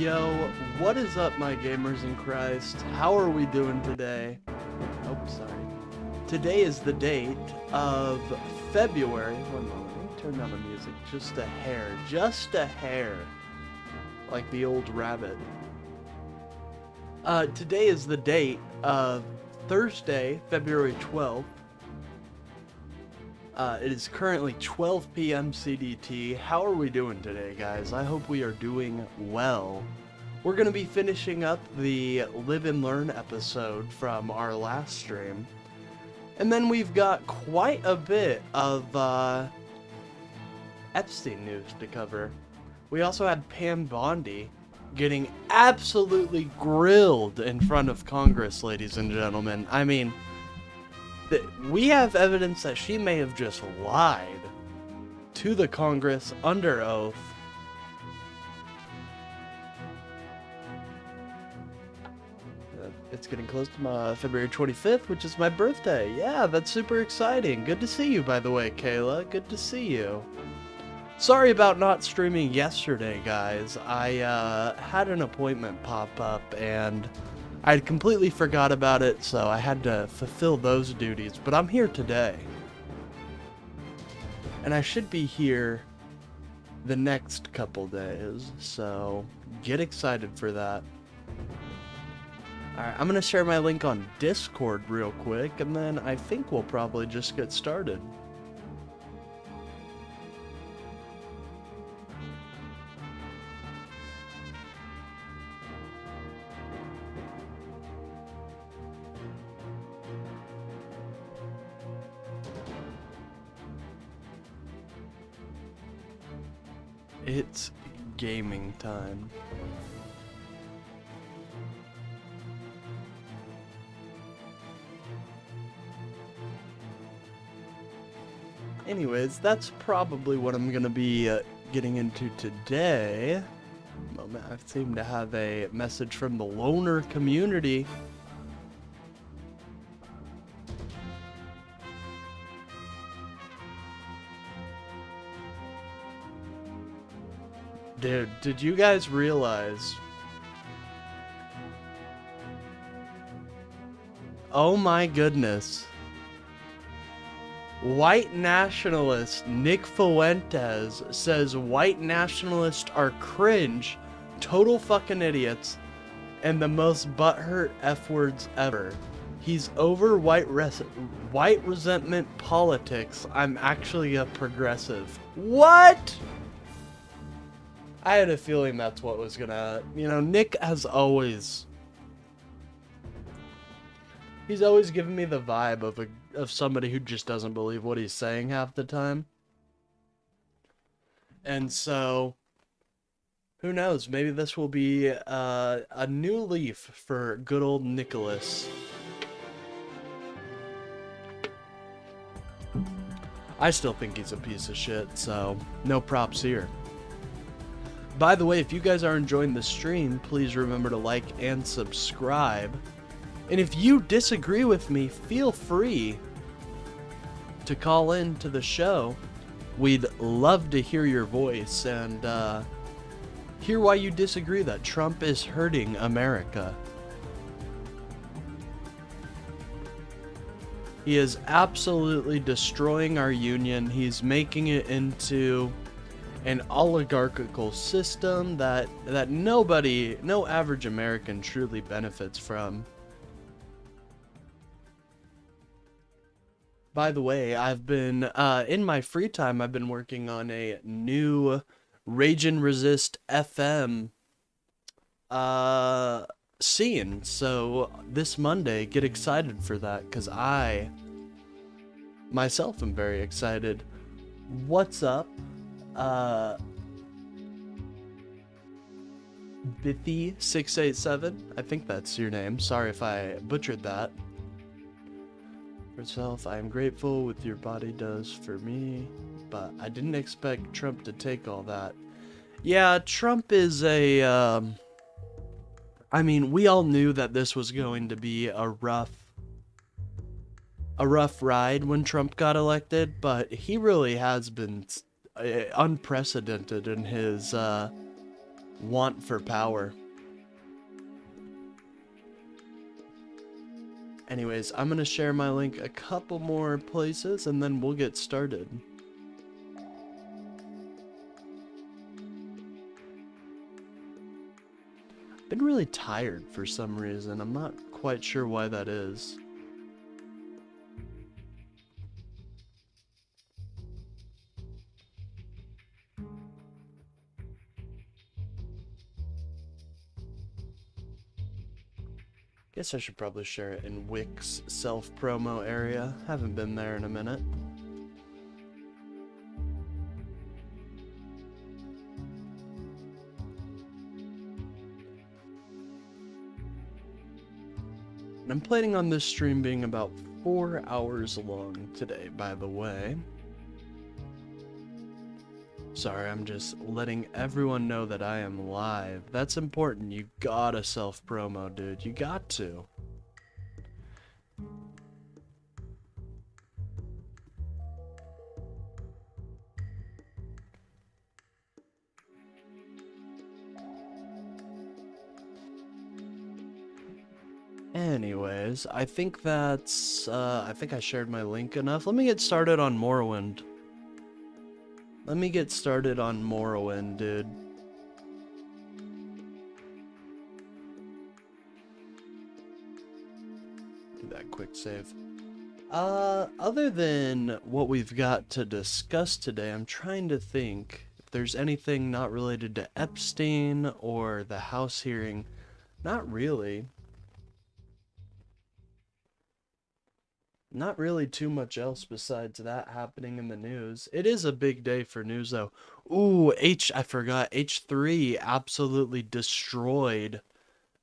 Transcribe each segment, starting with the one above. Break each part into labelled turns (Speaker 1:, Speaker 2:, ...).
Speaker 1: Yo, what is up, my gamers in Christ? How are we doing today? Oh, sorry. Today is the date of February. One moment, let me turn down the music just a hair, like the old rabbit. Today is the date of Thursday, February 12th. It is currently 12 p.m. CDT. How are we doing today, guys? I hope we are doing well. We're going to be finishing up the Live and Learn episode from our last stream. And then we've got quite a bit of Epstein news to cover. We also had Pam Bondi getting absolutely grilled in front of Congress, ladies and gentlemen. I mean, we have evidence that she may have just lied to the Congress under oath. It's getting close to my February 25th, which is my birthday. Yeah, that's super exciting. Good to see you, by the way, Kayla. Good to see you. Sorry about not streaming yesterday, guys. I had an appointment pop up, and I had completely forgot about it, so I had to fulfill those duties. But I'm here today. And I should be here the next couple days, so get excited for that. Alright, I'm going to share my link on Discord real quick, and then I think we'll probably just get started. It's gaming time. Anyways, that's probably what I'm gonna be getting into today. Moment, I seem to have a message from the loner community. Dude, did you guys realize? Oh my goodness. White nationalist Nick Fuentes says white nationalists are cringe, total fucking idiots, and the most butthurt F words ever. He's over white resentment politics. I'm actually a progressive. What? I had a feeling that's what was gonna, Nick has always, he's always given me the vibe of somebody who just doesn't believe what he's saying half the time. And so, who knows, maybe this will be a new leaf for good old Nicholas. I still think he's a piece of shit, so no props here. By the way, if you guys are enjoying the stream, please remember to like and subscribe. And if you disagree with me, feel free to call in to the show. We'd love to hear your voice and hear why you disagree that Trump is hurting America. He is absolutely destroying our union. He's making it into an oligarchical system that no average American truly benefits from. By the way, I've been, in my free time, I've been working on a new Rage and Resist FM, scene. So, this Monday, get excited for that, because I, myself, am very excited. What's up? Biffy687, I think that's your name. Sorry if I butchered that. For self, I am grateful with your body does for me, but I didn't expect Trump to take all that. Yeah, Trump is I mean, we all knew that this was going to be a rough ride when Trump got elected, but he really has been unprecedented in his want for power. Anyways, I'm gonna share my link a couple more places and then we'll get started. I've been really tired for some reason. I'm not quite sure why that is. Guess I should probably share it in Wix self-promo area. Haven't been there in a minute. And I'm planning on this stream being about 4 hours long today, by the way. Sorry, I'm just letting everyone know that I am live. That's important. You gotta self-promo, dude. You got to. Anyways, I think that's, I think I shared my link enough. Let me get started on Morrowind. Let me get started on Morrowind, dude. Do that quick save. Other than what we've got to discuss today, I'm trying to think if there's anything not related to Epstein or the House hearing. Not really. Not really too much else besides that happening in the news. It is a big day for news, though. Ooh, I forgot. H3 absolutely destroyed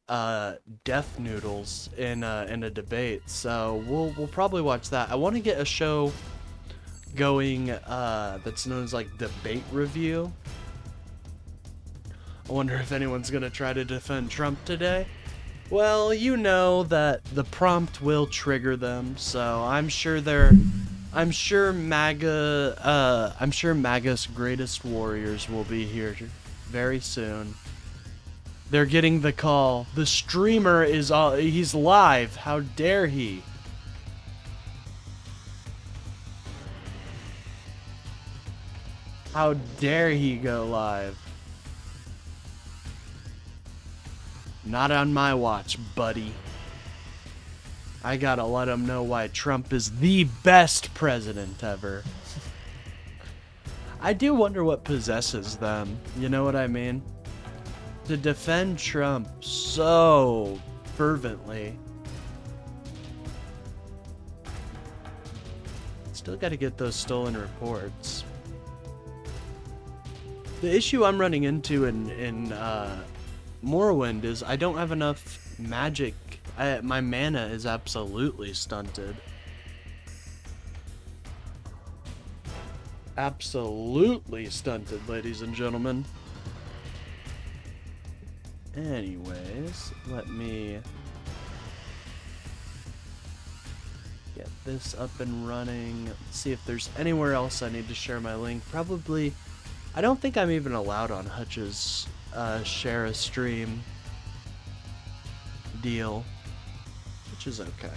Speaker 1: Death Noodles in a debate. So we'll probably watch that. I want to get a show going that's known as like Debate Review. I wonder if anyone's gonna try to defend Trump today. Well, you know that the prompt will trigger them, so I'm sure MAGA's greatest warriors will be here very soon. They're getting the call. The streamer is he's live. How dare he? How dare he go live? Not on my watch, buddy. I gotta let him know why Trump is the best president ever. I do wonder what possesses them, you know what I mean? To defend Trump so fervently. Still gotta get those stolen reports. The issue I'm running into in Morrowind is I don't have enough magic. My mana is absolutely stunted. Absolutely stunted, ladies and gentlemen. Anyways, let me get this up and running. Let's see if there's anywhere else I need to share my link. Probably, I don't think I'm even allowed on Hutch's share a stream deal, which is okay.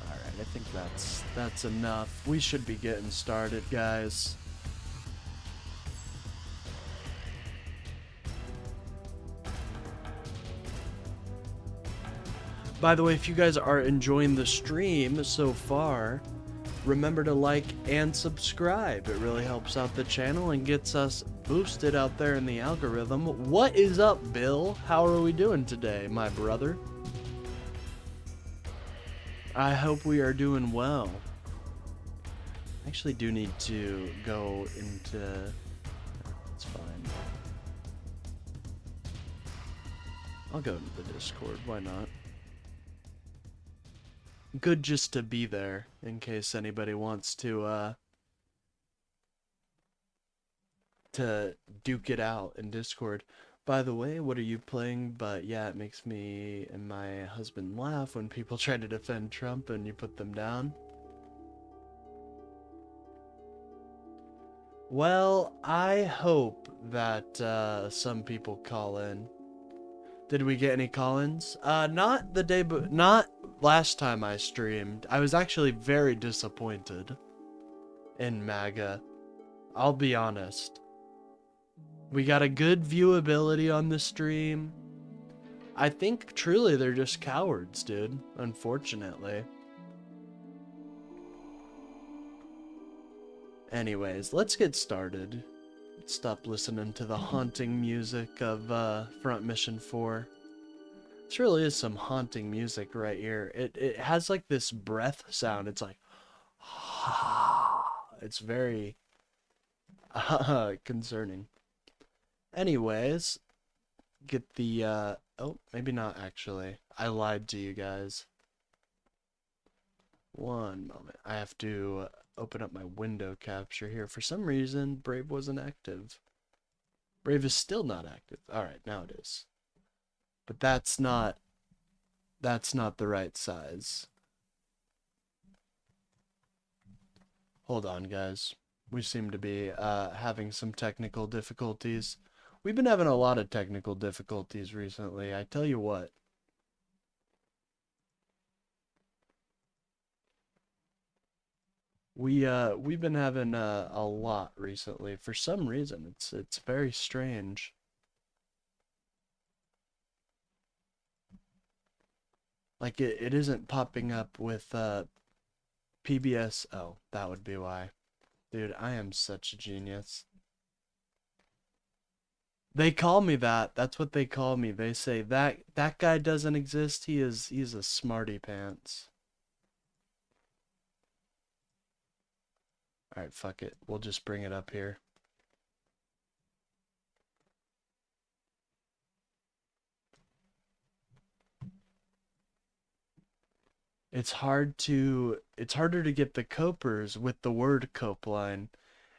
Speaker 1: Alright, I think that's enough. We should be getting started, guys. By the way, if you guys are enjoying the stream so far, remember to like and subscribe. It really helps out the channel and gets us boosted out there in the algorithm. What is up, Bill? How are we doing today, my brother? I hope we are doing well. I actually do need to go into... It's fine. I'll go into the Discord, why not? Good just to be there in case anybody wants to duke it out in Discord. By the way, what are you playing? But yeah, it makes me and my husband laugh when people try to defend Trump and you put them down. Well, I hope that some people call in. Did we get any call-ins? Not the day, but not last time I streamed. I was actually very disappointed in MAGA. I'll be honest. We got a good viewability on the stream. I think truly they're just cowards, dude. Unfortunately. Anyways, let's get started. Stop listening to the haunting music of Front Mission 4. This really is some haunting music right here. It has like this breath sound. It's like it's very concerning. Anyways, get the oh, maybe not actually. I lied to you guys. One moment. I have to open up my window capture here. For some reason, Brave wasn't active. Brave is still not active. Alright, now it is. But that's not the right size. Hold on, guys. We seem to be having some technical difficulties. We've been having a lot of technical difficulties recently, I tell you what. We've been having a lot recently for some reason. It's very strange. Like it isn't popping up with PBS. Oh, that would be why. Dude, I am such a genius. They call me that. That's what they call me. They say that guy doesn't exist. He's a smarty pants. Alright, fuck it. We'll just bring it up here. It's harder to get the copers with the word copeline.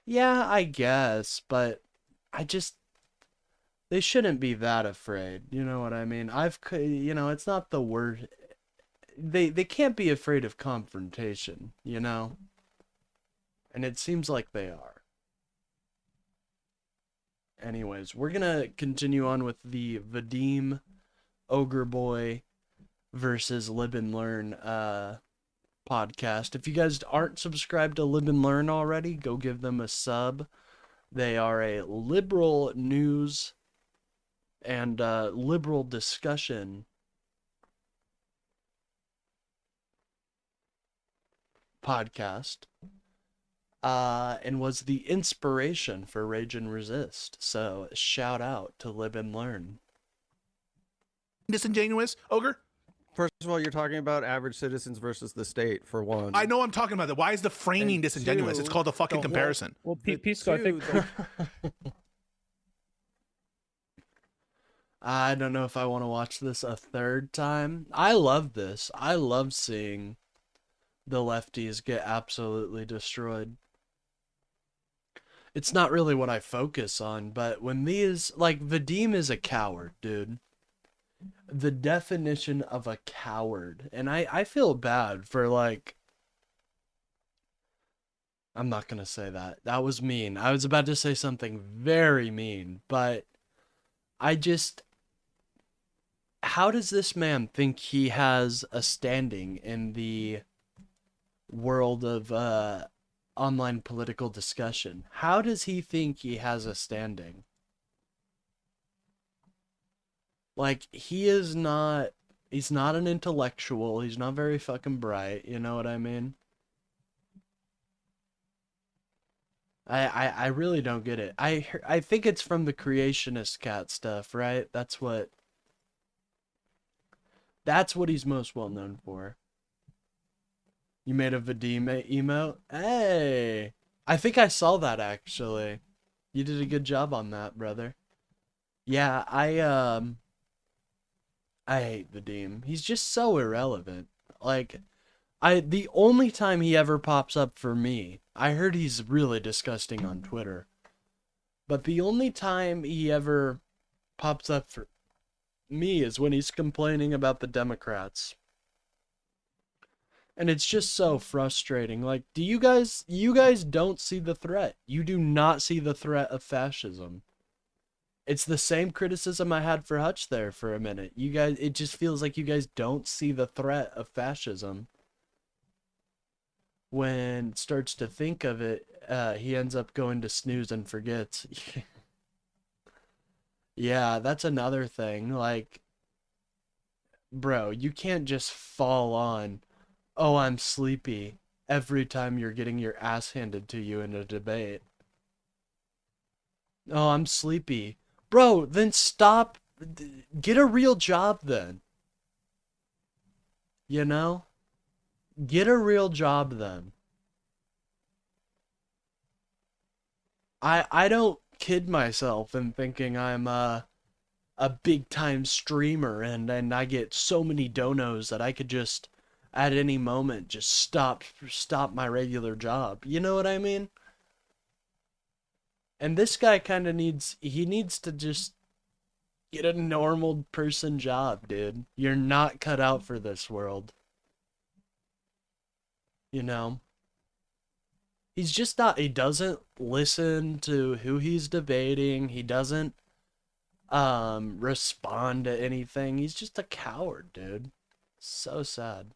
Speaker 1: Yeah, I guess, but they shouldn't be that afraid. You know what I mean? It's not the word. They can't be afraid of confrontation, you know? And it seems like they are. Anyways, we're gonna continue on with the Vadim Ogre Boy versus Lib and Learn podcast. If you guys aren't subscribed to Lib and Learn already, go give them a sub. They are a liberal news and liberal discussion podcast. And was the inspiration for Rage and Resist. So shout out to Lib and Learn.
Speaker 2: Disingenuous, Ogre?
Speaker 3: First of all, you're talking about average citizens versus the state, for one.
Speaker 2: I know I'm talking about that. Why is the framing
Speaker 3: And
Speaker 2: disingenuous?
Speaker 3: two,
Speaker 2: it's called a fucking comparison.
Speaker 4: Well,
Speaker 3: The
Speaker 4: Pisco, I think.
Speaker 3: two,
Speaker 1: I don't know if I want to watch this a third time. I love this. I love seeing the lefties get absolutely destroyed. It's not really what I focus on, but when these, like, Vadim is a coward, dude. The definition of a coward. And I feel bad for, like, I'm not gonna say that. That was mean. I was about to say something very mean, but how does this man think he has a standing in the world of online political discussion? How does he think he has a standing? Like, he's not an intellectual. He's not very fucking bright. You know what I mean? I really don't get it. I think it's from the creationist cat stuff, right? That's what he's most well known for. You made a Vadim emote? Hey! I think I saw that, actually. You did a good job on that, brother. Yeah, I hate Vadim. He's just so irrelevant. Like, the only time he ever pops up for me, I heard he's really disgusting on Twitter. But the only time he ever pops up for me is when he's complaining about the Democrats. And it's just so frustrating. Like, do you guys don't see the threat. You do not see the threat of fascism. It's the same criticism I had for Hutch there for a minute. You guys, it just feels like you guys don't see the threat of fascism. When it starts to think of it, he ends up going to snooze and forgets. Yeah, that's another thing. Like, bro, you can't just fall on, oh, I'm sleepy, every time you're getting your ass handed to you in a debate. Oh, I'm sleepy. Bro, then stop. Get a real job then. You know? Get a real job then. I don't kid myself in thinking I'm a big time streamer and I get so many donos that I could just at any moment just stop my regular job. You know what I mean? And this guy kind of needs to just get a normal person job, dude. You're not cut out for this world. You know? He's just not, he doesn't listen to who he's debating. He doesn't respond to anything. He's just a coward, dude. So sad.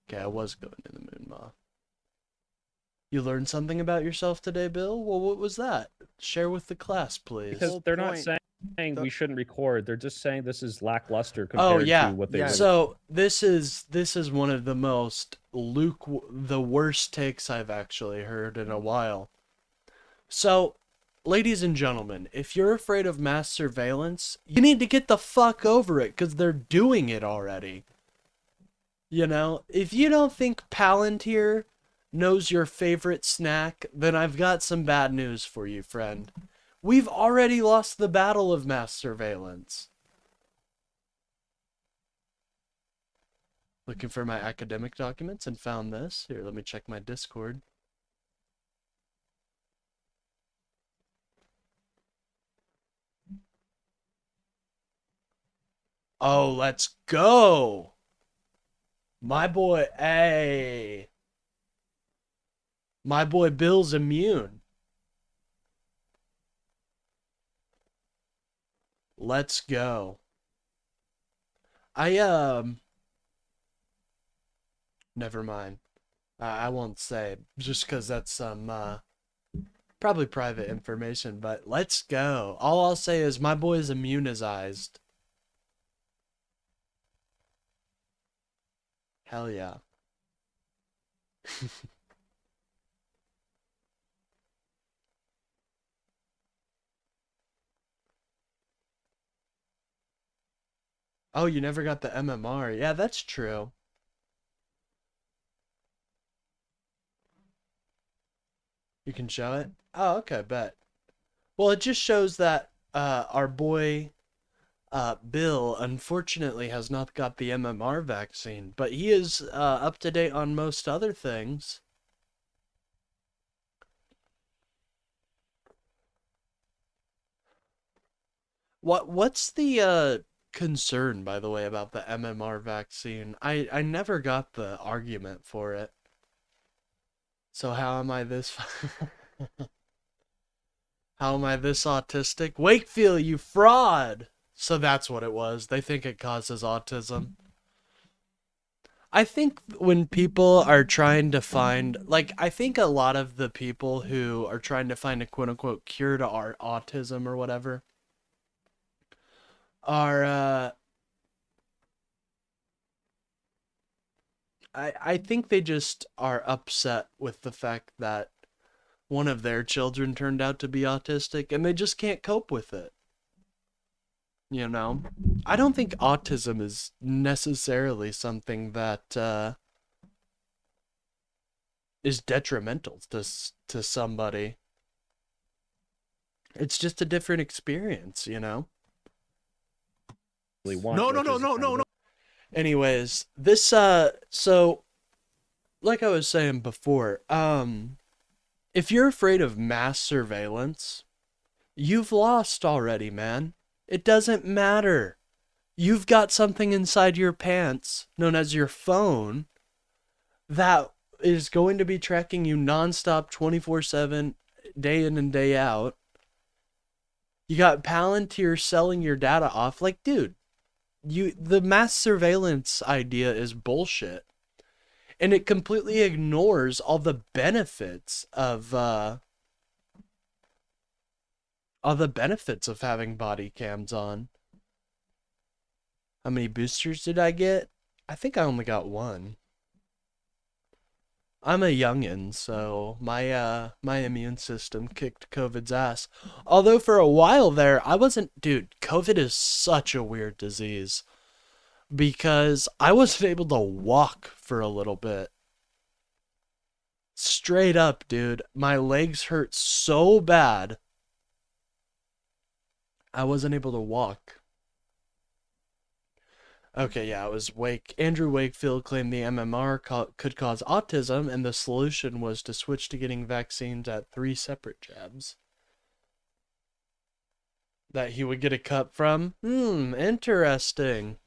Speaker 1: Okay, I was going to the moon, Ma. You learned something about yourself today, Bill? Well, what was that? Share with the class, please.
Speaker 4: Because they're not saying we shouldn't record. They're just saying this is lackluster compared to what they were.
Speaker 1: So this is one of the most the worst takes I've actually heard in a while. So, ladies and gentlemen, if you're afraid of mass surveillance, you need to get the fuck over it, because they're doing it already. You know, if you don't think Palantir knows your favorite snack, then I've got some bad news for you, friend. We've already lost the battle of mass surveillance. Looking for my academic documents and found this. Here, let me check my Discord. Oh, let's go! My boy, hey! My boy Bill's immune. Let's go. Never mind. I won't say, just because that's some, probably private information, but let's go. All I'll say is my boy's immunized. Hell yeah. Oh, you never got the MMR. Yeah, that's true. You can show it? Oh, okay, bet. Well, it just shows that our boy Bill unfortunately has not got the MMR vaccine, but he is up to date on most other things. What's the concern, by the way, about the MMR vaccine? I never got the argument for it. So how am I this how am I this autistic? Wakefield, you fraud! So that's what it was. They think it causes autism. I think when people are trying to find, like, I think a lot of the people who are trying to find a quote-unquote cure to our autism or whatever are, I think they just are upset with the fact that one of their children turned out to be autistic and they just can't cope with it. You know? I don't think autism is necessarily something that is detrimental to somebody. It's just a different experience, you know?
Speaker 2: No.
Speaker 1: Anyways, this so like I was saying before, if you're afraid of mass surveillance, you've lost already, man. It doesn't matter. You've got something inside your pants known as your phone that is going to be tracking you nonstop 24/7, day in and day out. You got Palantir selling your data off. Like, dude, the mass surveillance idea is bullshit. And it completely ignores all the benefits of having body cams on. How many boosters did I get? I think I only got one. I'm a youngin', so my immune system kicked COVID's ass. Although for a while there, I wasn't... Dude, COVID is such a weird disease. Because I wasn't able to walk for a little bit. Straight up, dude. My legs hurt so bad. I wasn't able to walk. Okay, yeah, it was Andrew Wakefield claimed the MMR could cause autism, and the solution was to switch to getting vaccines at 3 separate jabs. That he would get a cut from? Interesting.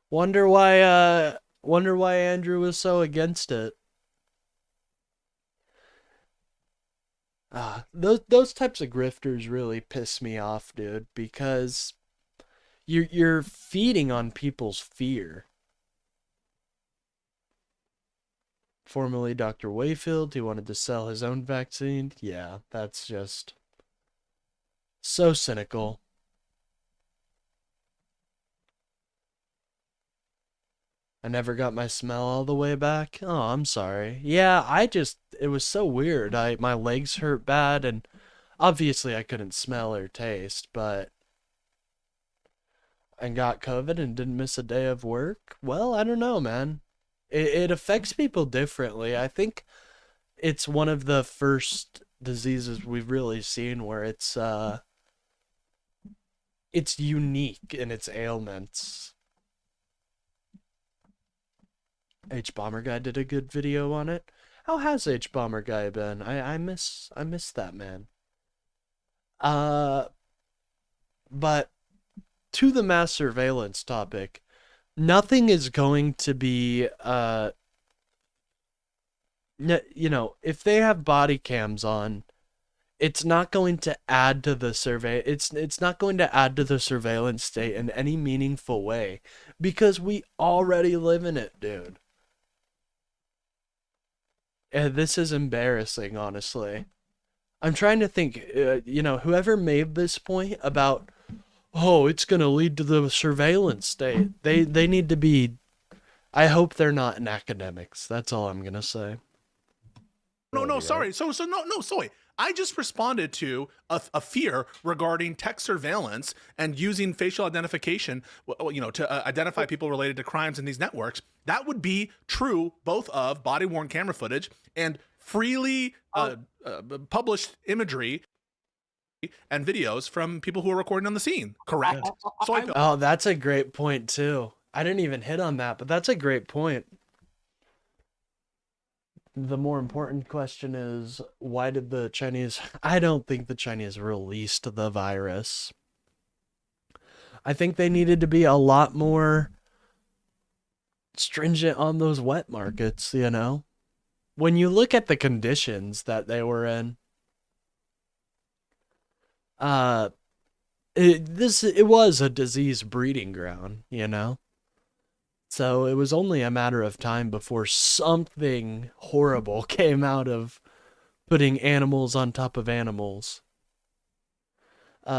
Speaker 1: Wonder why Andrew was so against it. Those types of grifters really piss me off, dude, because you're feeding on people's fear. Formerly Dr. Wayfield, he wanted to sell his own vaccine. Yeah, that's just so cynical. I never got my smell all the way back. Oh, I'm sorry. Yeah, it was so weird. My legs hurt bad, and obviously I couldn't smell or taste, but I got COVID and didn't miss a day of work. Well, I don't know, man. It affects people differently. I think it's one of the first diseases we've really seen where it's unique in its ailments. H Bomber Guy did a good video on it. How has H Bomber Guy been? I miss that man. But to the mass surveillance topic, nothing is going to be if they have body cams on, it's not going to add to the it's not going to add to the surveillance state in any meaningful way, because we already live in it, dude. And this is embarrassing, honestly. I'm trying to think, whoever made this point about, oh, it's going to lead to the surveillance state. They need to be, I hope they're not in academics. That's all I'm going to say.
Speaker 2: No, sorry. Sorry. I just responded to a fear regarding tech surveillance and using facial identification, to identify people related to crimes in these networks. That would be true both of body-worn camera footage and freely published imagery and videos from people who are recording on the scene. Correct?
Speaker 1: Oh, that's a great point too. I didn't even hit on that, but that's a great point. The more important question is, why did the Chinese... I don't think the Chinese released the virus. I think they needed to be a lot more stringent on those wet markets, When you look at the conditions that they were in, it was a disease breeding ground, So it was only a matter of time before something horrible came out of putting animals on top of animals.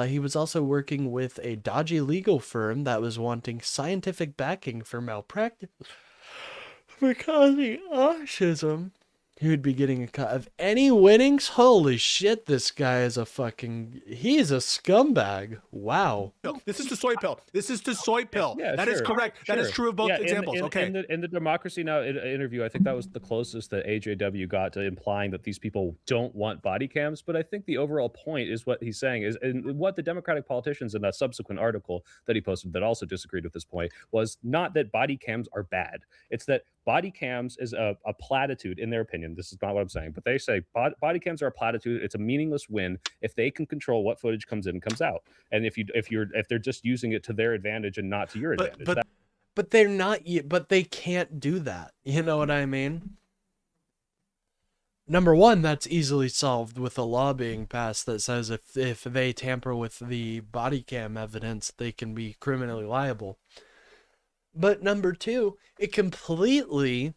Speaker 1: He was also working with a dodgy legal firm that was wanting scientific backing for malpractice for causing autism. He would be getting a cut of any winnings. Holy shit, this guy is he's a scumbag. Wow.
Speaker 2: This is to soy pill.
Speaker 4: Yeah,
Speaker 2: That is correct. That is true of both examples. Okay.
Speaker 4: In the Democracy Now! Interview, I think that was the closest that AJW got to implying that these people don't want body cams. But I think the overall point is what he's saying is, and what the Democratic politicians in that subsequent article that he posted that also disagreed with this point was not that body cams are bad. It's that body cams is a platitude in their opinion. This is not what I'm saying, but they say body cams are a platitude. It's a meaningless win if they can control what footage comes in and comes out, and if they're just using it to their advantage and not to your advantage.
Speaker 1: But they're not. But they can't do that. You know what I mean? Number one, that's easily solved with a law being passed that says if they tamper with the body cam evidence, they can be criminally liable. But number two, it completely,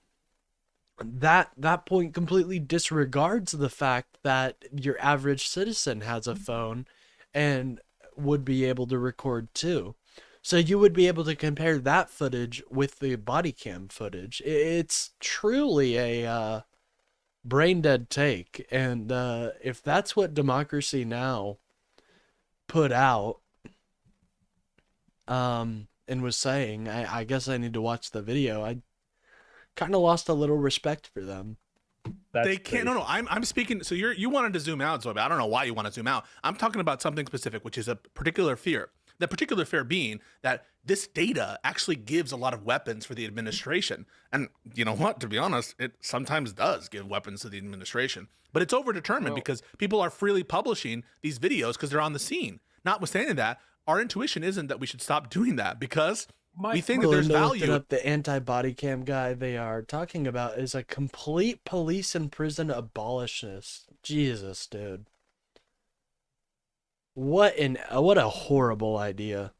Speaker 1: that point completely disregards the fact that your average citizen has a phone and would be able to record too. So you would be able to compare that footage with the body cam footage. It's truly a brain dead take. And if that's what Democracy Now! Put out, and was saying, I guess I need to watch the video. I kind of lost a little respect for them.
Speaker 2: They can't. No. I'm speaking. So you wanted to zoom out, Zoe. I don't know why you want to zoom out. I'm talking about something specific, which is a particular fear. The particular fear being that this data actually gives a lot of weapons for the administration. And you know what? To be honest, it sometimes does give weapons to the administration. But it's overdetermined because people are freely publishing these videos because they're on the scene. Notwithstanding that, our intuition isn't that we should stop doing that because we think that there's value.
Speaker 1: Up the anti-body cam guy they are talking about is a complete police and prison abolitionist. Jesus, dude. What a horrible idea.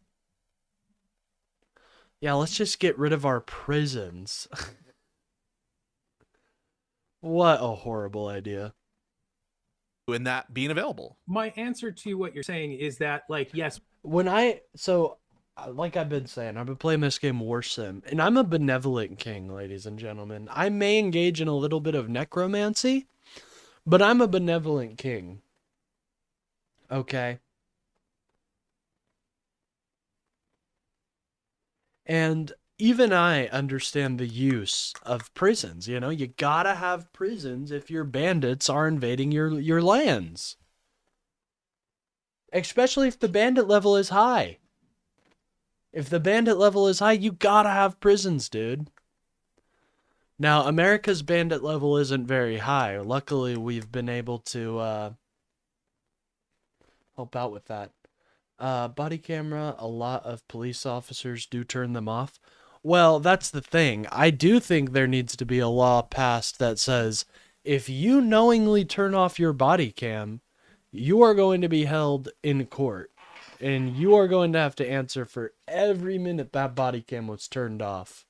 Speaker 1: Yeah, let's just get rid of our prisons. What a horrible idea.
Speaker 2: In that being available.
Speaker 5: My answer to what you're saying is that, like, yes.
Speaker 1: Like I've been saying, I've been playing this game War Sim, and I'm a benevolent king, ladies and gentlemen. I may engage in a little bit of necromancy, but I'm a benevolent king. Okay? And even I understand the use of prisons. You know, you gotta have prisons if your bandits are invading your lands. Especially if the bandit level is high. If the bandit level is high, you gotta have prisons, dude. Now, America's bandit level isn't very high. Luckily, we've been able to help out with that. Body camera, a lot of police officers do turn them off. Well, that's the thing. I do think there needs to be a law passed that says if you knowingly turn off your body cam, you are going to be held in court. And you are going to have to answer for every minute that body cam was turned off.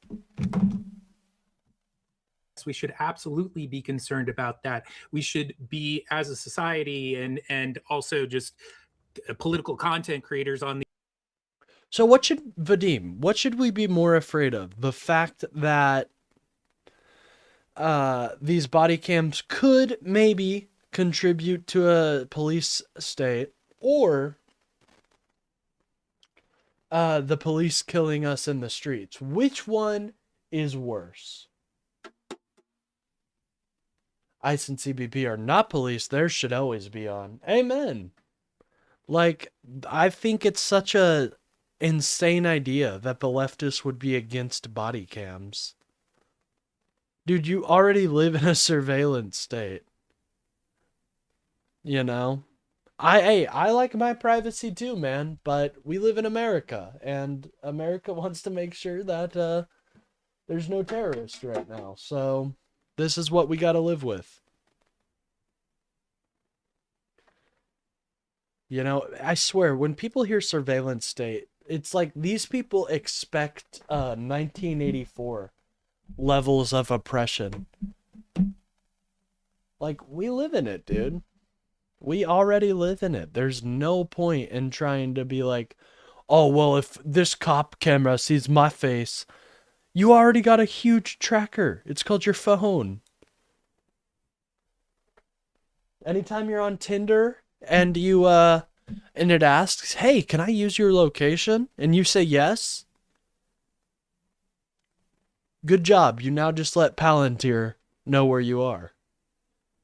Speaker 5: We should absolutely be concerned about that. We should be, as a society and also just political content creators on the.
Speaker 1: So what should we be more afraid of? The fact that these body cams could maybe contribute to a police state, or the police killing us in the streets? Which one is worse? ICE and CBP are not police. Theirs should always be on. Amen. Like, I think it's such a insane idea that the leftists would be against body cams. Dude, you already live in a surveillance state. You know? I like my privacy too, man, but we live in America, and America wants to make sure that there's no terrorists right now. So this is what we got to live with. You know, I swear, when people hear surveillance state, it's like these people expect 1984 levels of oppression. Like, we live in it, dude. We already live in it. There's no point in trying to be like, oh, well, if this cop camera sees my face, you already got a huge tracker. It's called your phone. Anytime you're on Tinder and you, and it asks, hey, can I use your location? And you say yes. Good job. You now just let Palantir know where you are.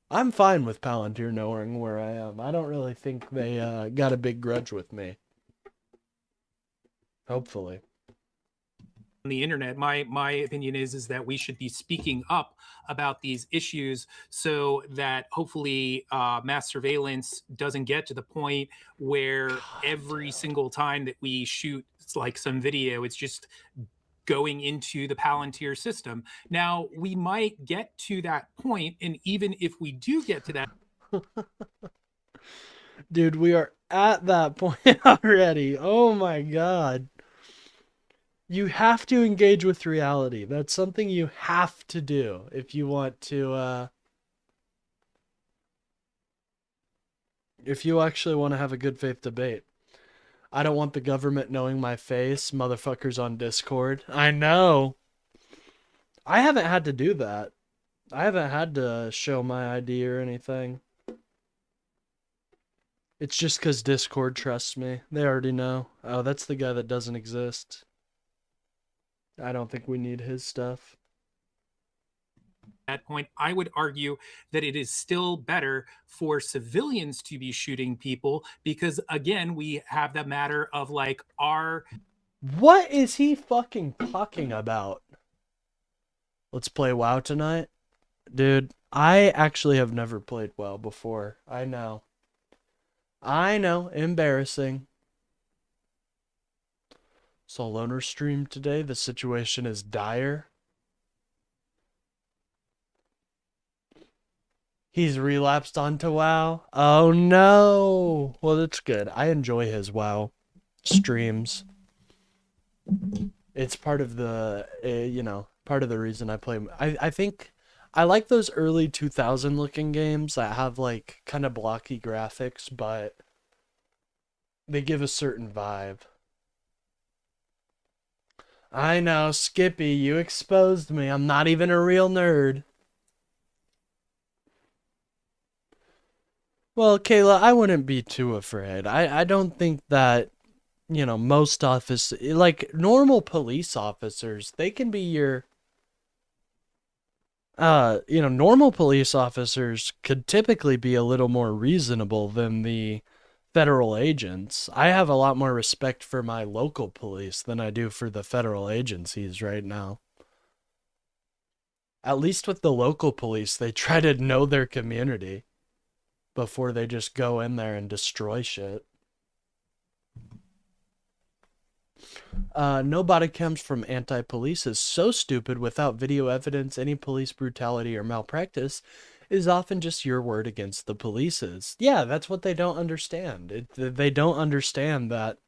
Speaker 1: I'm fine with Palantir knowing where I am. I don't really think they got a big grudge with me. Hopefully.
Speaker 5: the internet. My opinion is that we should be speaking up about these issues so that hopefully mass surveillance doesn't get to the point where every single time that we shoot like some video, it's just going into the Palantir system. Now, we might get to that point, and even if we do get to that,
Speaker 1: dude, we are at that point already. Oh my god. You have to engage with reality. That's something you have to do if you want to if you actually want to have a good faith debate. I don't want the government knowing my face, motherfuckers on Discord. I know. I haven't had to do that. I haven't had to show my ID or anything. It's just because Discord trusts me. They already know. Oh, that's the guy that doesn't exist. I don't think we need his stuff.
Speaker 5: that point, I would argue that it is still better for civilians to be shooting people because, again, we have the matter of like our.
Speaker 1: What is he fucking talking about? Let's play WoW tonight? Dude, I actually have never played WoW before. I know. Embarrassing. Saw Loner stream today. The situation is dire. He's relapsed onto WoW. Oh no. Well, that's good. I enjoy his WoW streams. It's part of the, part of the reason I play. I think I like those early 2000 looking games that have like kind of blocky graphics, but they give a certain vibe. I know, Skippy, you exposed me. I'm not even a real nerd. Well, Kayla, I wouldn't be too afraid. I don't think that, most like normal police officers, they can be your, normal police officers could typically be a little more reasonable than the federal agents. I have a lot more respect for my local police than I do for the federal agencies right now. At least with the local police, they try to know their community before they just go in there and destroy shit. No body cams from anti-police is so stupid. Without video evidence, any police brutality or malpractice is often just your word against the police's. Yeah, that's what they don't understand. They don't understand that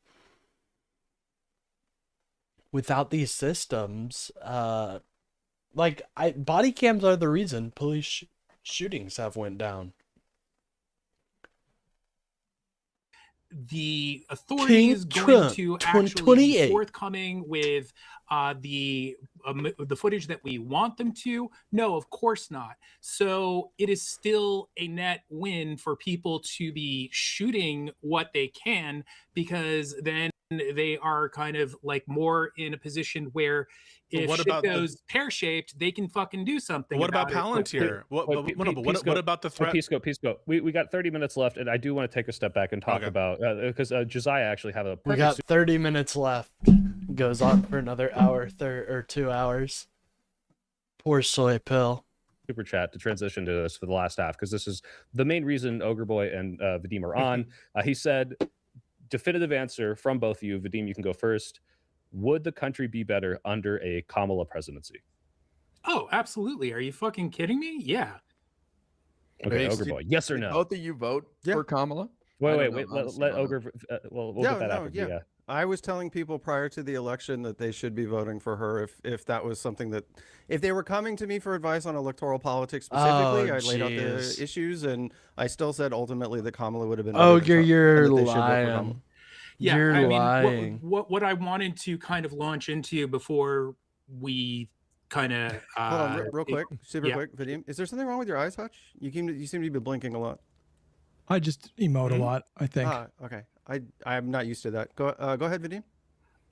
Speaker 1: without these systems, body cams are the reason police shootings have went down.
Speaker 5: The authority is going to actually be forthcoming with the footage that we want them to? No, of course not. So it is still a net win for people to be shooting what they can, because then they are kind of like more in a position where if shit goes pear-shaped, they can fucking do something.
Speaker 2: What about Palantir? What about the threat?
Speaker 4: Peace go. We got 30 minutes left, and I do want to take a step back and talk about, because Josiah actually have a.
Speaker 1: We got 30 minutes left. Goes on for another hour or 2 hours. Poor soy pill.
Speaker 4: Super chat to transition to this for the last half, because this is the main reason Ogre Boy and Vadim are on. He said, definitive answer from both of you. Vadim, you can go first. Would the country be better under a Kamala presidency?
Speaker 5: Oh, absolutely. Are you fucking kidding me? Yeah.
Speaker 4: Okay, Ogre Boy. Yes or no?
Speaker 3: Both of you vote for Kamala?
Speaker 4: Wait. Let Ogre. We'll get that after. Yeah.
Speaker 3: I was telling people prior to the election that they should be voting for her if that was something that, if they were coming to me for advice on electoral politics specifically, I laid out the issues, and I still said ultimately that Kamala would have been.
Speaker 1: Ogre, you're lying.
Speaker 5: Yeah,
Speaker 1: you're lying.
Speaker 5: What I wanted to kind of launch into before we kind of
Speaker 3: hold on, real quick, super quick, Vadim. Is there something wrong with your eyes, Hutch? You seem to be blinking a lot.
Speaker 6: I just emote a lot, I think.
Speaker 3: Okay. I'm not used to that. Go ahead, Vadim.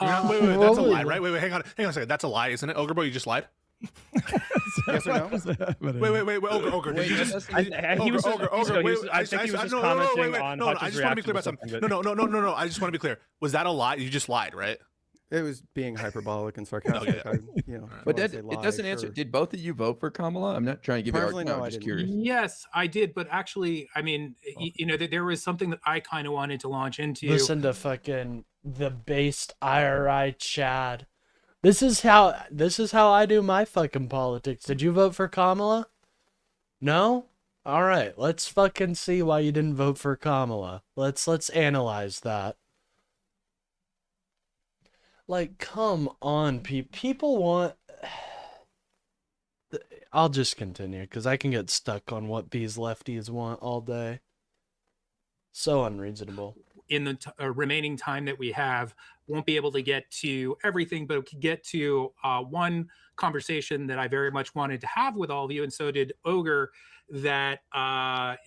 Speaker 2: Wait, that's a lie, right? Wait, hang on a second. That's a lie, isn't it? Ogre Boy, you just lied?
Speaker 3: Yes or no?
Speaker 2: Wait, Ogre. Did you just?
Speaker 4: I think he was just commenting on Hutch's reaction to something.
Speaker 2: No. I just want to be clear. Was that a lie? You just lied, right?
Speaker 3: It was being hyperbolic and sarcastic.
Speaker 2: yeah.
Speaker 3: I, you know,
Speaker 7: But
Speaker 3: wanna
Speaker 7: that,
Speaker 3: say
Speaker 7: it
Speaker 3: lie,
Speaker 7: doesn't answer.
Speaker 3: sure.
Speaker 7: Did both of you vote for Kamala? I'm not trying to give you a hard
Speaker 3: Personally,
Speaker 7: time.
Speaker 3: no,
Speaker 7: I'm
Speaker 3: I
Speaker 7: just
Speaker 3: didn't.
Speaker 7: curious.
Speaker 5: Yes, I did, but actually, I mean, you know, there was something that I kind of wanted to launch into.
Speaker 1: Listen to fucking the based IRI Chad. This is how I do my fucking politics. Did you vote for Kamala? No? All right, let's fucking see why you didn't vote for Kamala. Let's analyze that. Like, come on, people want... I'll just continue, because I can get stuck on what these lefties want all day. So unreasonable.
Speaker 5: In the remaining time that we have, won't be able to get to everything, but get to one conversation that I very much wanted to have with all of you, and so did Ogre, that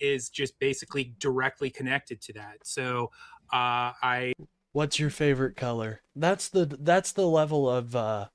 Speaker 5: is just basically directly connected to that. So
Speaker 1: What's your favorite color? That's the level of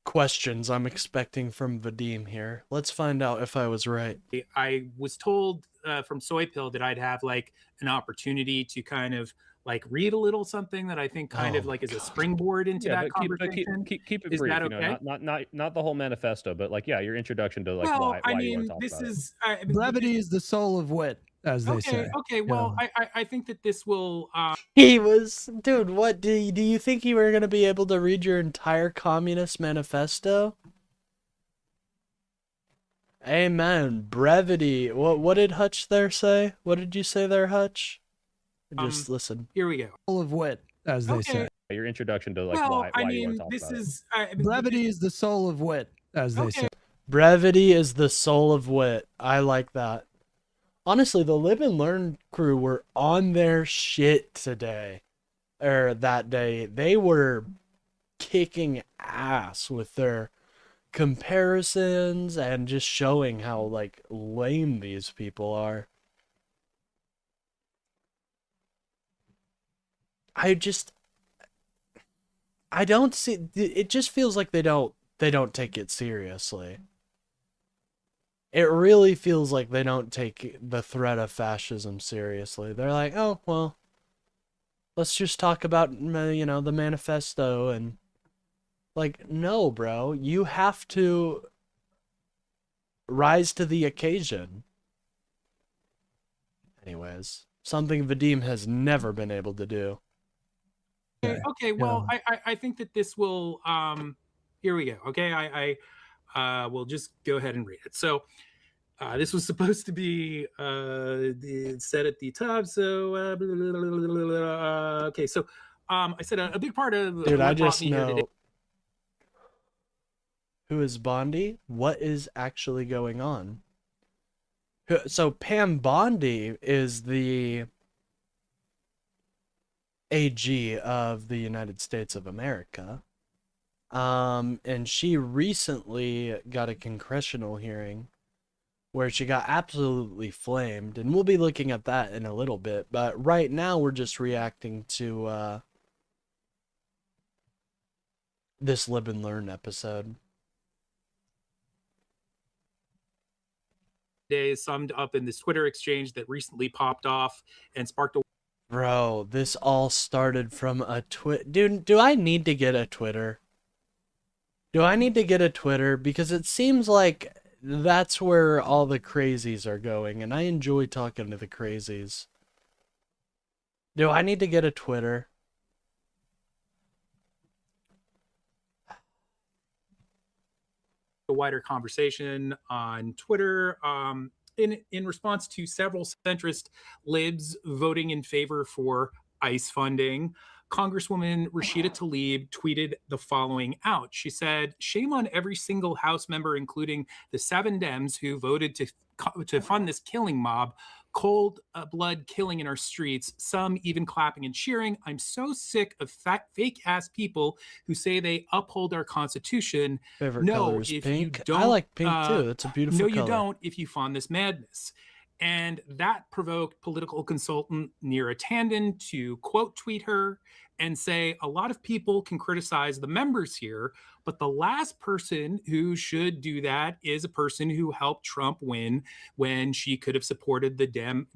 Speaker 1: questions I'm expecting from Vadim here. Let's find out if I was right.
Speaker 5: I was told from Soy Pill that I'd have like an opportunity to kind of like read a little something that I think kind of like is a springboard into that conversation.
Speaker 4: Keep it
Speaker 5: Is
Speaker 4: brief.
Speaker 5: that
Speaker 4: You know,
Speaker 5: okay?
Speaker 4: not the whole manifesto, but like, yeah, your introduction to like
Speaker 5: Well,
Speaker 4: why
Speaker 5: I
Speaker 4: you
Speaker 5: mean,
Speaker 4: want to talk
Speaker 5: this
Speaker 4: about
Speaker 5: is
Speaker 6: Brevity is the soul of wit, as they say.
Speaker 5: okay. Well,
Speaker 6: Yeah.
Speaker 5: I think that this will.
Speaker 1: He was, dude. What do you think you were gonna be able to read your entire Communist Manifesto? Amen. Brevity. What did Hutch there say? What did you say there, Hutch? Just listen.
Speaker 5: Here we go.
Speaker 6: Soul of wit, as they say.
Speaker 4: your introduction to like
Speaker 5: Well,
Speaker 4: why
Speaker 5: I
Speaker 4: you want
Speaker 5: mean,
Speaker 4: to talk
Speaker 5: this
Speaker 4: about
Speaker 5: is
Speaker 6: Brevity is the soul of wit, as they say.
Speaker 1: Brevity is the soul of wit. I like that. Honestly, the Live and Learn crew were on their shit today. Or that day. They were kicking ass with their comparisons and just showing how, like, lame these people are. I don't see... It just feels like they don't take it seriously. It really feels like they don't take the threat of fascism seriously. They're like, oh, well, let's just talk about, you know, the manifesto. And, like, no, bro. You have to rise to the occasion. Anyways, something Vadim has never been able to do.
Speaker 5: Okay, well, I think that this will, here we go. Okay, I will just go ahead and read it. So this was supposed to be said at the top. So, okay, so I said a big part of
Speaker 1: Dude,
Speaker 5: what
Speaker 1: I
Speaker 5: brought
Speaker 1: just
Speaker 5: me here today.
Speaker 1: know. Who is Bondi? What is actually going on? So Pam Bondi is the AG of the United States of America. And she recently got a congressional hearing where she got absolutely flamed, and we'll be looking at that in a little bit, but right now we're just reacting to this Live and Learn episode.
Speaker 5: Today is summed up in this Twitter exchange that recently popped off and sparked a...
Speaker 1: Bro, this all started from a Dude, do I need to get a Twitter? Do I need to get a Twitter? Because it seems like that's where all the crazies are going, and I enjoy talking to the crazies. Do I need to get a Twitter?
Speaker 5: A wider conversation on Twitter in response to several centrist libs voting in favor for ICE funding. Congresswoman Rashida Tlaib tweeted the following out. She said, "Shame on every single House member, including the 7 Dems who voted to fund this killing mob, cold blood killing in our streets, some even clapping and cheering. I'm so sick of fake ass people who say they uphold our Constitution.
Speaker 1: Favorite color is pink.
Speaker 5: You don't,
Speaker 1: I like pink too. That's a beautiful color.
Speaker 5: No, you don't if you fund this madness." And that provoked political consultant Neera Tanden to quote tweet her and say a lot of people can criticize the members here, but the last person who should do that is a person who helped Trump win when she could have supported the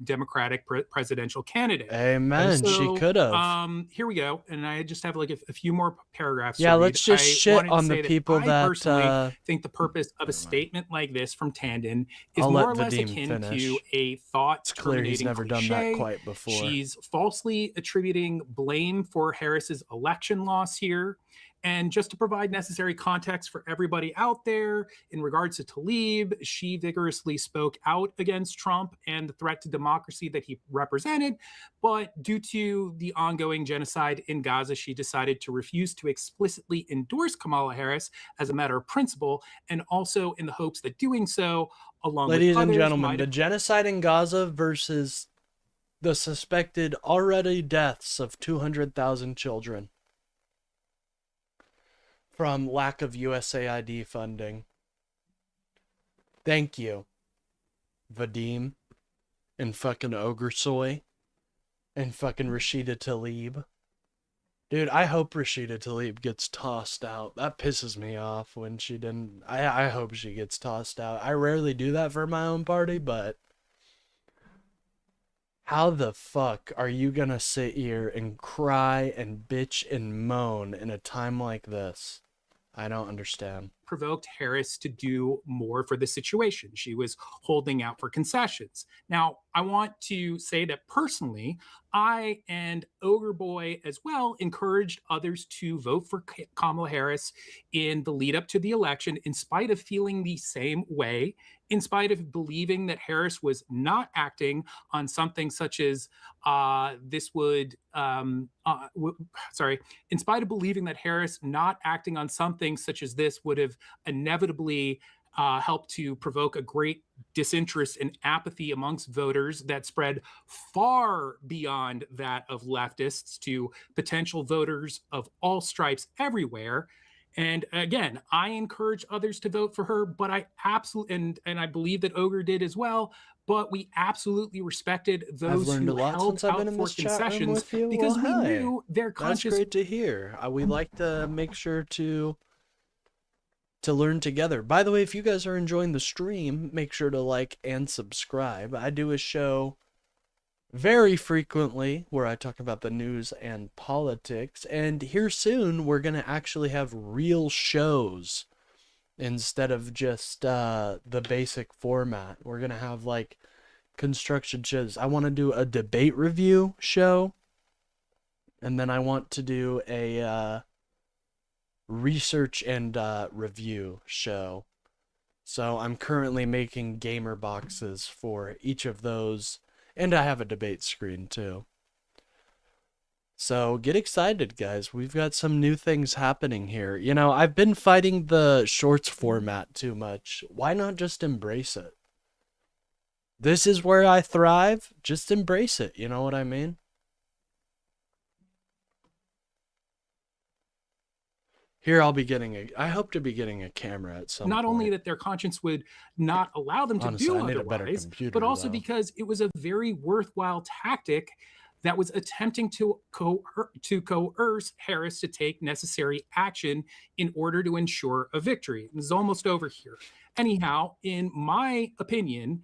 Speaker 5: Democratic presidential candidate.
Speaker 1: Amen. She could have.
Speaker 5: Here we go. And I just have like a few more paragraphs.
Speaker 1: Yeah,
Speaker 5: to
Speaker 1: let's
Speaker 5: read.
Speaker 1: just
Speaker 5: I
Speaker 1: shit
Speaker 5: wanted to
Speaker 1: on
Speaker 5: say
Speaker 1: the
Speaker 5: that
Speaker 1: people
Speaker 5: I
Speaker 1: that.
Speaker 5: personally think the purpose of a statement like this from Tandon is
Speaker 1: I'll
Speaker 5: more
Speaker 1: let
Speaker 5: or less
Speaker 1: Vadim
Speaker 5: akin
Speaker 1: finish.
Speaker 5: to a thought.
Speaker 1: It's clear he's never done that quite before.
Speaker 5: She's falsely attributing blame for Harris's election loss here. And just to provide necessary context for everybody out there, in regards to Tlaib, she vigorously spoke out against Trump and the threat to democracy that he represented. But due to the ongoing genocide in Gaza, she decided to refuse to explicitly endorse Kamala Harris as a matter of principle, and also in the hopes that doing so, along
Speaker 1: Ladies
Speaker 5: with
Speaker 1: and
Speaker 5: others,
Speaker 1: gentlemen, the genocide in Gaza versus the suspected already deaths of 200,000 children from lack of USAID funding. Thank you, Vadim, and fucking Ogre Soy, and fucking Rashida Tlaib. Dude, I hope Rashida Tlaib gets tossed out. That pisses me off when she didn't. I hope she gets tossed out. I rarely do that for my own party, but how the fuck are you gonna sit here and cry and bitch and moan in a time like this? I don't understand.
Speaker 5: Provoked Harris to do more for the situation. She was holding out for concessions. Now, I want to say that personally, I and Ogre Boy as well encouraged others to vote for Kamala Harris in the lead up to the election, in spite of feeling the same way, in spite of believing that Harris was not acting on something such as in spite of believing that Harris not acting on something such as this would have inevitably helped to provoke a great disinterest and apathy amongst voters that spread far beyond that of leftists to potential voters of all stripes everywhere. And again, I encourage others to vote for her, but I absolutely, and I believe that Ogre did as well, but we absolutely respected those who held out for concessions because we knew their conscience.
Speaker 1: That's great to hear. We like to make sure to learn together. By the way, if you guys are enjoying the stream, make sure to like and subscribe. I do a show very frequently where I talk about the news and politics, and here soon we're going to actually have real shows instead of just the basic format. We're going to have like construction shows. I want to do a debate review show, and then I want to do a research and review show. So I'm currently making gamer boxes for each of those, and I have a debate screen too. So get excited, guys. We've got some new things happening here. You know, I've been fighting the shorts format too much. Why not just embrace it? This is where I thrive. Just embrace it. You know what I mean? Here I'll be getting I hope to be getting a camera at some point.
Speaker 5: Not only that their conscience would not allow them to do otherwise, but also because it was a very worthwhile tactic that was attempting to coerce Harris to take necessary action in order to ensure a victory. This is almost over here. Anyhow, in my opinion,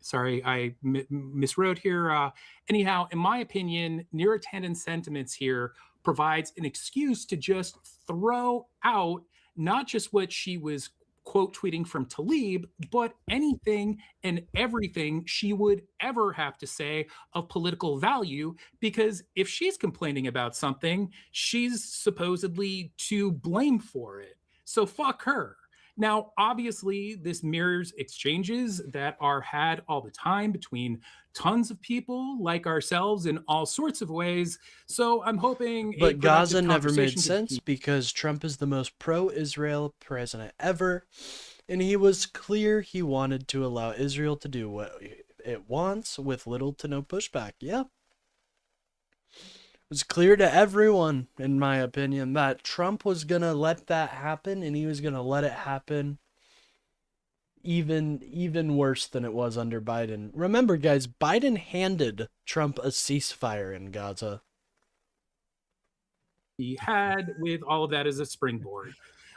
Speaker 5: sorry, I miswrote here. Anyhow, in my opinion, Neera Tanden's sentiments here provides an excuse to just throw out not just what she was quote tweeting from Tlaib, but anything and everything she would ever have to say of political value, because if she's complaining about something, she's supposedly to blame for it. So fuck her. Now, obviously, this mirrors exchanges that are had all the time between tons of people like ourselves in all sorts of ways. So I'm hoping.
Speaker 1: But Gaza never made sense because Trump is the most pro-Israel president ever. And he was clear he wanted to allow Israel to do what it wants with little to no pushback. Yeah. It was clear to everyone, in my opinion, that Trump was going to let that happen, and he was going to let it happen even worse than it was under Biden. Remember, guys, Biden handed Trump a ceasefire in Gaza.
Speaker 5: He had with all of that as a springboard.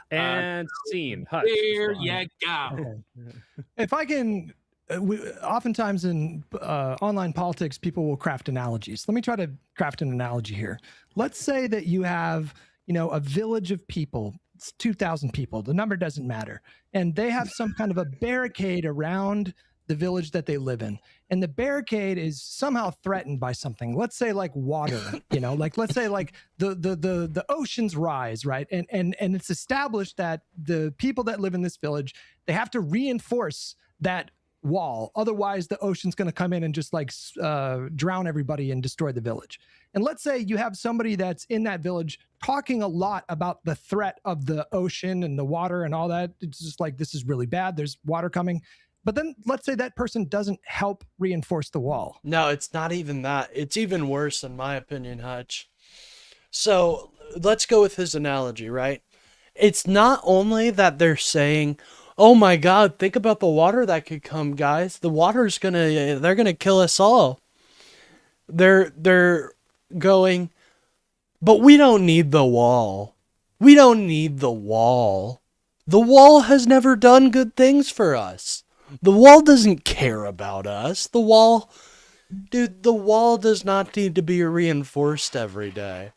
Speaker 4: And scene. Hutch,
Speaker 5: There
Speaker 4: respond.
Speaker 5: you go.
Speaker 6: If I can, oftentimes in online politics, people will craft analogies. Let me try to craft an analogy here. Let's say that you have, a village of people. It's 2,000 people. The number doesn't matter. And they have some kind of a barricade around the village that they live in. And the barricade is somehow threatened by something. Let's say like water, like let's say like the oceans rise, right? And it's established that the people that live in this village, they have to reinforce that wall. Otherwise, the ocean's going to come in and just like drown everybody and destroy the village. And let's say you have somebody that's in that village talking a lot about the threat of the ocean and the water and all that. It's just like, this is really bad. There's water coming. But then let's say that person doesn't help reinforce the wall.
Speaker 1: No, it's not even that. It's even worse, in my opinion, Hutch. So let's go with his analogy, right? It's not only that they're saying, oh my God, think about the water that could come, guys. The water's they're gonna kill us all. They're going, but we don't need the wall. We don't need the wall. The wall has never done good things for us. The wall doesn't care about us. The wall does not need to be reinforced every day.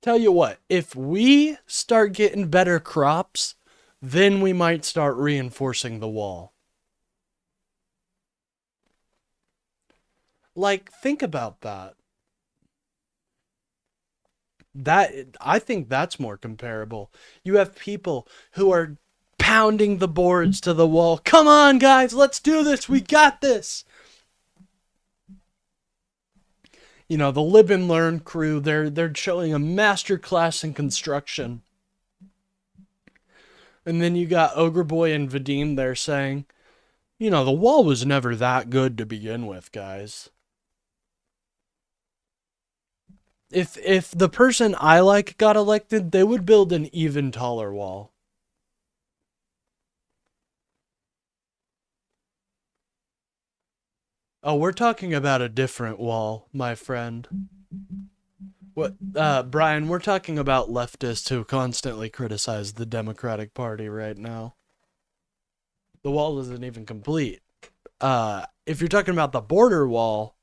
Speaker 1: Tell you what, if we start getting better crops, then we might start reinforcing the wall. Like, think about that. I think that's more comparable. You have people who are pounding the boards to the wall. Come on, guys, let's do this. We got this. The Live and Learn crew, they're showing a master class in construction. And then you got Ogre Boy and Vadim there saying, the wall was never that good to begin with, guys. If the person I like got elected, they would build an even taller wall. Oh, we're talking about a different wall, my friend. What, Brian, we're talking about leftists who constantly criticize the Democratic Party right now. The wall isn't even complete. If you're talking about the border wall,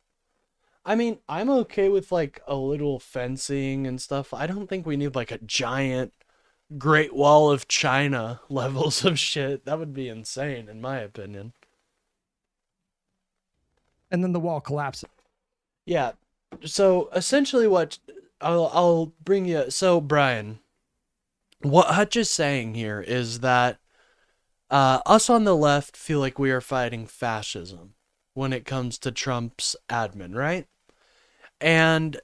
Speaker 1: I mean, I'm okay with like a little fencing and stuff. I don't think we need like a giant Great Wall of China levels of shit. That would be insane, in my opinion.
Speaker 6: And then the wall collapses.
Speaker 1: Yeah. So essentially what I'll bring you. So Brian, what Hutch is saying here is that us on the left feel like we are fighting fascism when it comes to Trump's admin, right? And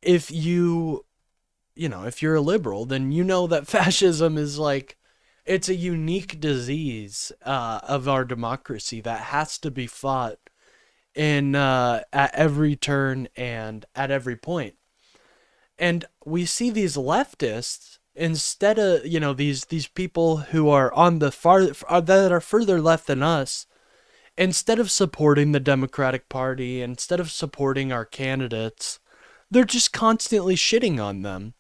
Speaker 1: if if you're a liberal, then you know that fascism is like, it's a unique disease of our democracy that has to be fought at every turn and at every point. And we see these leftists, instead of these people who are on the that are further left than us, instead of supporting the Democratic Party, instead of supporting our candidates, they're just constantly shitting on them.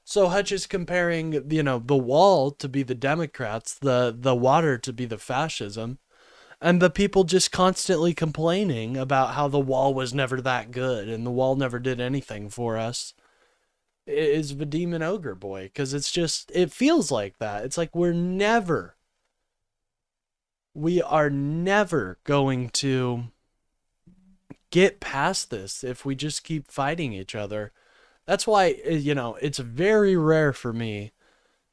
Speaker 1: So Hutch is comparing, the wall to be the Democrats, the water to be the fascism, and the people just constantly complaining about how the wall was never that good and the wall never did anything for us is Vadim and Ogre Boy, because it feels like that. It's like we are never going to get past this if we just keep fighting each other. That's why, it's very rare for me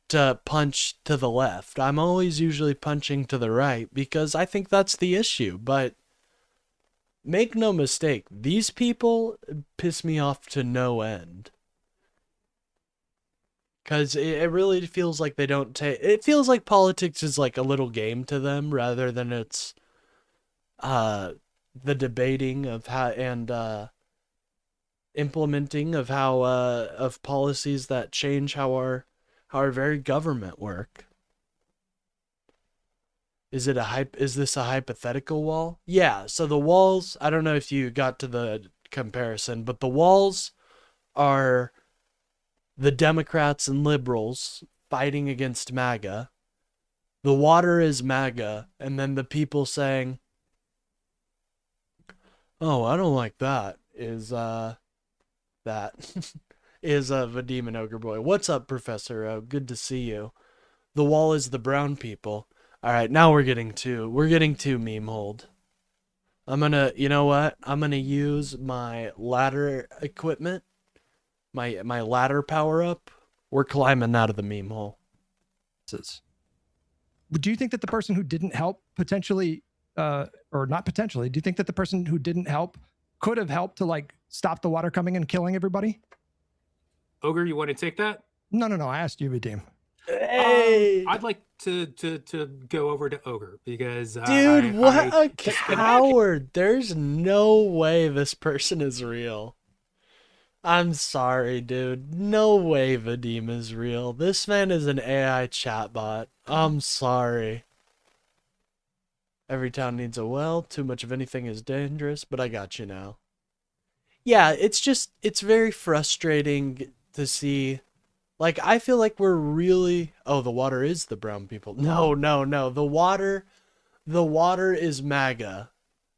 Speaker 1: to punch to the left. I'm always usually punching to the right because I think that's the issue. But make no mistake, these people piss me off to no end. Because it really feels like they don't take... It feels like politics is like a little game to them rather than it's the debating of how... and implementing of how of policies that change how our very government work. Is this a hypothetical wall? Yeah, so the walls, I don't know if you got to the comparison, but the walls are the Democrats and liberals fighting against MAGA. The water is MAGA, and then the people saying, "Oh, I don't like that," is Vadim and Ogre Boy. What's up, Professor O? Good to see you. The wall is the brown people. All right, now we're getting too meme hold. You know what? I'm gonna use my ladder equipment, my ladder power up. We're climbing out of the meme hole.
Speaker 6: Do you think that the person who didn't help potentially, or not potentially, do you think that the person who didn't help could have helped to like stop the water coming and killing everybody?
Speaker 5: Ogre, you want to take that?
Speaker 6: No. I asked you, Vadim.
Speaker 1: Hey,
Speaker 5: I'd like to go over to Ogre because
Speaker 1: dude, what a coward! There's no way this person is real. I'm sorry, dude. No way Vadim is real. This man is an AI chatbot. I'm sorry. Every town needs a well. Too much of anything is dangerous, but I got you now. Yeah, it's very frustrating to see. Like, I feel like we're really... Oh, the water is the brown people. No. The water is MAGA.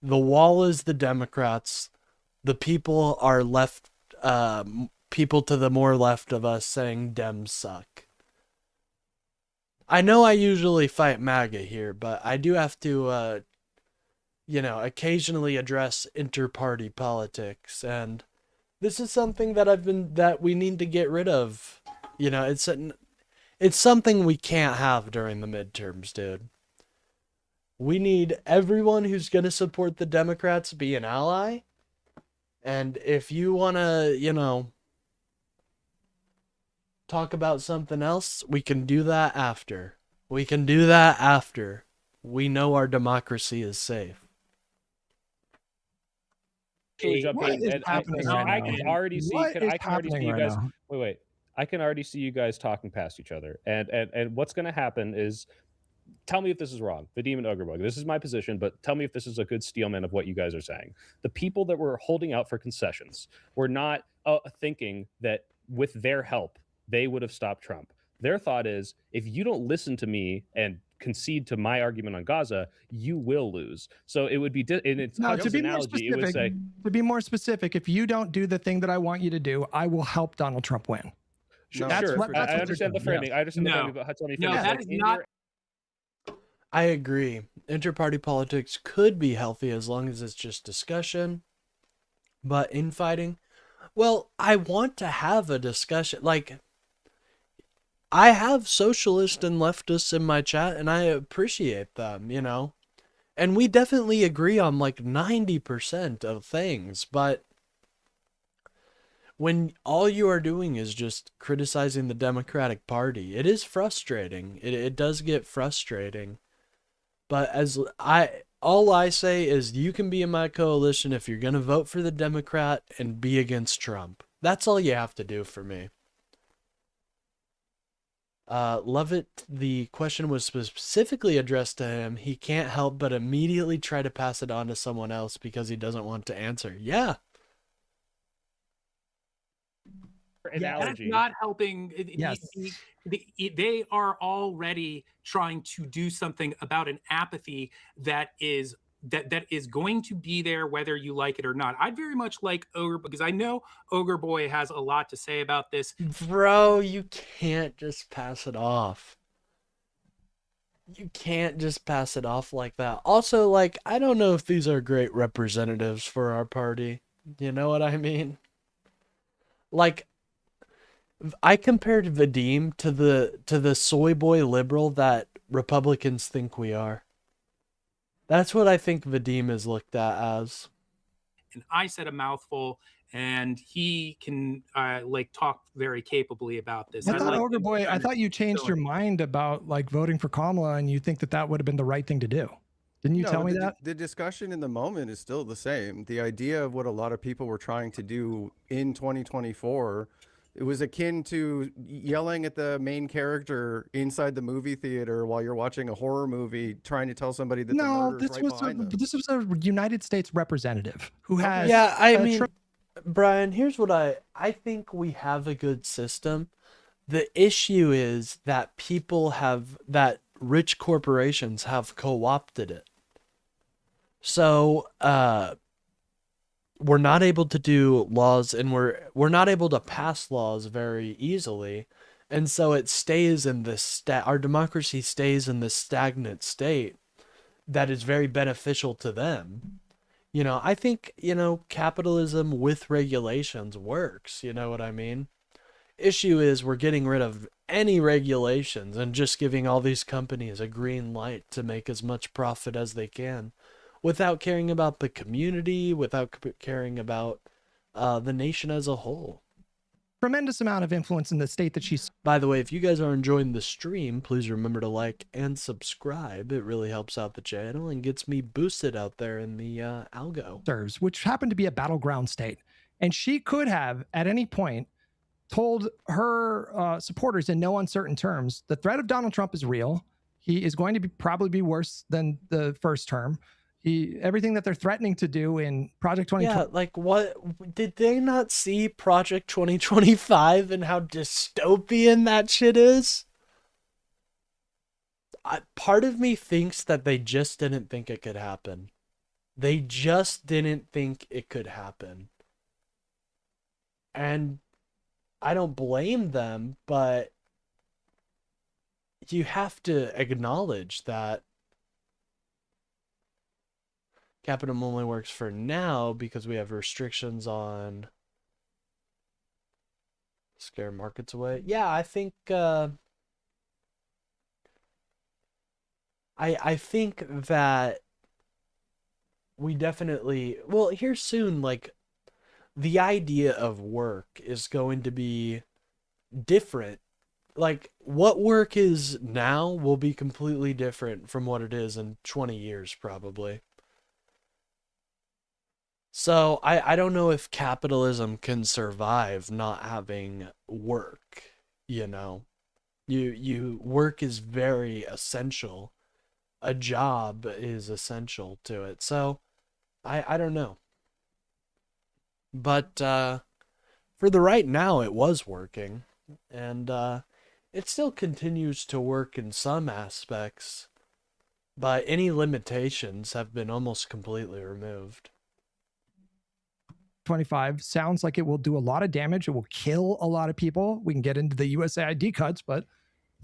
Speaker 1: The wall is the Democrats. The people are left... people to the more left of us saying Dems suck. I know I usually fight MAGA here, but I do have to, occasionally address inter-party politics. And this is something that we need to get rid of. You know, it's something we can't have during the midterms, dude. We need everyone who's going to support the Democrats be an ally. And if you want to, talk about something else, we can do that after. We know our democracy is safe.
Speaker 6: What is happening right now?
Speaker 4: I can already see you guys. Wait. I can already see you guys talking past each other. And what's going to happen is, tell me if this is wrong. Vadim and Ogrebug, this is my position, but tell me if this is a good steelman of what you guys are saying. The people that were holding out for concessions were not thinking that with their help, they would have stopped Trump. Their thought is, if you don't listen to me and concede to my argument on Gaza, you will lose. So it would be, in its analogy, it would say...
Speaker 6: To be more specific, if you don't do the thing that I want you to do, I will help Donald Trump win.
Speaker 4: Sure. I understand the framing. I understand the framing, but tell me.
Speaker 5: No, that is not.
Speaker 1: I agree. Inter-party politics could be healthy as long as it's just discussion. But infighting, well, I want to have a discussion. Like, I have socialists and leftists in my chat, and I appreciate them, And we definitely agree on like 90% of things, but when all you are doing is just criticizing the Democratic Party, it is frustrating. It does get frustrating. But all I say is you can be in my coalition if you're going to vote for the Democrat and be against Trump. That's all you have to do for me. Love it. The question was specifically addressed to him. He can't help but immediately try to pass it on to someone else because he doesn't want to answer. Yeah.
Speaker 5: Analogy. That's not helping.
Speaker 6: Yes.
Speaker 5: They are already trying to do something about an apathy that is going to be there whether you like it or not. I'd very much like Ogre, because I know Ogre Boy has a lot to say about this.
Speaker 1: Bro, you can't just pass it off. You can't just pass it off like that. Also, like, I don't know if these are great representatives for our party. You know what I mean? Like, I compared Vadim to the soy boy liberal that Republicans think we are. That's what I think Vadim is looked at as.
Speaker 5: And I said a mouthful, and he can talk very capably about this.
Speaker 6: I thought, Ogre Boy, I thought you changed your mind about like voting for Kamala, and you think that would have been the right thing to do. Didn't you tell me that?
Speaker 3: The discussion in the moment is still the same. The idea of what a lot of people were trying to do in 2024 It was akin to yelling at the main character inside the movie theater while you're watching a horror movie, trying to tell somebody that the murder's right behind them.
Speaker 6: This was a United States representative who had.
Speaker 1: Yeah, I mean, Brian, here's what I think we have a good system. The issue is that that rich corporations have co-opted it. So, we're not able to do laws, and we're not able to pass laws very easily, and so it stays in this our democracy stays in this stagnant state that is very beneficial to them. I think capitalism with regulations works. You know what I mean? Issue is we're getting rid of any regulations and just giving all these companies a green light to make as much profit as they can, without caring about the community, without caring about the nation as a whole.
Speaker 6: Tremendous amount of influence in the state that she's.
Speaker 1: By the way, if you guys are enjoying the stream, please remember to like and subscribe. It really helps out the channel and gets me boosted out there in the algo.
Speaker 6: Serves, which happened to be a battleground state. And she could have, at any point, told her supporters in no uncertain terms, the threat of Donald Trump is real. He is going to probably be worse than the first term. Everything that they're threatening to do in Project 2020.
Speaker 1: Yeah, like what did they not see Project 2025 and how dystopian that shit is? Part of me thinks that they just didn't think it could happen. They just didn't think it could happen. And I don't blame them, but you have to acknowledge that Capitalism only works for now because we have restrictions on scare markets away. Yeah, I think I think that we definitely, well, here soon, like, the idea of work is going to be different. Like, what work is now will be completely different from what it is in 20 years, probably. So I don't know if capitalism can survive not having work, You work is very essential. A job is essential to it. So I don't know. But for the right now, it was working. And it still continues to work in some aspects. But any limitations have been almost completely removed.
Speaker 6: 25 sounds like it will do a lot of damage. It will kill a lot of people. We can get into the USAID cuts, but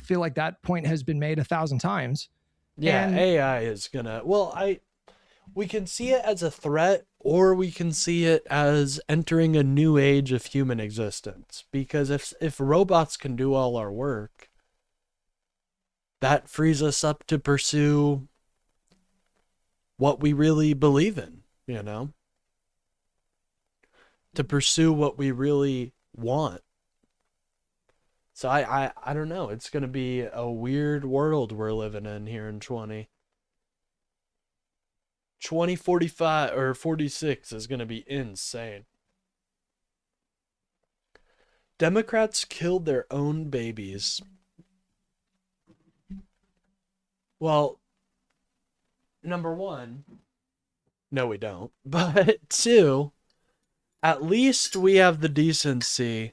Speaker 6: I feel like that point has been made 1,000 times.
Speaker 1: Yeah, and AI is gonna, we can see it as a threat, or we can see it as entering a new age of human existence. Because if robots can do all our work, that frees us up to pursue what we really believe in, to pursue what we really want. So I don't know. It's going to be a weird world we're living in here in 2045 or 46 is going to be insane. Democrats killed their own babies. Well, number one, no, we don't. But two, at least we have the decency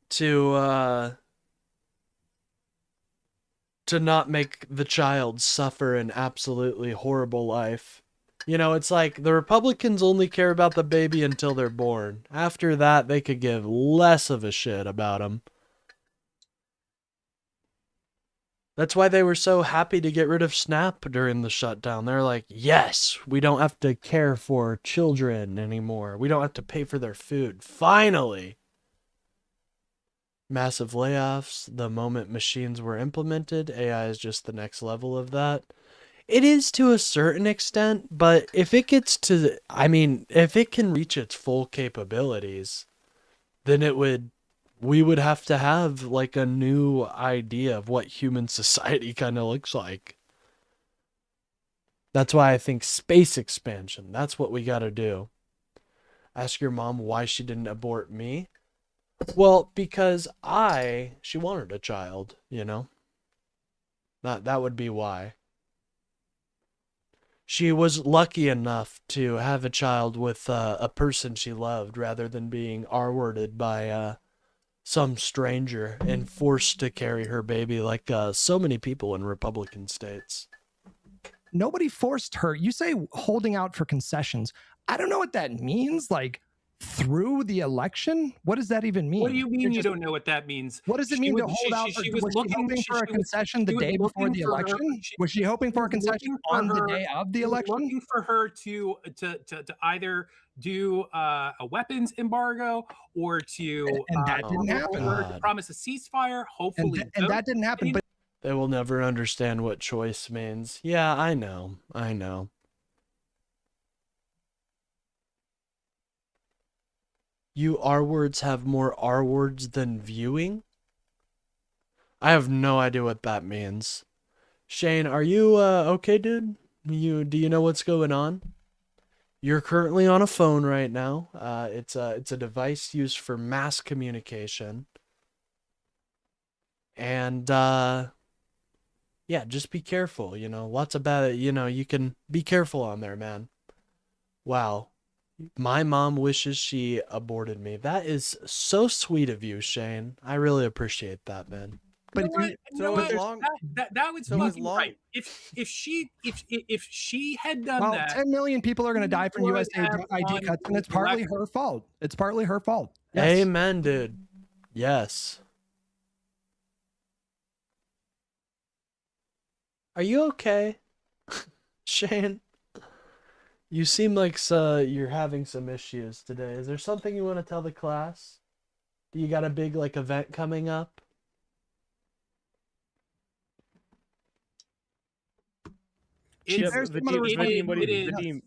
Speaker 1: to not make the child suffer an absolutely horrible life. It's like the Republicans only care about the baby until they're born. After that, they could give less of a shit about them. That's why they were so happy to get rid of SNAP during the shutdown. They're like, yes, we don't have to care for children anymore. We don't have to pay for their food. Finally. Massive layoffs the moment machines were implemented. AI is just the next level of that. It is to a certain extent, but if it gets to, if it can reach its full capabilities, then we would have to have like a new idea of what human society kind of looks like. That's why I think space expansion, that's what we got to do. Ask your mom why she didn't abort me. Well, because she wanted a child, you know? That would be why. She was lucky enough to have a child with a person she loved rather than being R-worded by some stranger and forced to carry her baby like so many people in Republican states.
Speaker 6: Nobody forced her. You say holding out for concessions. I don't know what that means. Like, through the election? What does that even mean?
Speaker 5: What do you mean you don't know what that means?
Speaker 6: What does it mean to hold out?
Speaker 5: She
Speaker 6: Was she hoping for a concession the day before the election? Was she hoping for a concession on the day of the election?
Speaker 5: Looking for her to either do a weapons embargo or to
Speaker 6: and that didn't happen.
Speaker 5: To promise a ceasefire. Hopefully,
Speaker 6: and that didn't happen. But
Speaker 1: they will never understand what choice means. Yeah, I know. I know. You R-words have more R-words than viewing? I have no idea what that means. Shane, are you okay, dude? Do you know what's going on? You're currently on a phone right now. It's a device used for mass communication. And yeah, just be careful, you know. Lots of bad, you know, you can be careful on there, man. Wow. My mom wishes she aborted me. That is so sweet of you, Shane. I really appreciate that, man.
Speaker 5: But that was fucking right. If she had done that,
Speaker 6: 10 million people are going to die from USA ID cuts, and it's partly her fault. It's partly her fault.
Speaker 1: Yes. Amen, dude. Yes. Are you okay, Shane? You seem like you're having some issues today. Is there something you want to tell the class? Do you got a big like event coming up?
Speaker 4: Vadim,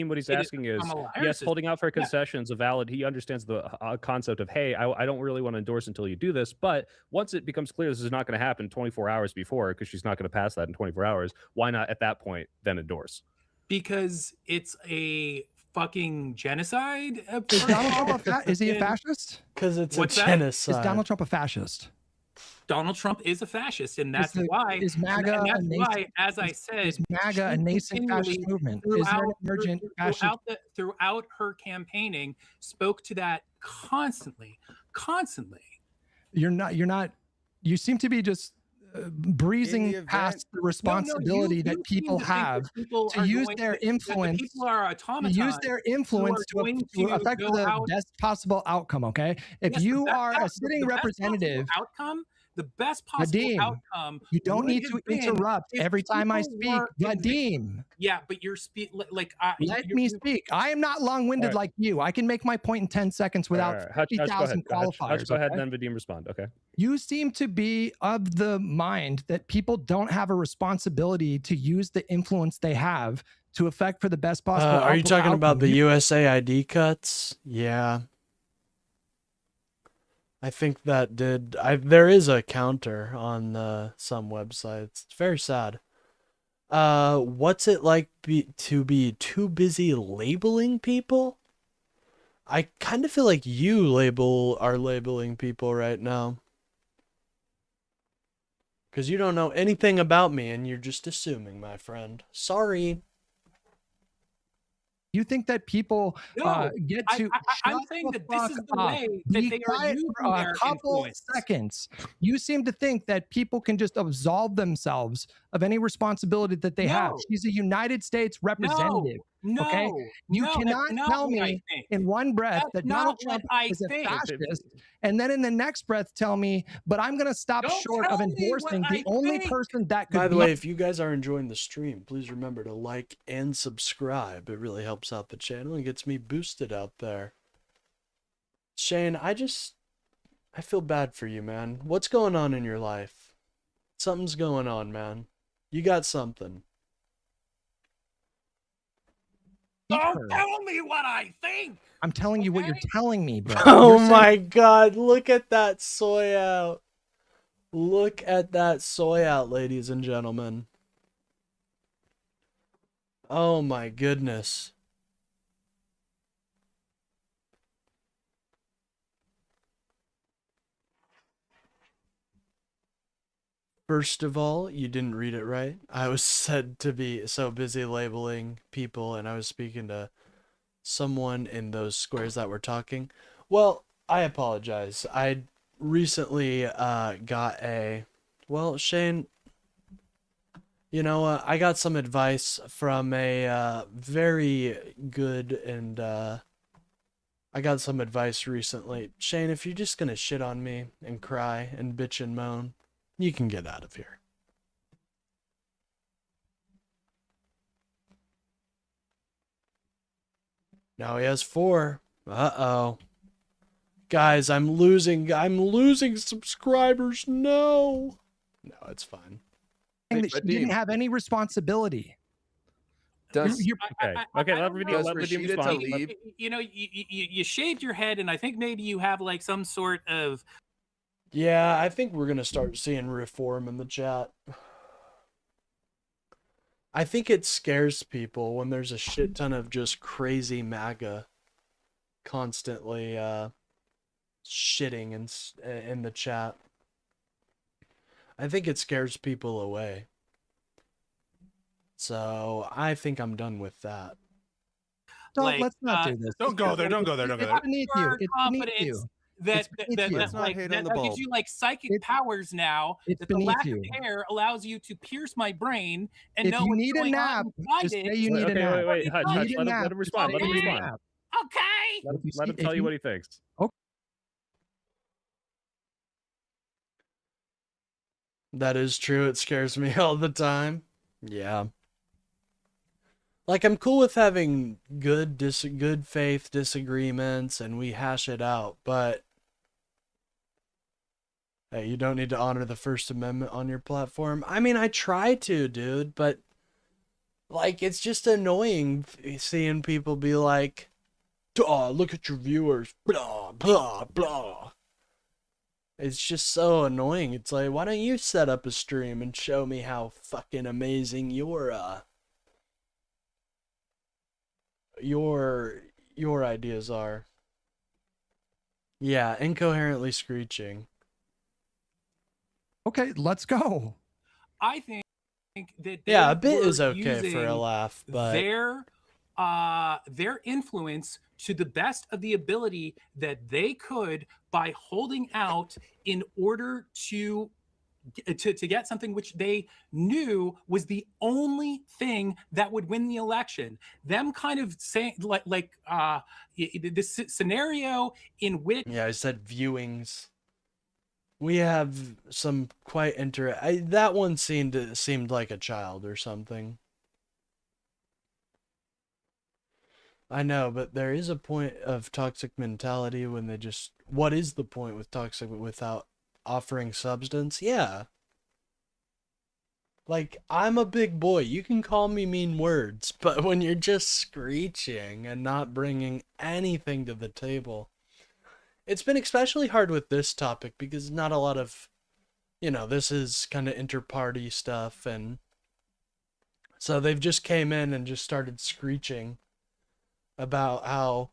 Speaker 4: what he's asking is, yes, holding out for concessions, a valid. He understands the concept of, hey, I don't really want to endorse until you do this. But once it becomes clear this is not going to happen 24 hours before, because she's not going to pass that in 24 hours, why not at that point then endorse?
Speaker 5: Because it's a fucking genocide.
Speaker 6: Is Donald Trump is he a fascist?
Speaker 1: Because it's a genocide.
Speaker 6: Is Donald Trump a fascist?
Speaker 5: Donald Trump is a fascist, and that's why.
Speaker 6: Is MAGA
Speaker 5: and that's why, as I said,
Speaker 6: is MAGA a nascent fascist movement? Is there an emergent fascist?
Speaker 5: Throughout her campaigning, spoke to that constantly. You're not.
Speaker 6: You seem to be just breezing past the responsibility that people have to use their influence.
Speaker 5: People are automatons.
Speaker 6: Use their influence to affect the best possible outcome. Okay, if you are a sitting representative,
Speaker 5: the best possible outcome.
Speaker 6: You don't need to interrupt every time I speak, Vadim.
Speaker 5: Yeah, but you're
Speaker 6: let me speak. I am not long-winded like you. I can make my point in 10 seconds without 50,000 qualifiers.
Speaker 4: Go ahead, then Vadim respond. Okay.
Speaker 6: You seem to be of the mind that people don't have a responsibility to use the influence they have to affect for the best possible outcome.
Speaker 1: Are you talking about the USA ID cuts? Yeah. I think that there is a counter on some websites. It's very sad. What's it like to be too busy labeling people? I kind of feel like you are labeling people right now. Because you don't know anything about me and you're just assuming, my friend. Sorry.
Speaker 6: You think that people get to?
Speaker 5: I'm saying that this is the way that they are using
Speaker 6: a couple seconds. You seem to think that people can just absolve themselves of any responsibility that they have. She's a United States representative. Okay, you cannot tell me in one breath that Donald Trump is a fascist, and then in the next breath tell me, but I'm going to stop short of endorsing the only person that could.
Speaker 1: By the way, if you guys are enjoying the stream, please remember to like and subscribe. It really helps out the channel and gets me boosted out there. Shane, I feel bad for you, man. What's going on in your life? Something's going on, man. You got something.
Speaker 5: Don't tell me what I think.
Speaker 6: I'm telling you what you're telling me, bro.
Speaker 1: Oh my God. Look at that soy out. Look at that soy out, ladies and gentlemen. Oh my goodness. First of all, you didn't read it right. I was said to be so busy labeling people, and I was speaking to someone in those squares that were talking. Well, I apologize. I recently got a... Well, Shane, you know, I got some advice from a very good and... I got some advice recently. Shane, if you're just gonna shit on me and cry and bitch and moan, you can get out of here. Now he has 4. Uh-oh. Guys, I'm losing subscribers. No. No, it's fine.
Speaker 6: That she didn't have any responsibility.
Speaker 7: Does
Speaker 4: Okay.
Speaker 5: I
Speaker 4: Okay.
Speaker 5: don't
Speaker 4: Let
Speaker 5: know.
Speaker 7: Does
Speaker 4: Vadim
Speaker 7: Rashida
Speaker 4: respond.
Speaker 7: Tlaib-
Speaker 5: You know, you shaved your head, and I think maybe you have like some sort of.
Speaker 1: Yeah, I think we're gonna start seeing reform in the chat. I think it scares people when there's a shit ton of just crazy MAGA constantly shitting in the chat. I think it scares people away. So I think I'm done with that.
Speaker 6: Let's not do this.
Speaker 2: Don't go there. Don't go there. Don't go there.
Speaker 6: It's beneath you. It's beneath you.
Speaker 5: That
Speaker 3: Let's not hate on the
Speaker 5: gives
Speaker 3: bulb.
Speaker 5: you like psychic powers now.
Speaker 6: It's
Speaker 5: That the
Speaker 6: beneath
Speaker 5: lack
Speaker 6: you.
Speaker 5: of hair allows you to pierce my brain and
Speaker 6: If
Speaker 5: know
Speaker 6: you
Speaker 5: what's
Speaker 6: need a
Speaker 5: going
Speaker 6: nap,
Speaker 5: on inside
Speaker 6: just
Speaker 5: it.
Speaker 6: say you need a
Speaker 4: Okay,
Speaker 6: nap.
Speaker 4: wait. Hutch,
Speaker 6: You
Speaker 4: Hutch,
Speaker 6: need a
Speaker 4: let
Speaker 6: nap.
Speaker 4: him respond. Let him
Speaker 6: You need a
Speaker 4: respond.
Speaker 6: nap.
Speaker 5: Okay.
Speaker 4: Let him tell you what he thinks.
Speaker 1: That is true. It scares me all the time. Yeah. Like, I'm cool with having good faith disagreements and we hash it out, but hey, you don't need to honor the First Amendment on your platform. I mean, I try to, dude, but like, it's just annoying seeing people be like, oh, look at your viewers, blah, blah, blah. It's just so annoying. It's like, why don't you set up a stream and show me how fucking amazing your ideas are. Yeah, incoherently screeching.
Speaker 6: Okay, let's go.
Speaker 5: I think that
Speaker 1: Yeah,
Speaker 5: they
Speaker 1: a bit
Speaker 5: were
Speaker 1: is okay for a
Speaker 5: using
Speaker 1: laugh, but
Speaker 5: their influence to the best of the ability that they could by holding out in order to get something which they knew was the only thing that would win the election. Them kind of saying this scenario in which
Speaker 1: yeah, I said viewings. We have some quite that one seemed like a child or something. I know, but there is a point of toxic mentality when they just... What is the point with toxic without offering substance? Yeah. Like, I'm a big boy. You can call me mean words, but when you're just screeching and not bringing anything to the table... It's been especially hard with this topic because not a lot of... You know, this is kind of inter-party stuff, and... So they've just came in and just started screeching about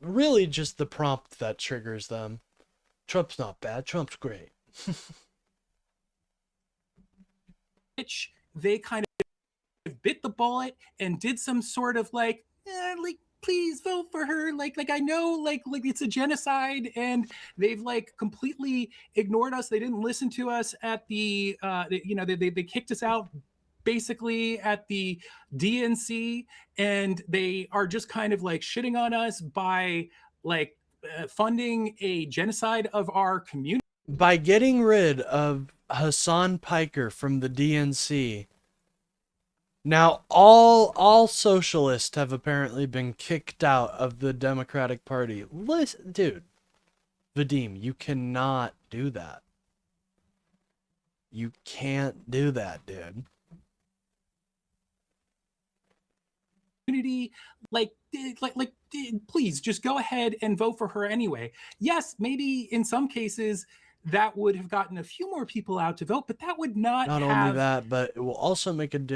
Speaker 1: really just the prompt that triggers them. Trump's not bad. Trump's great.
Speaker 5: they kind of bit the bullet and did some sort of like please vote for her, like I know like it's a genocide, and they've like completely ignored us. They didn't listen to us at the they kicked us out basically at the DNC, and they are just kind of like shitting on us by like funding a genocide of our community.
Speaker 1: By getting rid of Hassan Piker from the DNC, now all socialists have apparently been kicked out of the Democratic Party. Listen, dude, Vadim, you cannot do that. You can't do that, dude.
Speaker 5: Like please just go ahead and vote for her anyway. Yes, maybe in some cases that would have gotten a few more people out to vote, but that would not
Speaker 1: only that, but it will also make it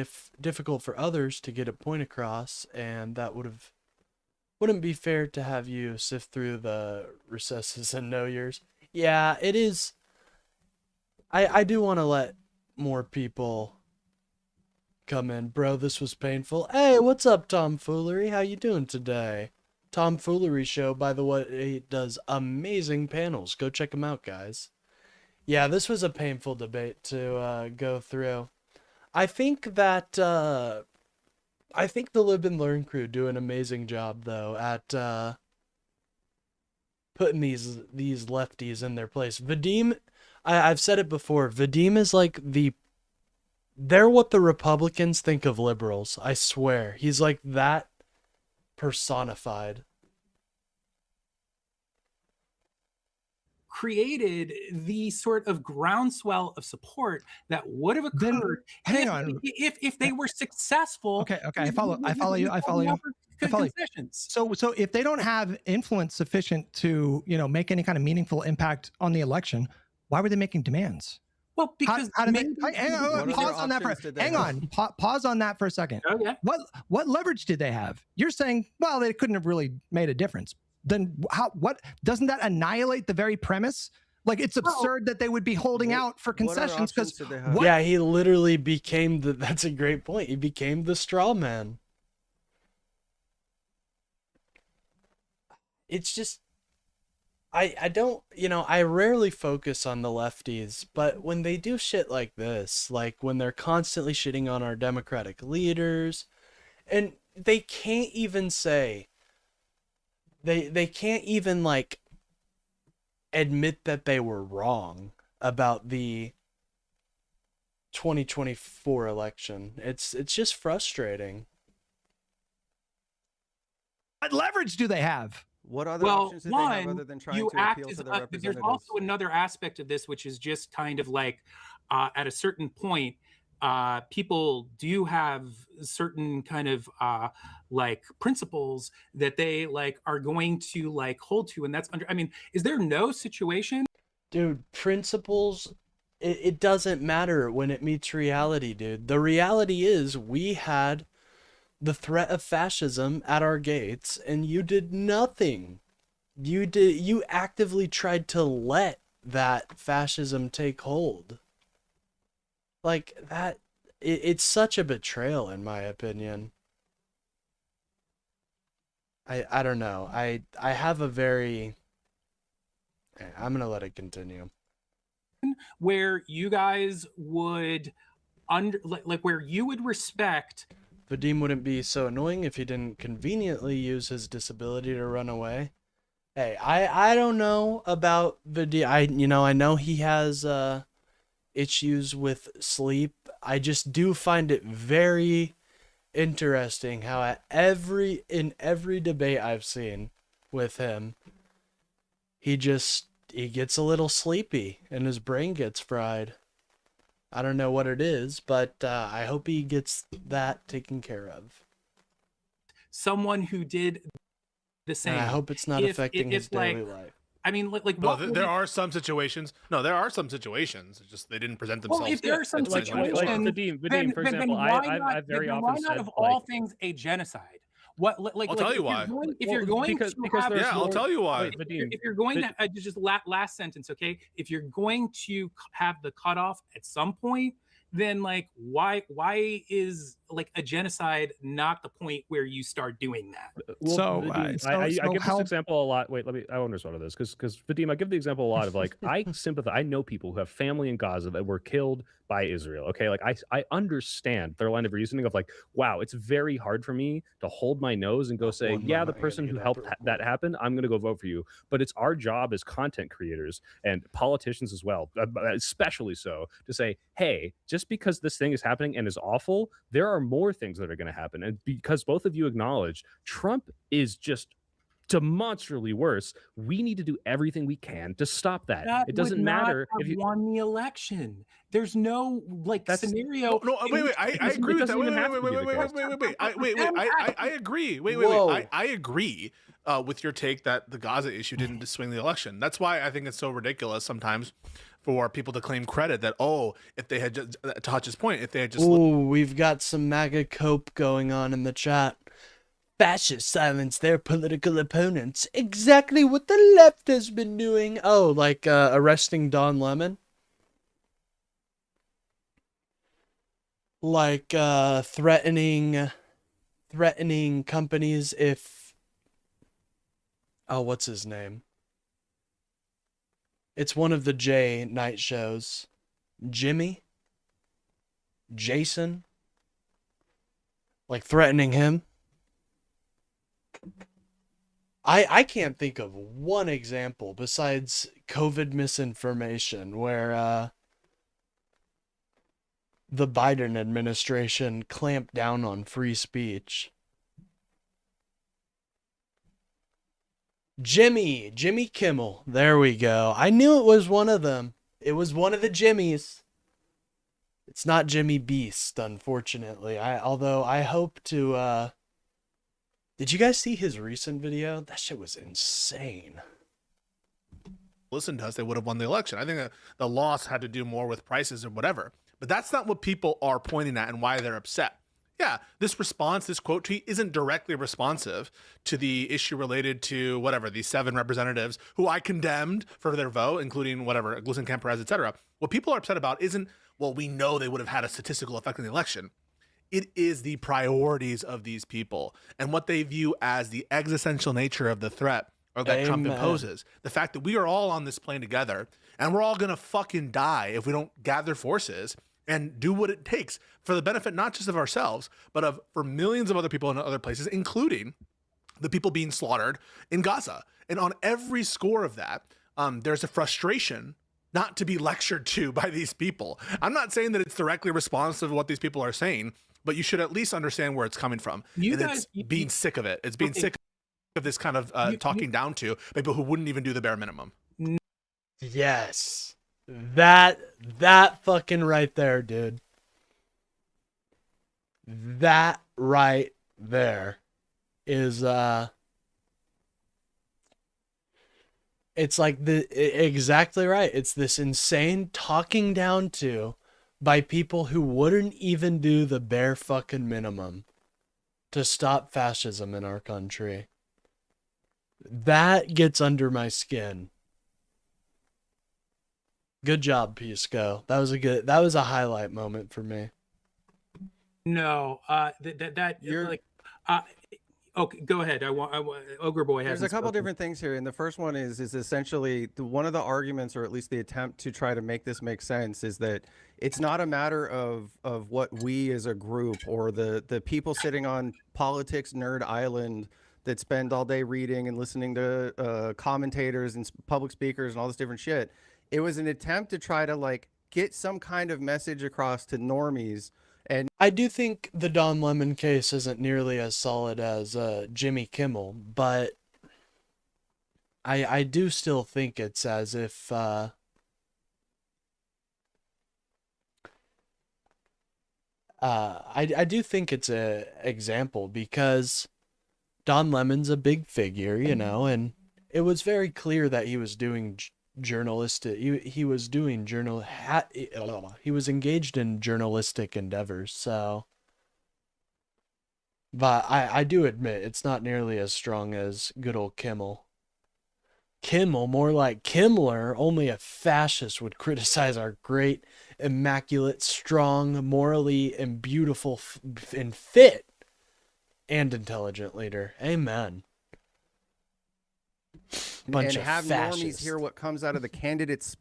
Speaker 1: difficult for others to get a point across, and that wouldn't be fair to have you sift through the recesses and know yours. Yeah, it is. I do want to let more people come in. Bro, this was painful. Hey, what's up, Tomfoolery? How you doing today? Tomfoolery Show, by the way, he does amazing panels. Go check him out, guys. Yeah, this was a painful debate to go through. I think that I think the Live and Learn crew do an amazing job though at putting these lefties in their place. Vadim, I've said it before. Vadim is like they're what the Republicans think of liberals. I swear, he's like that personified.
Speaker 5: Created the sort of groundswell of support that would have occurred if they were successful.
Speaker 6: Okay, I follow you. So if they don't have influence sufficient to, make any kind of meaningful impact on the election, why were they making demands?
Speaker 5: Well, because
Speaker 6: pause on that pause on that for a second.
Speaker 5: Okay.
Speaker 6: What leverage did they have? You're saying, well, they couldn't have really made a difference. Then what doesn't that annihilate the very premise? Like, it's absurd that they would be holding out for concessions because
Speaker 1: yeah, he literally became that's a great point. He became the straw man. It's just I don't, I rarely focus on the lefties, but when they do shit like this, like when they're constantly shitting on our Democratic leaders, and they can't even say they can't even like admit that they were wrong about the 2024 election. It's just frustrating.
Speaker 6: What leverage do they have?
Speaker 3: What other options do they have other than trying to appeal to their representatives?
Speaker 5: There's also another aspect of this, which is just kind of like at a certain point, people do have certain kind of like principles that they like are going to like hold to, and that's is there no situation?
Speaker 1: Dude, principles, it doesn't matter when it meets reality, dude. The reality is we had the threat of fascism at our gates, and you did nothing. You actively tried to let that fascism take hold. Like that, it's such a betrayal, in my opinion. I don't know. I have a very... I'm gonna let it continue.
Speaker 5: Where you guys would where you would respect...
Speaker 1: Vadim wouldn't be so annoying if he didn't conveniently use his disability to run away. Hey, I don't know about Vadim. I know he has issues with sleep. I just do find it very interesting how in every debate I've seen with him, he gets a little sleepy and his brain gets fried. I don't know what it is, but I hope he gets that taken care of.
Speaker 5: Someone who did the same.
Speaker 1: And I hope it's not affecting his daily life.
Speaker 5: I mean,
Speaker 2: there are some situations. No, there are some situations. It's just they didn't present themselves.
Speaker 5: Well, if there are some situations,
Speaker 4: Vadim, for example, I've very often said,
Speaker 5: of all things, a genocide.
Speaker 2: I'll tell you why.
Speaker 5: If you're going to have,
Speaker 2: I'll tell you why.
Speaker 5: If you're going to just last sentence, okay? If you're going to have the cutoff at some point, then like why is like a genocide not the point where you start doing that?
Speaker 4: Well, I give this example a lot. Wait, I want to respond to this because Vadim, I give the example a lot of like I sympathize. I know people who have family in Gaza that were killed by Israel. Okay, like I understand their line of reasoning of like, wow, it's very hard for me to hold my nose and go say, yeah, the person who helped that happen, I'm gonna go vote for you. But it's our job as content creators and politicians as well, especially so, to say, hey, just because this thing is happening and is awful, there are more things that are going to happen. And because both of you acknowledge Trump is just demonstrably worse, we need to do everything we can to stop that. It doesn't matter if you
Speaker 5: won the election. There's no scenario.
Speaker 2: No, wait. I agree with that. Wait. I agree. Wait. I agree with your take that the Gaza issue didn't swing the election. That's why I think it's so ridiculous sometimes for people to claim credit that, if they had just, to Hutch's point, if they had just...
Speaker 1: we've got some MAGA cope going on in the chat. Fascists silence their political opponents. Exactly what the left has been doing. Like arresting Don Lemon. like threatening companies if what's his name? It's one of the J night shows. Jason, like threatening him. I can't think of one example besides COVID misinformation where the Biden administration clamped down on free speech. Jimmy Kimmel. There we go. I knew it was one of them. It was one of the Jimmys. It's not Jimmy Beast, unfortunately. Although I hope to did you guys see his recent video? That shit was insane.
Speaker 2: Listened to us, they would have won the election. I think that the loss had to do more with prices or whatever. But that's not what people are pointing at and why they're upset. Yeah, this response, this quote tweet isn't directly responsive to the issue related to whatever, these 7 representatives who I condemned for their vote, including whatever, Glusen, Perez, etc. What people are upset about isn't, well, we know they would have had a statistical effect in the election. It is the priorities of these people and what they view as the existential nature of the threat or that Trump imposes. The fact that we are all on this plane together and we're all going to fucking die if we don't gather forces and do what it takes for the benefit, not just of ourselves, but for millions of other people in other places, including the people being slaughtered in Gaza. And on every score of that, there's a frustration not to be lectured to by these people. I'm not saying that it's directly responsive to what these people are saying, but you should at least understand where it's coming from. It's being sick of it. It's being sick of this kind of talking down to people who wouldn't even do the bare minimum.
Speaker 1: Yes. That fucking right there, dude. That right there is it's like exactly right. It's this insane talking down to by people who wouldn't even do the bare fucking minimum to stop fascism in our country. That gets under my skin. Good job, Pisco. That was a highlight moment for me.
Speaker 5: No, okay, go ahead. I want Ogre Boy has.
Speaker 3: There's a couple different things here, and the first one is essentially one of the arguments, or at least the attempt to try to make this make sense, is that it's not a matter of what we as a group or the people sitting on Politics Nerd Island that spend all day reading and listening to commentators and public speakers and all this different shit. It was an attempt to try to like get some kind of message across to normies. And
Speaker 1: I do think the Don Lemon case isn't nearly as solid as Jimmy Kimmel, but I do still think it's as if I do think it's a example because Don Lemon's a big figure, you know, and it was very clear that he was doing journalistic. He was doing he was engaged in journalistic endeavors. So, but I do admit it's not nearly as strong as good old Kimmel. Kimmel, more like Kimmler. Only a fascist would criticize our great, immaculate, strong, morally and beautiful and fit and intelligent leader. Amen.
Speaker 3: Bunch and have normies hear what comes out of the candidate's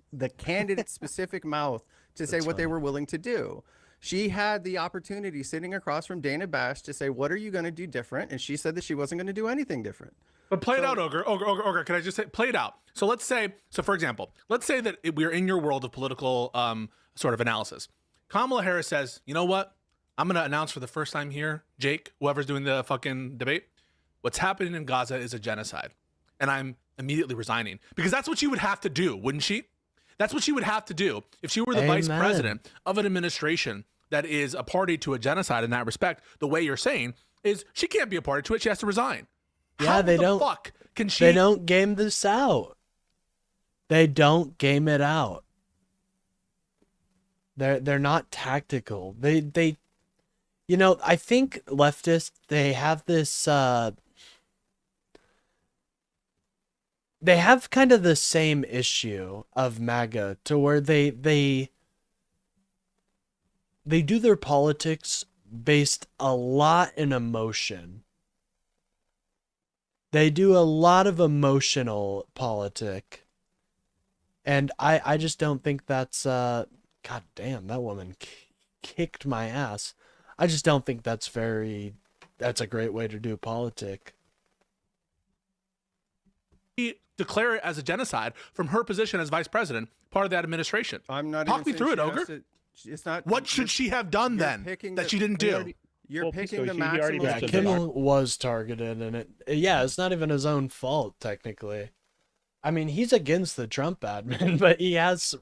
Speaker 3: specific mouth to say what they were willing to do. She had the opportunity sitting across from Dana Bash to say, what are you going to do different? And she said that she wasn't going to do anything different.
Speaker 2: But play it out, Ogre. Can I just say, play it out? So let's say, for example, let's say that we're in your world of political sort of analysis. Kamala Harris says, you know what? I'm going to announce for the first time here, Jake, whoever's doing the fucking debate, what's happening in Gaza is a genocide. And I'm immediately resigning. Because that's what she would have to do, wouldn't she? That's what she would have to do if she were the vice president of an administration that is a party to a genocide in that respect. The way you're saying is she can't be a party to it. She has to resign.
Speaker 1: Yeah,
Speaker 2: How
Speaker 1: they
Speaker 2: the
Speaker 1: don't.
Speaker 2: Fuck can she?
Speaker 1: They don't game this out. They don't game it out. They're not tactical. They, you know, I think leftists, they have this. They have kind of the same issue of MAGA to where they they do their politics based a lot in emotion. They do a lot of emotional politic. And I just don't think that's, God damn, that woman kicked my ass. I just don't think that's a great way to do politic.
Speaker 2: Declare it as a genocide from her position as vice president, part of that administration.
Speaker 3: I'm not
Speaker 2: Talk
Speaker 3: even
Speaker 2: me through it,
Speaker 3: saying
Speaker 2: Ogre.
Speaker 3: it's not.
Speaker 2: What should she have done then that she didn't do?
Speaker 3: You're
Speaker 4: Well,
Speaker 3: picking
Speaker 4: so
Speaker 3: the
Speaker 4: he already
Speaker 3: maximum.
Speaker 4: mentioned
Speaker 1: Kimmel was targeted, and it's not even his own fault, technically. I mean, he's against the Trump admin, but he has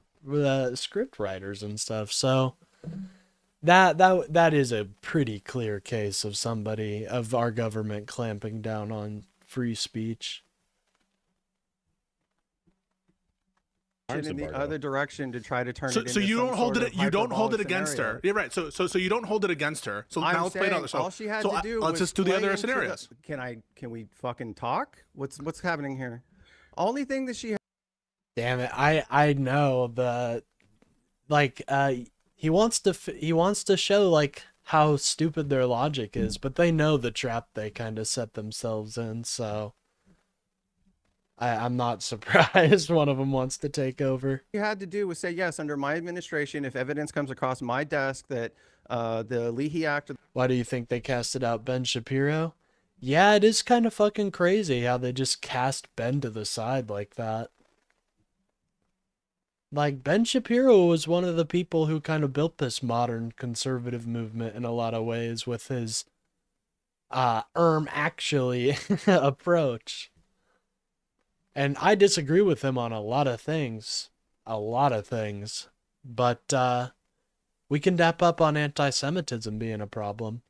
Speaker 1: script writers and stuff, so that is a pretty clear case of our government clamping down on free speech.
Speaker 3: In the other direction to try to turn it into
Speaker 2: So you don't hold
Speaker 3: some
Speaker 2: it.
Speaker 3: sort of
Speaker 2: You don't hold it
Speaker 3: hyperbolic
Speaker 2: against
Speaker 3: scenario.
Speaker 2: her. You're right. So you don't hold it against her. So
Speaker 3: I'm
Speaker 2: now let's play
Speaker 3: saying
Speaker 2: another. So
Speaker 3: all she had
Speaker 2: so
Speaker 3: to do
Speaker 2: let's
Speaker 3: was
Speaker 2: just do the
Speaker 3: play
Speaker 2: other
Speaker 3: into
Speaker 2: scenarios.
Speaker 3: Can we fucking talk? What's happening here? Only thing that she
Speaker 1: Damn it! I know he wants to show like how stupid their logic is, but they know the trap they kind of set themselves in. So I'm not surprised one of them wants to take over.
Speaker 3: had to do was say yes, under my administration, if evidence comes across my desk that the Leahy Act.
Speaker 1: Why do you think they casted out Ben Shapiro? Yeah, it is kind of fucking crazy how they just cast Ben to the side like that. Like, Ben Shapiro was one of the people who kind of built this modern conservative movement in a lot of ways with his actually approach. And I disagree with him on a lot of things. But we can dap up on anti-Semitism being a problem.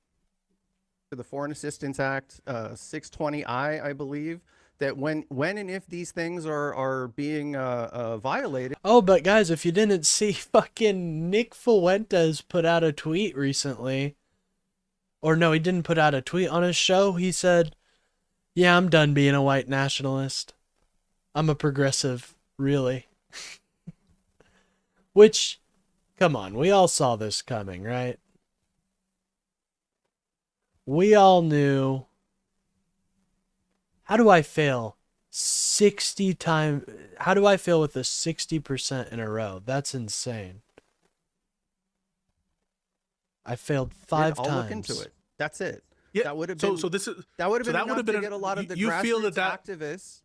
Speaker 3: The Foreign Assistance Act, 620I, I believe, that when and if these things are being violated.
Speaker 1: Oh, but guys, if you didn't see, fucking Nick Fuentes put out a tweet recently. Or no, he didn't put out a tweet. On his show, he said, yeah, I'm done being a white nationalist. I'm a progressive, really. Which, come on, we all saw this coming, right? We all knew. How do I fail 60 times? How do I fail with a 60% in a row? That's insane. I failed 5 times.
Speaker 3: I'll look into it. That's it.
Speaker 2: Yeah.
Speaker 3: That would have been.
Speaker 2: So this is
Speaker 3: that would have been
Speaker 2: that
Speaker 3: enough
Speaker 2: would have been
Speaker 3: to get a lot of the
Speaker 2: you feel
Speaker 3: grassroots
Speaker 2: that
Speaker 3: activists.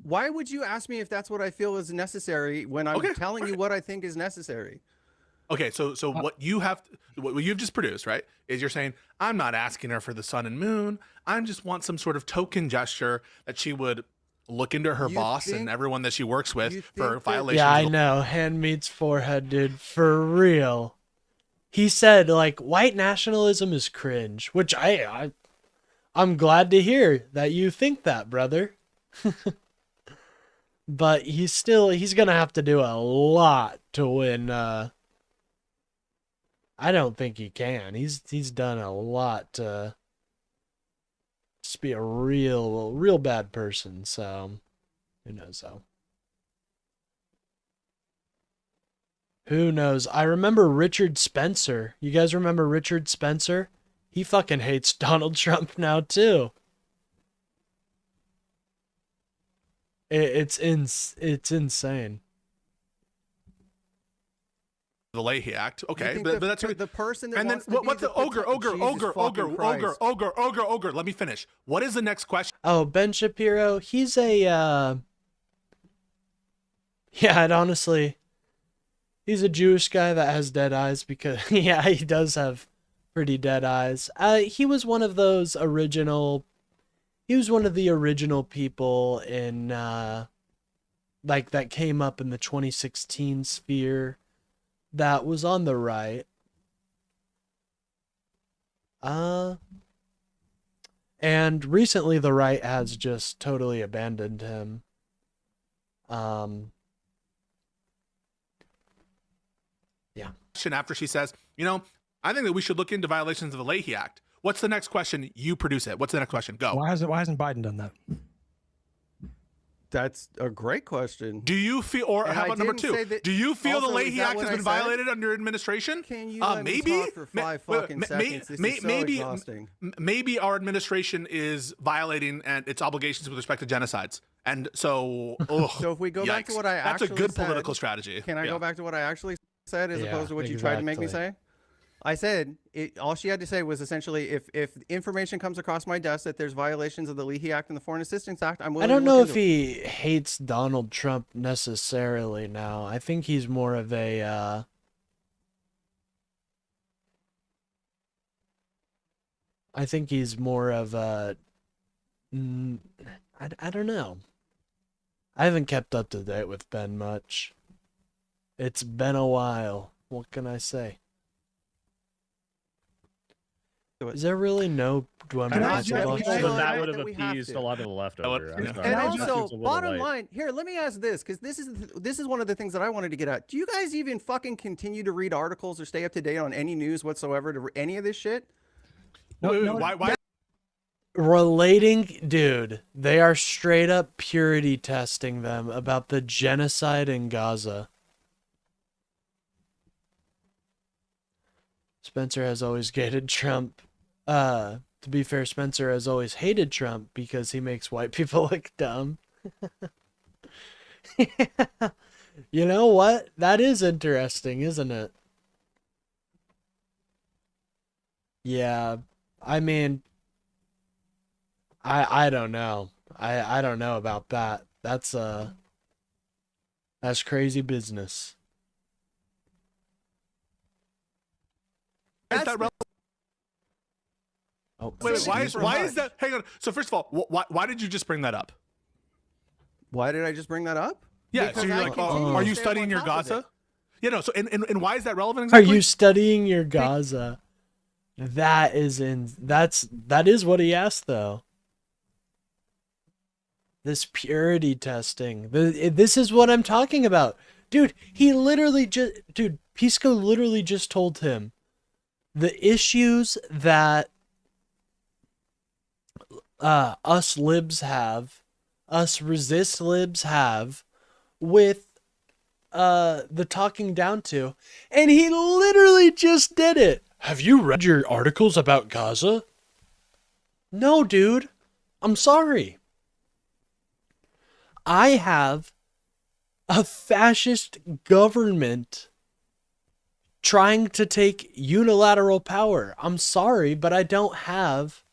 Speaker 3: Why would you ask me if that's what I feel is necessary when I'm telling you what I think is necessary?
Speaker 2: Okay, so what you've just produced, right, is you're saying, I'm not asking her for the sun and moon. I just want some sort of token gesture that she would look into her boss and everyone that she works with for violations.
Speaker 1: Yeah, I know. Hand meets forehead, dude. For real. He said, like, white nationalism is cringe, which I'm glad to hear that you think that, brother. But he's going to have to do a lot to win. I don't think he can. He's done a lot to just be a real bad person. So who knows though? Who knows? I remember Richard Spencer. You guys remember Richard Spencer? He fucking hates Donald Trump now too. It's insane.
Speaker 2: The Leahy Act, okay,
Speaker 3: but
Speaker 2: that's
Speaker 3: the person that
Speaker 2: and then what's the ogre? Let me finish. What is the next question?
Speaker 1: Oh, Ben Shapiro. He's a yeah. And honestly, he's a Jewish guy that has dead eyes because yeah, he does have pretty dead eyes. He was one of those original. He was one of the original people in like that came up in the 2016 sphere. That was on the right. And recently the right has just totally abandoned him. Yeah.
Speaker 2: After she says, I think that we should look into violations of the Leahy Act. What's the next question? You produce it. What's the next question? Go.
Speaker 6: Why hasn't Biden done that?
Speaker 3: That's a great question.
Speaker 2: Do you feel, or
Speaker 3: And
Speaker 2: how
Speaker 3: I
Speaker 2: about number
Speaker 3: didn't
Speaker 2: two?
Speaker 3: say that-
Speaker 2: Do you feel the
Speaker 3: Also, is
Speaker 2: Leahy
Speaker 3: that
Speaker 2: Act
Speaker 3: what
Speaker 2: has
Speaker 3: I
Speaker 2: been
Speaker 3: said?
Speaker 2: violated under your administration?
Speaker 3: Can you let me talk for 5 fucking seconds? This is so exhausting.
Speaker 2: Maybe our administration is violating and its obligations with respect to genocides. And so,
Speaker 3: So if we go back to
Speaker 2: yikes.
Speaker 3: what I
Speaker 2: That's a
Speaker 3: actually
Speaker 2: good
Speaker 3: said,
Speaker 2: political strategy.
Speaker 3: Can I
Speaker 2: Yeah.
Speaker 3: go back to what I actually said as
Speaker 1: Yeah,
Speaker 3: opposed to what you tried to make me
Speaker 1: exactly.
Speaker 3: say? I said all she had to say was essentially if information comes across my desk that there's violations of the Leahy Act and the Foreign Assistance Act, I'm
Speaker 1: I
Speaker 3: willing
Speaker 1: don't
Speaker 3: to
Speaker 1: know
Speaker 3: look
Speaker 1: if
Speaker 3: into it.
Speaker 1: he hates Donald Trump necessarily now. I think he's more of a I think he's more of a I don't know. I haven't kept up to date with Ben much. It's been a while. What can I say? Is there really no Dwemer
Speaker 6: Can I
Speaker 3: Not
Speaker 6: just-
Speaker 3: that we
Speaker 6: can I-
Speaker 3: should,
Speaker 4: So that
Speaker 3: not
Speaker 4: would have
Speaker 3: that we have
Speaker 4: appeased
Speaker 3: to.
Speaker 4: a lot of the leftover. I'm
Speaker 2: Yeah.
Speaker 4: sorry.
Speaker 3: And
Speaker 6: I
Speaker 4: This
Speaker 6: just-
Speaker 3: also,
Speaker 4: seems a little
Speaker 3: bottom
Speaker 4: late.
Speaker 3: line, here, let me ask this, because this is one of the things that I wanted to get at. Do you guys even fucking continue to read articles or stay up to date on any news whatsoever to any of this shit?
Speaker 2: Wait,
Speaker 6: no,
Speaker 2: why?
Speaker 1: Relating, dude, they are straight up purity testing them about the genocide in Gaza. Spencer has always hated Trump. To be fair, Spencer has always hated Trump because he makes white people look dumb. You know what? That is interesting, isn't it? Yeah, I mean, I don't know. I don't know about that. That's crazy business.
Speaker 2: Is that relevant?
Speaker 1: Oh,
Speaker 2: Wait, why
Speaker 3: Super
Speaker 2: is
Speaker 3: much.
Speaker 2: that? Hang on. So first of all, why did you just bring that up?
Speaker 3: Why did I just bring that up?
Speaker 2: Yeah.
Speaker 3: Because
Speaker 2: So you're
Speaker 3: I
Speaker 2: like,
Speaker 3: continue
Speaker 2: oh, are
Speaker 3: to
Speaker 2: you
Speaker 3: stay
Speaker 2: studying
Speaker 3: on
Speaker 2: your
Speaker 3: top of
Speaker 2: Gaza?
Speaker 3: it.
Speaker 2: Yeah. No. So and why is that relevant
Speaker 1: Are
Speaker 2: exactly?
Speaker 1: you studying your Gaza? That is what he asked though. This purity testing. This is what I'm talking about. Dude, Pisco literally just told him the issues that us libs have, us resist libs have with the talking down to, and he literally just did it. Have you read your articles about Gaza? No, dude. I'm sorry. I have a fascist government trying to take unilateral power. I'm sorry, but I don't have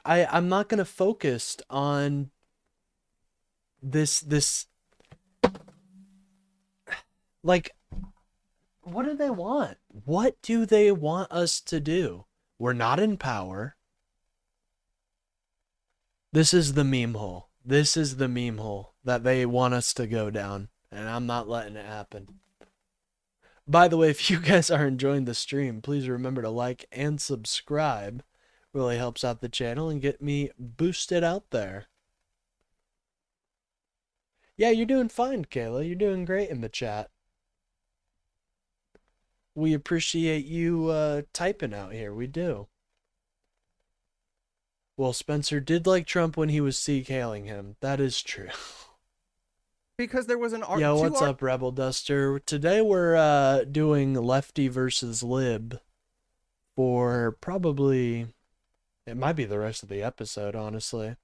Speaker 1: I'm not gonna focus on this like, what do they want? What do they want us to do? We're not in power. This is the meme hole. This is the meme hole that they want us to go down, and I'm not letting it happen. By the way, if you guys are enjoying the stream, please remember to like and subscribe. Really helps out the channel and get me boosted out there. Yeah, you're doing fine, Kayla. You're doing great in the chat. We appreciate you typing out here. We do. Well, Spencer did like Trump when he was hailing him. That is true.
Speaker 3: Because there was an
Speaker 1: Yo, what's up, Rebel Duster? Today we're doing lefty versus lib for probably, it might be the rest of the episode, honestly.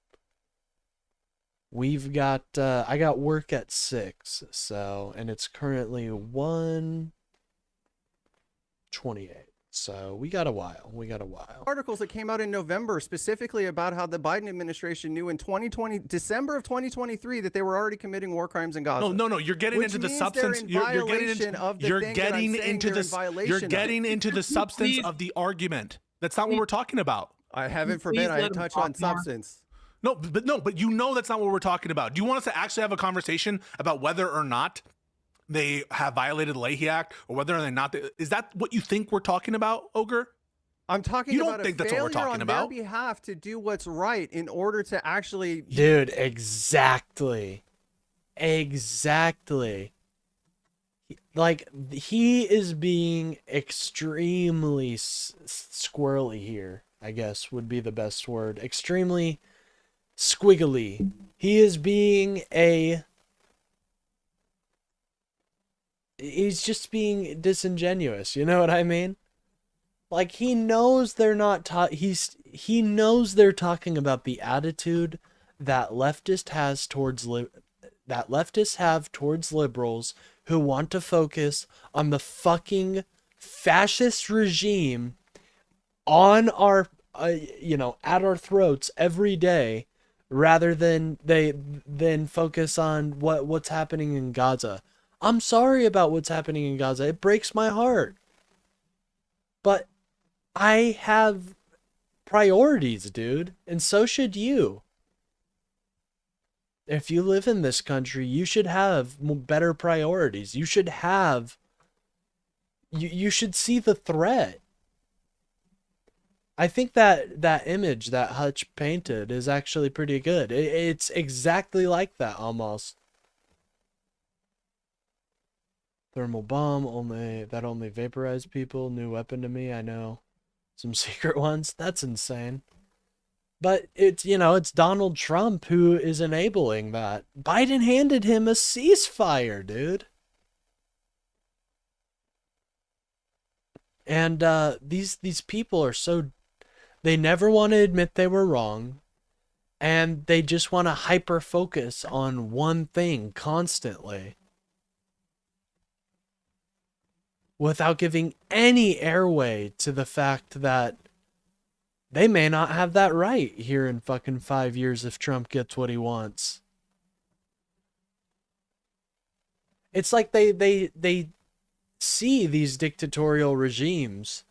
Speaker 1: We've got, I got work at 6, so, and it's currently 1:28. So we got a while.
Speaker 3: articles that came out in November specifically about how the Biden administration knew in December of 2023 that they were already committing war crimes in Gaza.
Speaker 2: No. You're getting
Speaker 3: Which
Speaker 2: into the
Speaker 3: means
Speaker 2: substance.
Speaker 3: they're in
Speaker 2: You're getting
Speaker 3: violation
Speaker 2: into.
Speaker 3: of the
Speaker 2: You're
Speaker 3: thing that I'm
Speaker 2: getting
Speaker 3: saying
Speaker 2: into
Speaker 3: they're in
Speaker 2: this.
Speaker 3: violation
Speaker 2: You're
Speaker 3: of.
Speaker 2: getting into the substance
Speaker 5: Please.
Speaker 2: of the argument. That's not what we're talking about.
Speaker 3: I haven't
Speaker 5: Please
Speaker 3: forbid I
Speaker 5: let him
Speaker 3: touch
Speaker 5: talk
Speaker 3: on
Speaker 5: more.
Speaker 3: substance.
Speaker 2: No, but you know that's not what we're talking about. Do you want us to actually have a conversation about whether or not they have violated the Leahy Act, or whether or not is that what you think we're talking about, Ogre?
Speaker 3: I'm talking
Speaker 2: You don't
Speaker 3: about
Speaker 2: think
Speaker 3: a
Speaker 2: that's what we're
Speaker 3: failure
Speaker 2: talking
Speaker 3: on
Speaker 2: about?
Speaker 3: their behalf to do what's right in order to actually.
Speaker 1: Dude, exactly. Like, he is being extremely squirrely here, I guess would be the best word. Extremely squiggly. He is being he's just being disingenuous, you know what I mean? Like, he knows they're not he knows they're talking about the attitude that leftists have towards liberals who want to focus on the fucking fascist regime on our at our throats every day, rather than focus on what's happening in Gaza. I'm sorry about what's happening in Gaza. It breaks my heart. But I have priorities, dude, and so should you. If you live in this country, you should have better priorities. You should have you should see the threat. I think that image that Hutch painted is actually pretty good. It's exactly like that almost. Thermal bomb only vaporized people. New weapon to me. I know some secret ones. That's insane. But it's Donald Trump who is enabling that. Biden handed him a ceasefire, dude. And these people are so, they never want to admit they were wrong, and they just want to hyper focus on one thing constantly without giving any airway to the fact that they may not have that right here in fucking 5 years if Trump gets what he wants. It's like they see these dictatorial regimes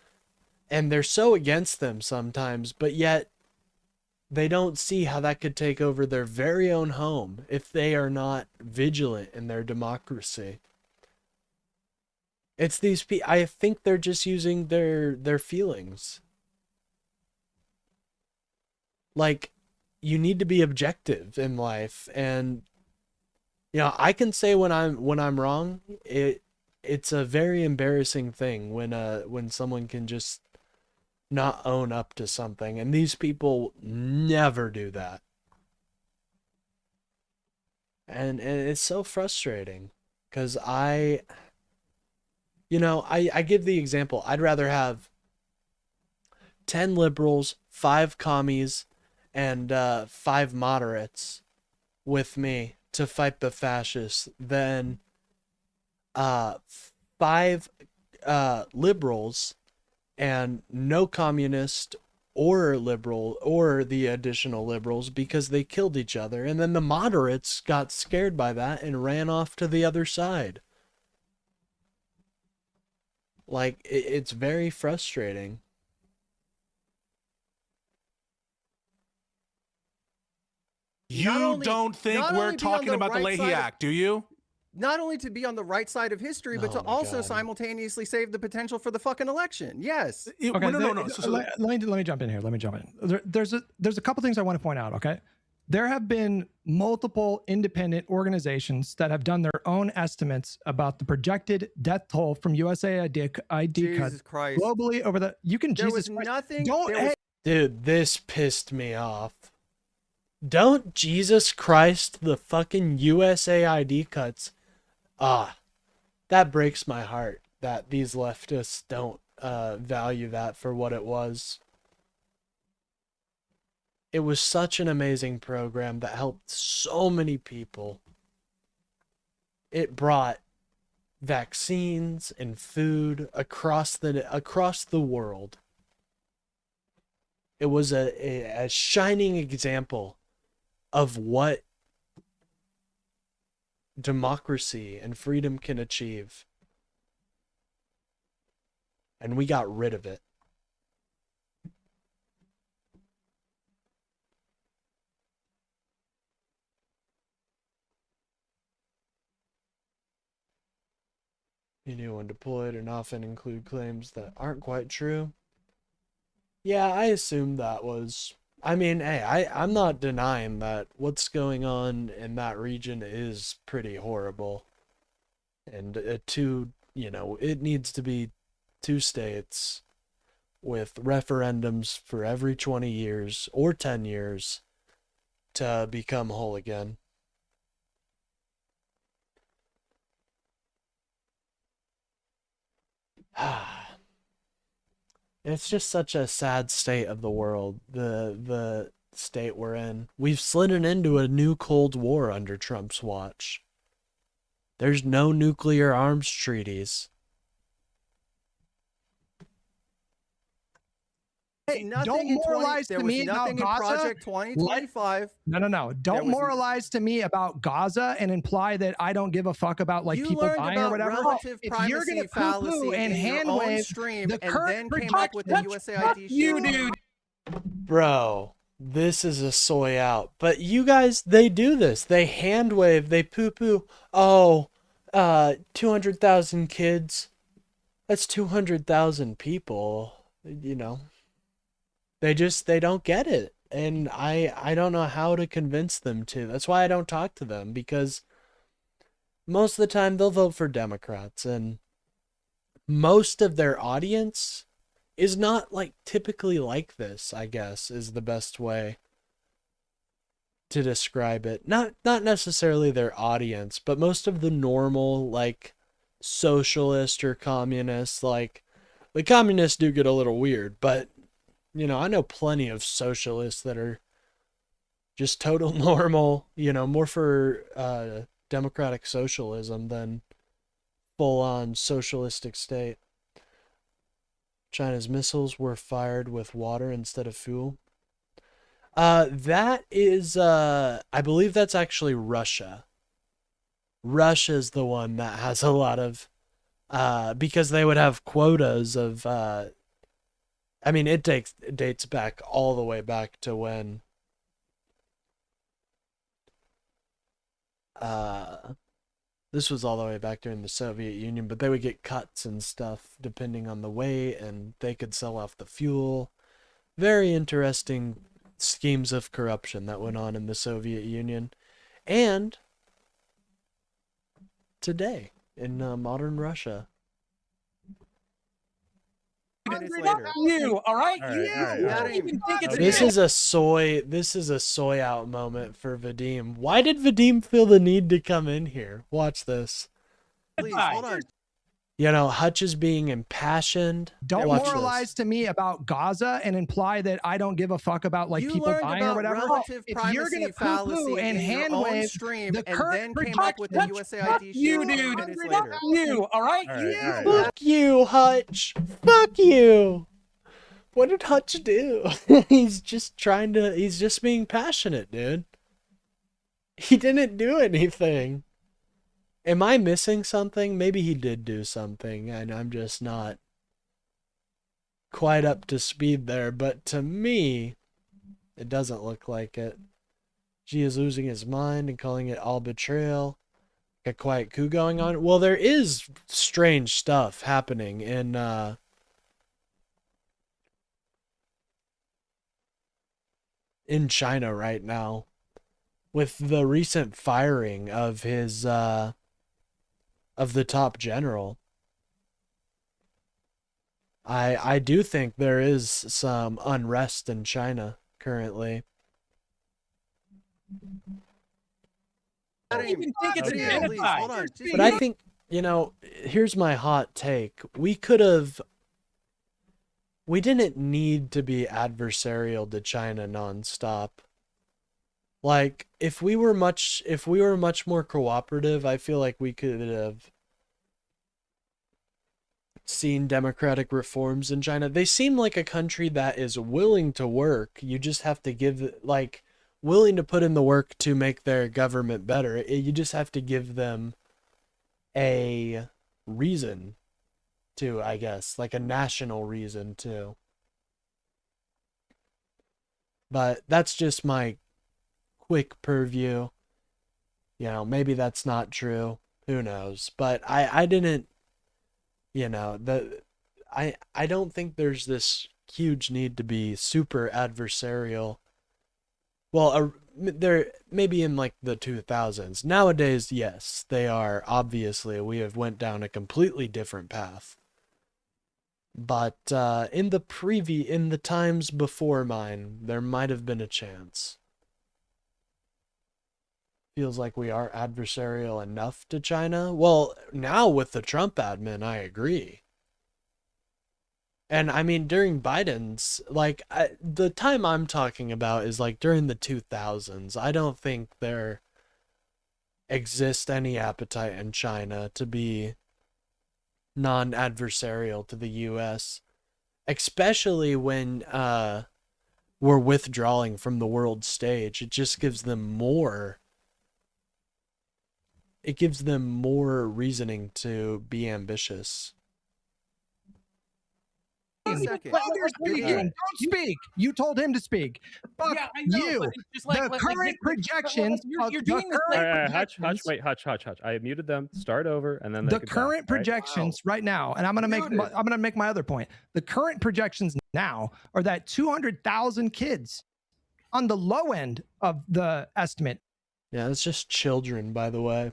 Speaker 1: and they're so against them sometimes, but yet they don't see how that could take over their very own home if they are not vigilant in their democracy. It's these people, I think they're just using their feelings. Like, you need to be objective in life, and I can say when I'm wrong. It's a very embarrassing thing when someone can just not own up to something, and these people never do that. And it's so frustrating because I give the example. I'd rather have 10 liberals, 5 commies, and 5 moderates with me to fight the fascists than 5 liberals and no communist or liberal or the additional liberals, because they killed each other, and then the moderates got scared by that and ran off to the other side. Like, it's very frustrating.
Speaker 2: You don't think we're talking about the Leahy Act, do you?
Speaker 3: Not only to be on the right side of history, but to also simultaneously save the potential for the fucking election. Yes.
Speaker 6: Okay, no. Let me jump in here. There's a couple things I want to point out. Okay, there have been multiple independent organizations that have done their own estimates about the projected death toll from USAID cuts globally over the. You can Jesus Christ.
Speaker 3: Nothing.
Speaker 1: Dude, this pissed me off. Don't Jesus Christ the fucking USAID cuts. That breaks my heart that these leftists don't value that for what it was. It was such an amazing program that helped so many people. It brought vaccines and food across the world. It was a shining example of what democracy and freedom can achieve. And we got rid of it. Anyone deployed and often include claims that aren't quite true. Yeah, I assumed that was. I mean, hey, I'm not denying that what's going on in that region is pretty horrible. And it needs to be 2 states with referendums for every 20 years or 10 years to become whole again. It's just such a sad state of the world, the state we're in. We've slidden into a new Cold War under Trump's watch. There's no nuclear arms treaties.
Speaker 3: Hey,
Speaker 6: don't moralize to me about Gaza.
Speaker 3: Project 2025.
Speaker 6: No. Don't moralize to me about Gaza and imply that I don't give a fuck about people dying or whatever. If you're gonna poo-poo and hand wave the current
Speaker 3: USAID
Speaker 5: you, dude.
Speaker 1: Bro, this is a soy out. But you guys, they do this. They hand wave. They poo-poo. Oh, 200,000 kids. That's 200,000 people. They don't get it. And I don't know how to convince them to. That's why I don't talk to them, because most of the time they'll vote for Democrats, and most of their audience is not typically like this, I guess, is the best way to describe it. Not necessarily their audience, but most of the normal socialist or communist, the communists do get a little weird, but I know plenty of socialists that are just total normal, more for democratic socialism than full-on socialistic state. China's missiles were fired with water instead of fuel. That is, I believe that's actually Russia. Russia's the one that has a lot of, because they would have quotas of, it dates back all the way back to when this was all the way back during the Soviet Union, but they would get cuts and stuff depending on the weight, and they could sell off the fuel. Very interesting schemes of corruption that went on in the Soviet Union. And today in modern Russia.
Speaker 5: You, all right? You don't even think it's
Speaker 1: This is a soy out moment for Vadim. Why did Vadim feel the need to come in here? Watch this.
Speaker 3: Please, hold on.
Speaker 1: Hutch is being impassioned.
Speaker 6: Don't moralize to me about Gaza and imply that I don't give a fuck about people dying or whatever. If you're gonna poo-poo and hand wave the current
Speaker 3: USAID
Speaker 5: you, dude. You, all right?
Speaker 1: Fuck you, Hutch. Fuck you. What did Hutch do? He's just being passionate, dude. He didn't do anything. Am I missing something? Maybe he did do something, and I'm just not quite up to speed there. But to me, it doesn't look like it. Xi is losing his mind and calling it all betrayal. A quiet coup going on. Well, there is strange stuff happening in China right now, with the recent firing of his of the top general. I do think there is some unrest in China currently.
Speaker 5: I don't even think it's genocide.
Speaker 1: But I think, here's my hot take. We didn't need to be adversarial to China nonstop. If we were much more cooperative, I feel like we could have seen democratic reforms in China. They seem like a country that is willing to work. You just have to give, willing to put in the work to make their government better. You just have to give them a reason to, I guess, a national reason to. But that's just my quick purview. Maybe that's not true. Who knows? But I didn't, I don't think there's this huge need to be super adversarial. Well, they're maybe in like the 2000s. Nowadays, yes, they are. Obviously, we have went down a completely different path. But in the times before mine, there might have been a chance. Feels like we are adversarial enough to China. Well, now with the Trump admin, I agree. And I mean, during Biden's, like, the time I'm talking about is like during the 2000s. I don't think there exists any appetite in China to be non-adversarial to the US, especially when we're withdrawing from the world stage. It just gives them more. It gives them more reasoning to be ambitious.
Speaker 3: Second.
Speaker 6: Don't speak. You told him to speak. Fuck
Speaker 5: Yeah, I know,
Speaker 6: you.
Speaker 5: but it's just like,
Speaker 6: The current projections.
Speaker 5: You're doing this like
Speaker 4: Hutch, wait, Hutch. I muted them. Start over, and then they
Speaker 6: The
Speaker 4: could talk,
Speaker 6: current
Speaker 4: right?
Speaker 6: projections right now, and I'm gonna make my other point. The current projections now are that 200,000 kids on the low end of the estimate
Speaker 1: Yeah, it's just children, by the way.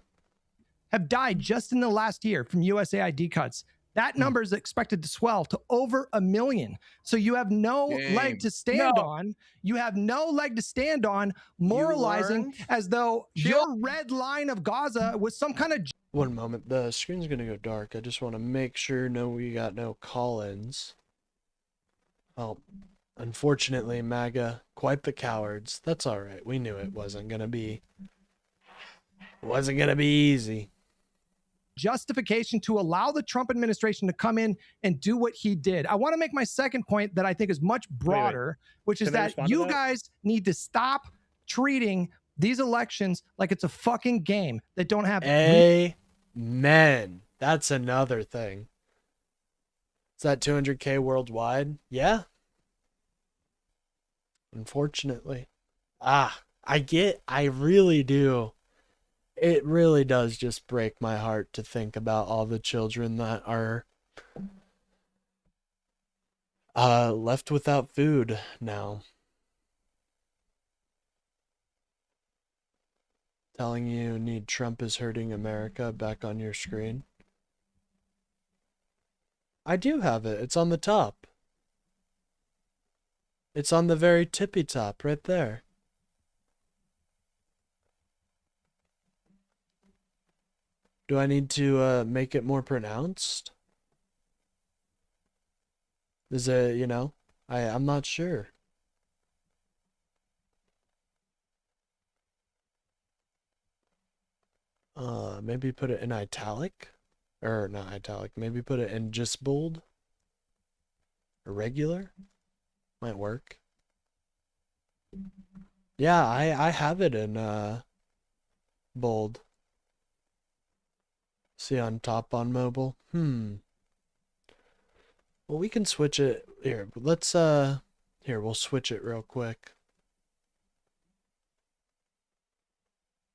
Speaker 6: have died just in the last year from USAID cuts. That number is expected to swell to over 1 million. So you have no leg to stand on. You have no leg to stand on, moralizing as though your red line of Gaza was some kind of.
Speaker 1: One moment, the screen's gonna go dark. I just want to make sure we got no call-ins. Oh, unfortunately, MAGA, quite the cowards. That's all right. We knew it wasn't gonna be easy.
Speaker 6: Justification to allow the Trump administration to come in and do what he did. I want to make my second point that I think is much broader, which is that you guys need to stop treating these elections like it's a fucking game that don't have.
Speaker 1: Amen. That's another thing. Is that 200K worldwide? Yeah. Unfortunately. I really do. It really does just break my heart to think about all the children that are left without food now. Telling you need Trump is hurting America back on your screen. I do have it. It's on the top. It's on the very tippy top right there. Do I need to make it more pronounced? Is it, I'm not sure. Maybe put it in italic? Or not italic, maybe put it in just bold? Or regular? Might work. Yeah, I have it in bold. See on top on mobile. Well, we can switch it here. Let's here, we'll switch it real quick.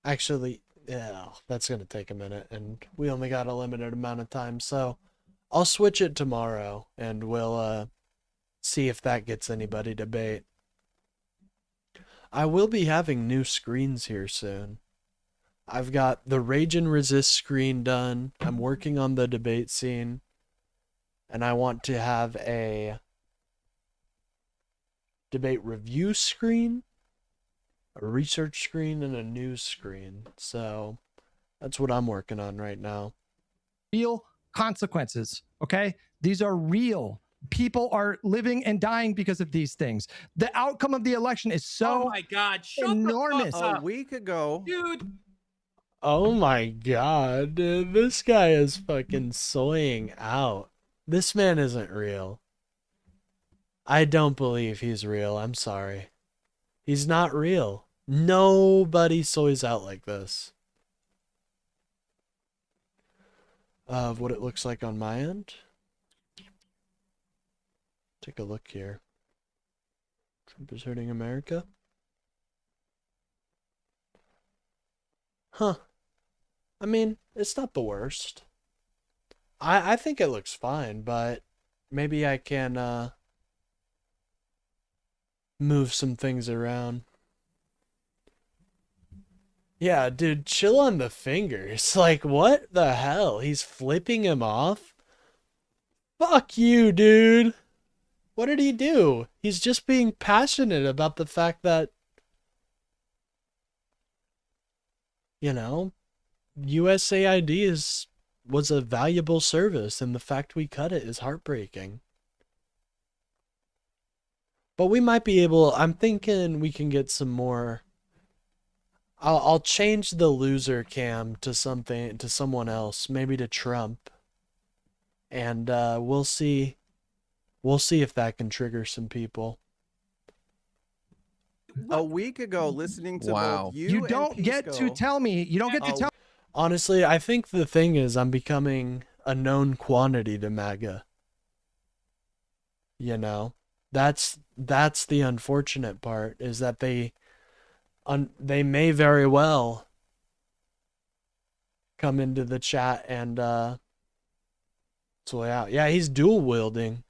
Speaker 1: Actually, yeah, that's gonna take a minute, and we only got a limited amount of time, so I'll switch it tomorrow, and we'll see if that gets anybody debate. I will be having new screens here soon. I've got the Rage and Resist screen done. I'm working on the debate scene. And I want to have a debate review screen, a research screen, and a news screen. So that's what I'm working on right now.
Speaker 6: Real consequences, okay? These are real. People are living and dying because of these things. The outcome of the election is so
Speaker 5: oh my God, shut
Speaker 6: enormous.
Speaker 5: The fuck up.
Speaker 3: A week ago,
Speaker 5: Dude.
Speaker 1: Oh my God, dude, this guy is fucking soying out. This man isn't real. I don't believe he's real. I'm sorry. He's not real. Nobody soys out like this. Of what it looks like on my end. Take a look here. Trump is hurting America. Huh. I mean, it's not the worst. I think it looks fine, but maybe I can move some things around. Yeah, dude, chill on the fingers. Like, what the hell? He's flipping him off? Fuck you, dude. What did he do? He's just being passionate about the fact that, you know, USAID was a valuable service, and the fact we cut it is heartbreaking. But we might be able, I'm thinking we can get some more. I'll change the loser cam to someone else, maybe to Trump. And we'll see if that can trigger some people.
Speaker 3: A week ago, listening to both
Speaker 6: you don't get to tell me. You don't get to tell.
Speaker 1: Honestly, I think the thing is I'm becoming a known quantity to MAGA. You know, that's the unfortunate part, is that they may very well come into the chat and toy out. Yeah, he's dual wielding.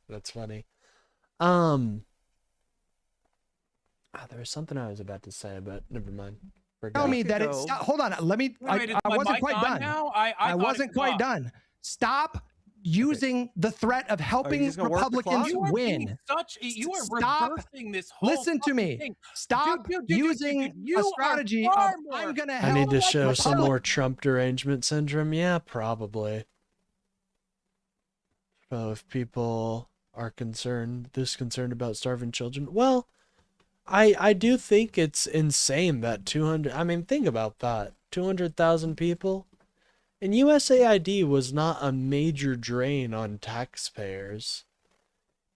Speaker 1: That's funny. There was something I was about to say, but never mind.
Speaker 6: Tell me that it's. Hold on. Let me. I wasn't quite done.
Speaker 5: Now?
Speaker 6: I wasn't quite done. Stop using the threat of helping Republicans win.
Speaker 5: You are
Speaker 6: Stop.
Speaker 5: reversing this whole
Speaker 6: Listen to me.
Speaker 5: thing.
Speaker 6: Stop using a strategy of I'm gonna help.
Speaker 1: I need to show some more Trump derangement syndrome. Yeah, probably. So if people are concerned about starving children, well, I do think it's insane that 200. I mean, think about that. 200,000 people. And USAID was not a major drain on taxpayers.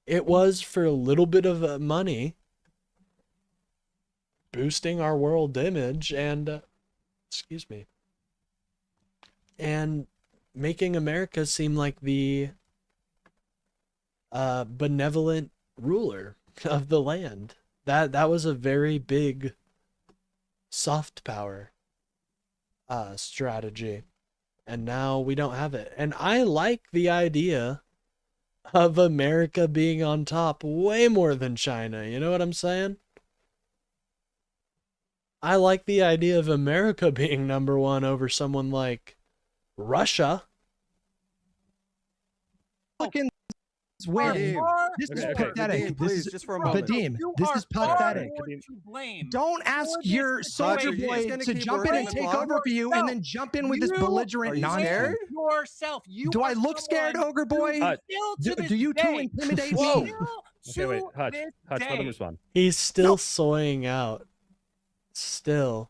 Speaker 1: It was for a little bit of money, boosting our world image and, and making America seem like the benevolent ruler of the land. That was a very big soft power strategy. And now we don't have it. And I like the idea of America being on top way more than China. You know what I'm saying? I like the idea of America being number one over someone like Russia.
Speaker 6: Win. This is pathetic.
Speaker 3: Please, just for a moment.
Speaker 6: Vadim, this is pathetic. Don't ask your soldier
Speaker 3: He's
Speaker 6: boy
Speaker 3: gonna
Speaker 6: to
Speaker 3: keep
Speaker 6: jump in
Speaker 3: working
Speaker 6: and
Speaker 3: the
Speaker 6: take
Speaker 3: clock?
Speaker 6: over for you and then jump in with this belligerent
Speaker 3: Are you
Speaker 6: nonsense.
Speaker 3: scared?
Speaker 5: Yourself.
Speaker 6: Do I look scared, Ogre Boy? Do you two intimidate me?
Speaker 4: Okay, wait, Hutch, let him respond.
Speaker 1: He's still soying out. Still.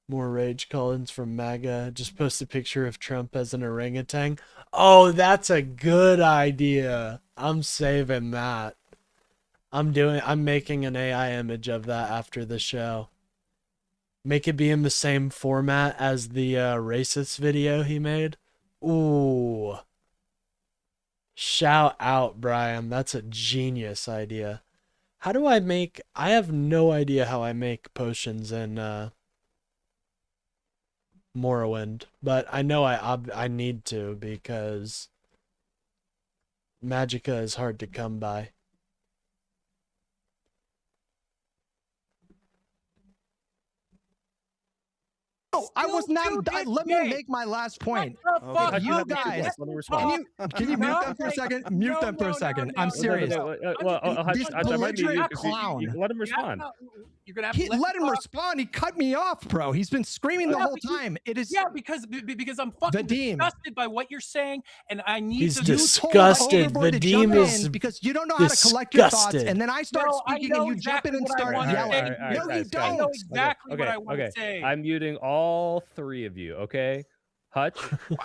Speaker 1: More rage call-ins from MAGA. Just post a picture of Trump as an orangutan. Oh, that's a good idea. I'm saving that. I'm making an AI image of that after the show. Make it be in the same format as the racist video he made. Ooh. Shout out, Brian. That's a genius idea. How do I make... I have no idea how I make potions in Morrowind, but I know I need to, because Magicka is hard to come by.
Speaker 6: No, I was not done. Let me make my last point. You guys, can you mute them for a second? Mute them for a second. I'm serious.
Speaker 4: Hutch, I might be you.
Speaker 6: Clown.
Speaker 4: Let him respond.
Speaker 5: You're gonna have to
Speaker 6: Let him respond. He cut me off, bro. He's been screaming the whole time. It is
Speaker 5: because I'm fucking disgusted by what you're saying, and I need
Speaker 1: He's
Speaker 5: to.
Speaker 1: Disgusted. Vadim is
Speaker 6: because you don't know how to collect your thoughts, and then I start speaking, and you jump in and start yelling. No, you don't.
Speaker 5: I know exactly what I want to say.
Speaker 4: I'm muting all three of you. Okay, Hutch.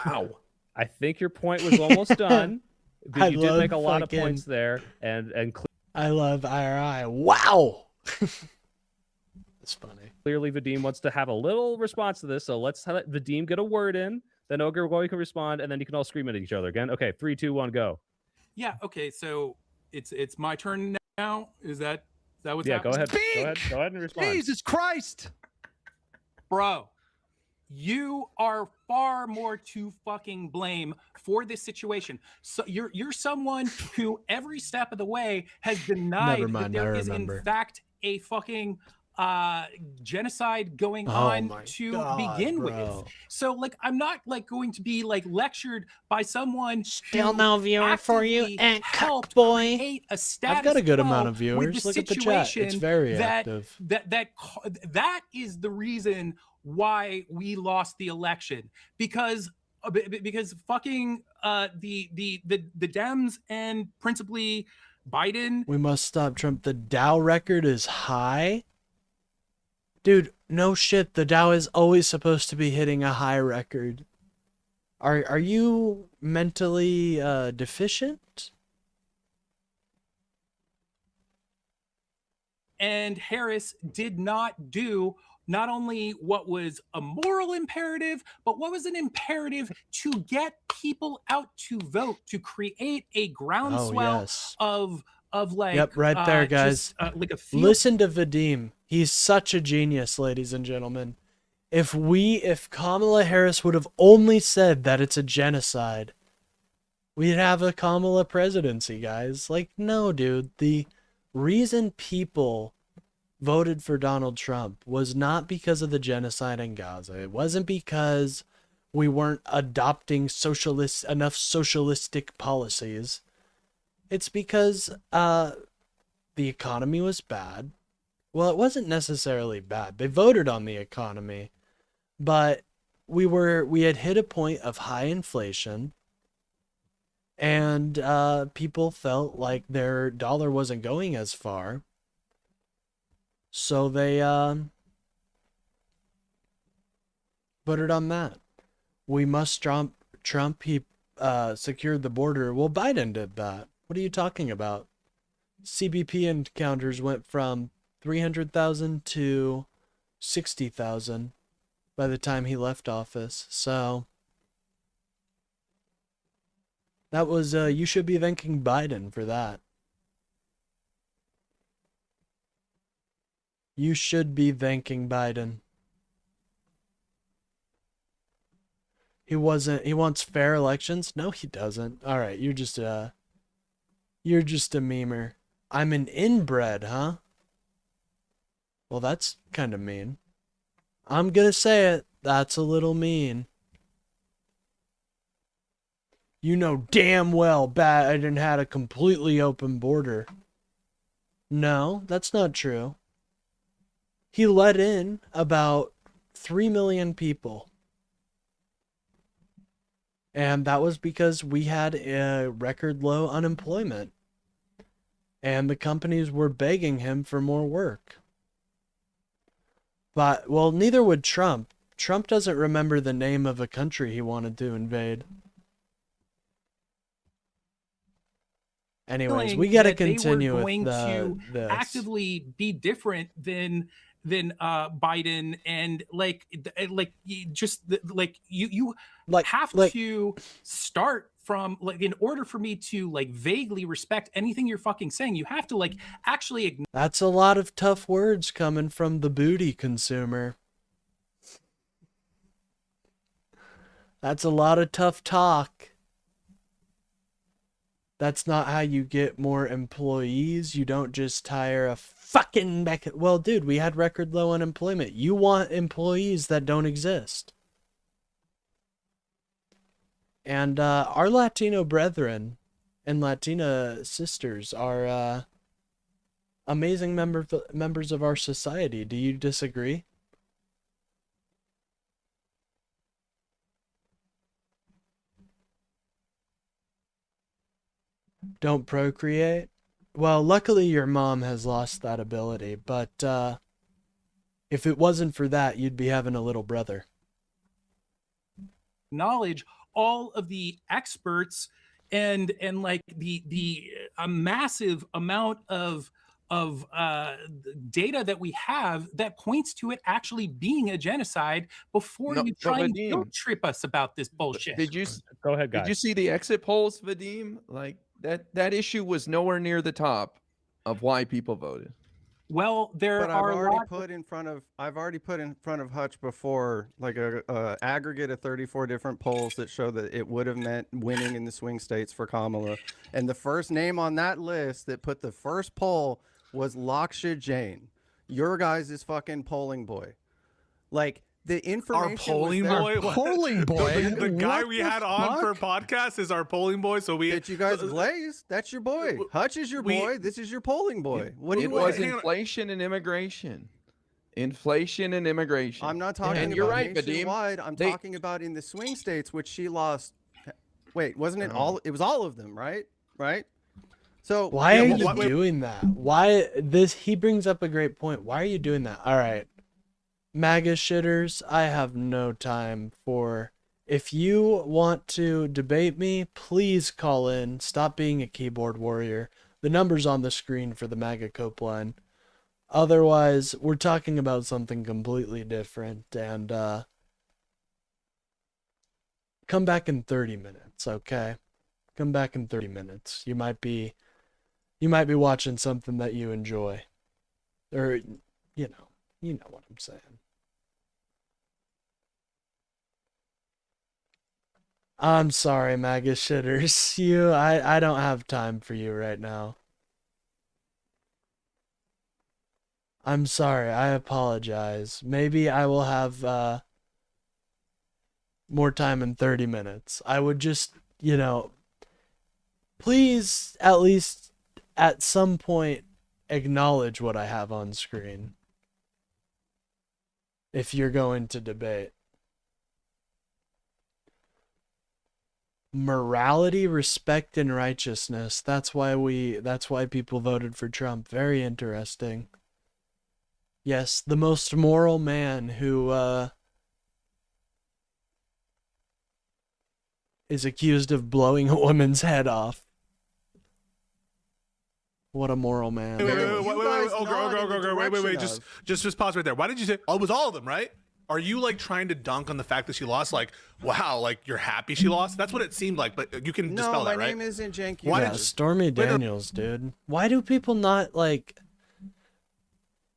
Speaker 2: Wow.
Speaker 4: I think your point was almost done. But you did make a lot of points there, and
Speaker 1: I love IRI. Wow. It's funny.
Speaker 4: Clearly, Vadim wants to have a little response to this, so let's let Vadim get a word in. Then Ogre Boy can respond, and then you can all scream at each other again. Okay, 3, 2, 1, go.
Speaker 5: Yeah. Okay. So it's my turn now. Is that what's
Speaker 4: Yeah.
Speaker 5: happening?
Speaker 4: Go ahead. Go ahead and respond.
Speaker 6: Jesus Christ,
Speaker 5: Bro. you are far more to fucking blame for this situation. So you're someone who every step of the way has denied
Speaker 1: Never mind,
Speaker 5: that there
Speaker 1: I
Speaker 5: is in
Speaker 1: remember.
Speaker 5: fact a fucking genocide going
Speaker 1: Oh
Speaker 5: on
Speaker 1: my
Speaker 5: to
Speaker 1: God,
Speaker 5: begin
Speaker 1: bro.
Speaker 5: with. So like I'm not like going to be like lectured by someone
Speaker 7: Still
Speaker 5: who
Speaker 7: no viewer for you,
Speaker 5: actively
Speaker 7: and
Speaker 5: helped
Speaker 7: boy.
Speaker 5: create a status
Speaker 1: I've got a good
Speaker 5: quo
Speaker 1: amount of
Speaker 5: with
Speaker 1: viewers.
Speaker 5: the
Speaker 1: Look at the chat. It's
Speaker 5: situation
Speaker 1: very
Speaker 5: that
Speaker 1: active.
Speaker 5: that is the reason why we lost the election, because fucking the Dems and principally Biden.
Speaker 1: We must stop Trump. The Dow record is high. Dude, no shit. The Dow is always supposed to be hitting a high record. Are you mentally deficient?
Speaker 5: And Harris did not do not only what was a moral imperative, but what was an imperative to get people out to vote, to create a groundswell
Speaker 1: yes.
Speaker 5: of like,
Speaker 1: Yep, right there, guys.
Speaker 5: just, like a field.
Speaker 1: Listen to Vadim. He's such a genius, ladies and gentlemen. If Kamala Harris would have only said that it's a genocide, we'd have a Kamala presidency, guys. Like, no, dude. The reason people voted for Donald Trump was not because of the genocide in Gaza. It wasn't because we weren't adopting enough socialistic policies. It's because the economy was bad. Well, it wasn't necessarily bad. They voted on the economy, but we had hit a point of high inflation, and people felt like their dollar wasn't going as far. So they voted on that. We must Trump. He secured the border. Well, Biden did that. What are you talking about? CBP encounters went from 300,000 to 60,000 by the time he left office. So that was you should be thanking Biden for that. You should be thanking Biden. He wants fair elections? No, he doesn't. All right, you're just a memer. I'm an inbred, huh? Well, that's kind of mean. I'm gonna say it. That's a little mean. You know damn well Biden had a completely open border. No, that's not true. He let in about 3 million people. And that was because we had a record low unemployment. And the companies were begging him for more work. But, well, neither would Trump. Trump doesn't remember the name of a country he wanted to invade. Anyways, we gotta continue with this.
Speaker 5: Actively be different than Biden, and you have to start from, like, in order for me to like vaguely respect anything you're fucking saying, you have to like actually acknowledge.
Speaker 1: That's a lot of tough words coming from the booty consumer. That's a lot of tough talk. That's not how you get more employees. You don't just hire a fucking well, dude, we had record low unemployment. You want employees that don't exist. And our Latino brethren and Latina sisters are amazing members of our society. Do you disagree? Don't procreate? Well, luckily your mom has lost that ability, but if it wasn't for that, you'd be having a little brother.
Speaker 5: Knowledge all of the experts and like the a massive amount of data that we have that points to it actually being a genocide before you try and guilt trip us about this bullshit.
Speaker 7: Did you
Speaker 4: go ahead, guys?
Speaker 7: Did you see the exit polls, Vadim? Like that issue was nowhere near the top of why people voted.
Speaker 5: Well, there
Speaker 3: But
Speaker 5: are
Speaker 3: I've already
Speaker 5: lots.
Speaker 3: put in front of Hutch before, like a aggregate of 34 different polls that show that it would have meant winning in the swing states for Kamala. And the first name on that list that put the first poll was Laksha Jain, your guys' fucking polling boy. Like, the information
Speaker 2: Our polling
Speaker 3: was there.
Speaker 2: boy? What?
Speaker 6: Polling boy.
Speaker 2: The guy
Speaker 6: What
Speaker 2: we
Speaker 6: the
Speaker 2: had on for
Speaker 6: fuck?
Speaker 2: podcast is our polling boy. So we
Speaker 3: That you guys glaze. That's your boy. Hutch is your boy. This is your polling boy. What do you
Speaker 7: It
Speaker 3: want?
Speaker 7: was inflation and immigration. Inflation and immigration.
Speaker 3: I'm not talking
Speaker 7: And
Speaker 3: about
Speaker 7: you're right, Vadim.
Speaker 3: nationwide. I'm
Speaker 7: They-
Speaker 3: talking about in the swing states, which she lost. Wait, wasn't it all? It was all of them, right? Right. So
Speaker 1: Why are
Speaker 2: well,
Speaker 1: you
Speaker 2: what-
Speaker 1: doing that? Why this? He brings up a great point. Why are you doing that? All right, MAGA shitters, I have no time for. If you want to debate me, please call in. Stop being a keyboard warrior. The number's on the screen for the MAGA Copeline. Otherwise, we're talking about something completely different. And come back in 30 minutes, okay? Come back in 30 minutes. You might be watching something that you enjoy. Or, you know what I'm saying. I'm sorry, MAGA shitters. I don't have time for you right now. I'm sorry, I apologize. Maybe I will have more time in 30 minutes. I would just, please at least at some point acknowledge what I have on screen. If you're going to debate. Morality, respect, and righteousness. That's why people voted for Trump. Very interesting. Yes, the most moral man who is accused of blowing a woman's head off. What a moral man.
Speaker 2: Wait. Just pause right there. Why did you say, oh, it was all of them, right? Are you like trying to dunk on the fact that she lost? Like, wow, like you're happy she lost? That's what it seemed like, but you can dispel that, right?
Speaker 3: No, my name isn't Cenk.
Speaker 1: Yeah, Stormy Daniels, dude. Why do people not like...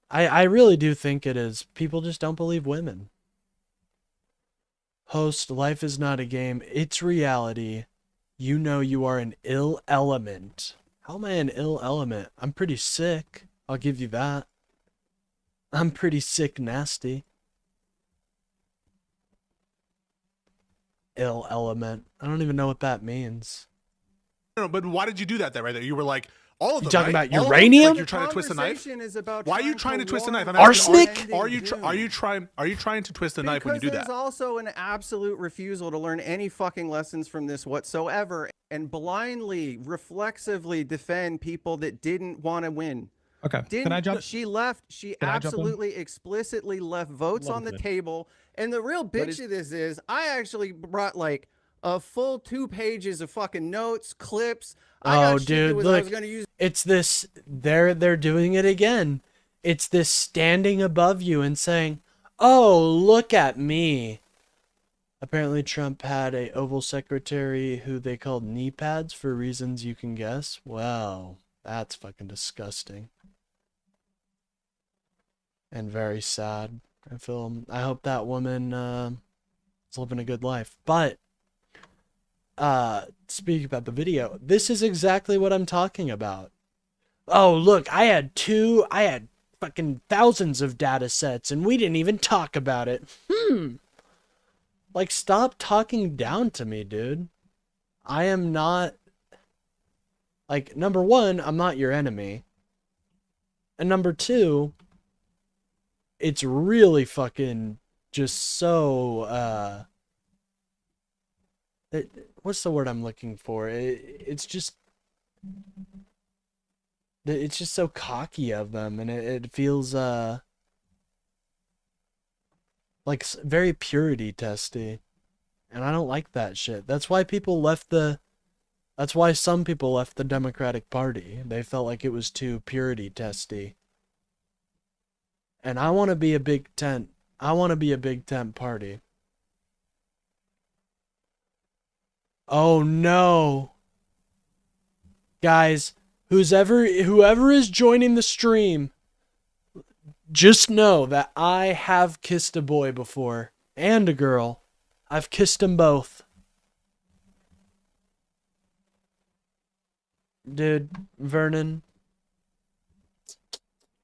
Speaker 1: I really do think it is. People just don't believe women. Host, life is not a game. It's reality. You know you are an ill element. How am I an ill element? I'm pretty sick. I'll give you that. I'm pretty sick nasty. Ill element. I don't even know what that means.
Speaker 2: No, but why did you do that right there? You were like, all of them,
Speaker 1: You talking
Speaker 2: right?
Speaker 1: about
Speaker 2: All of them?
Speaker 1: uranium?
Speaker 2: Like you're trying to twist the knife? Why are you trying to twist the knife? I'm
Speaker 1: Arsenic?
Speaker 2: asking, are you trying to twist the knife when you do
Speaker 3: Because
Speaker 2: that?
Speaker 3: there's also an absolute refusal to learn any fucking lessons from this whatsoever, and blindly, reflexively defend people that didn't want to win.
Speaker 6: Okay. Can I jump?
Speaker 3: She left. She
Speaker 6: Can I jump in?
Speaker 3: absolutely explicitly left votes on the table. And the real bitch of this is, I actually brought like a full 2 pages of fucking notes, clips.
Speaker 1: Oh, dude, look, it's this, they're doing it again. It's this standing above you and saying, oh, look at me. Apparently Trump had a Oval Secretary who they called knee pads for reasons you can guess. Wow, that's fucking disgusting. And very sad. I hope that woman is living a good life. But speaking about the video, this is exactly what I'm talking about. Oh, look, I had fucking thousands of data sets and we didn't even talk about it. Like, stop talking down to me, dude. I am not, like, number one, I'm not your enemy. And number two, it's really fucking just so, what's the word I'm looking for? It's just so cocky of them, and it feels like very purity testy, and I don't like that shit. That's why some people left the Democratic Party. They felt like it was too purity testy. And I want to be a big tent. I want to be a big tent party. Oh no. Guys, whoever is joining the stream, Just know that I have kissed a boy before and a girl. I've kissed them both. Dude, Vernon.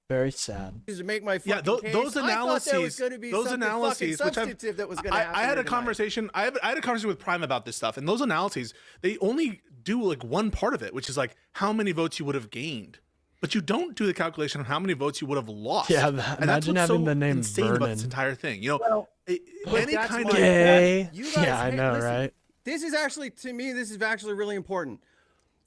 Speaker 1: Very sad.
Speaker 3: To make my
Speaker 2: Yeah,
Speaker 3: fucking
Speaker 2: those
Speaker 3: case. I thought there was
Speaker 2: analyses,
Speaker 3: gonna be
Speaker 2: those
Speaker 3: something
Speaker 2: analyses,
Speaker 3: fucking
Speaker 2: which
Speaker 3: substantive that was going to happen.
Speaker 2: I had a
Speaker 3: here tonight.
Speaker 2: conversation. I had a conversation with Prime about this stuff, and those analyses, they only do like one part of it, which is like how many votes you would have gained, but you don't do the calculation on how many votes you would have lost.
Speaker 1: Yeah,
Speaker 2: and that's
Speaker 1: imagine
Speaker 2: what's
Speaker 1: having
Speaker 2: so
Speaker 1: the name
Speaker 2: insane about this
Speaker 1: Vernon.
Speaker 2: entire thing. You know,
Speaker 5: Well,
Speaker 2: any
Speaker 3: that's
Speaker 2: kind
Speaker 3: why-
Speaker 2: of
Speaker 1: Gay.
Speaker 3: You guys,
Speaker 1: Yeah, I
Speaker 3: hey,
Speaker 1: know,
Speaker 3: listen,
Speaker 1: right?
Speaker 3: This is actually, to me, this is actually really important.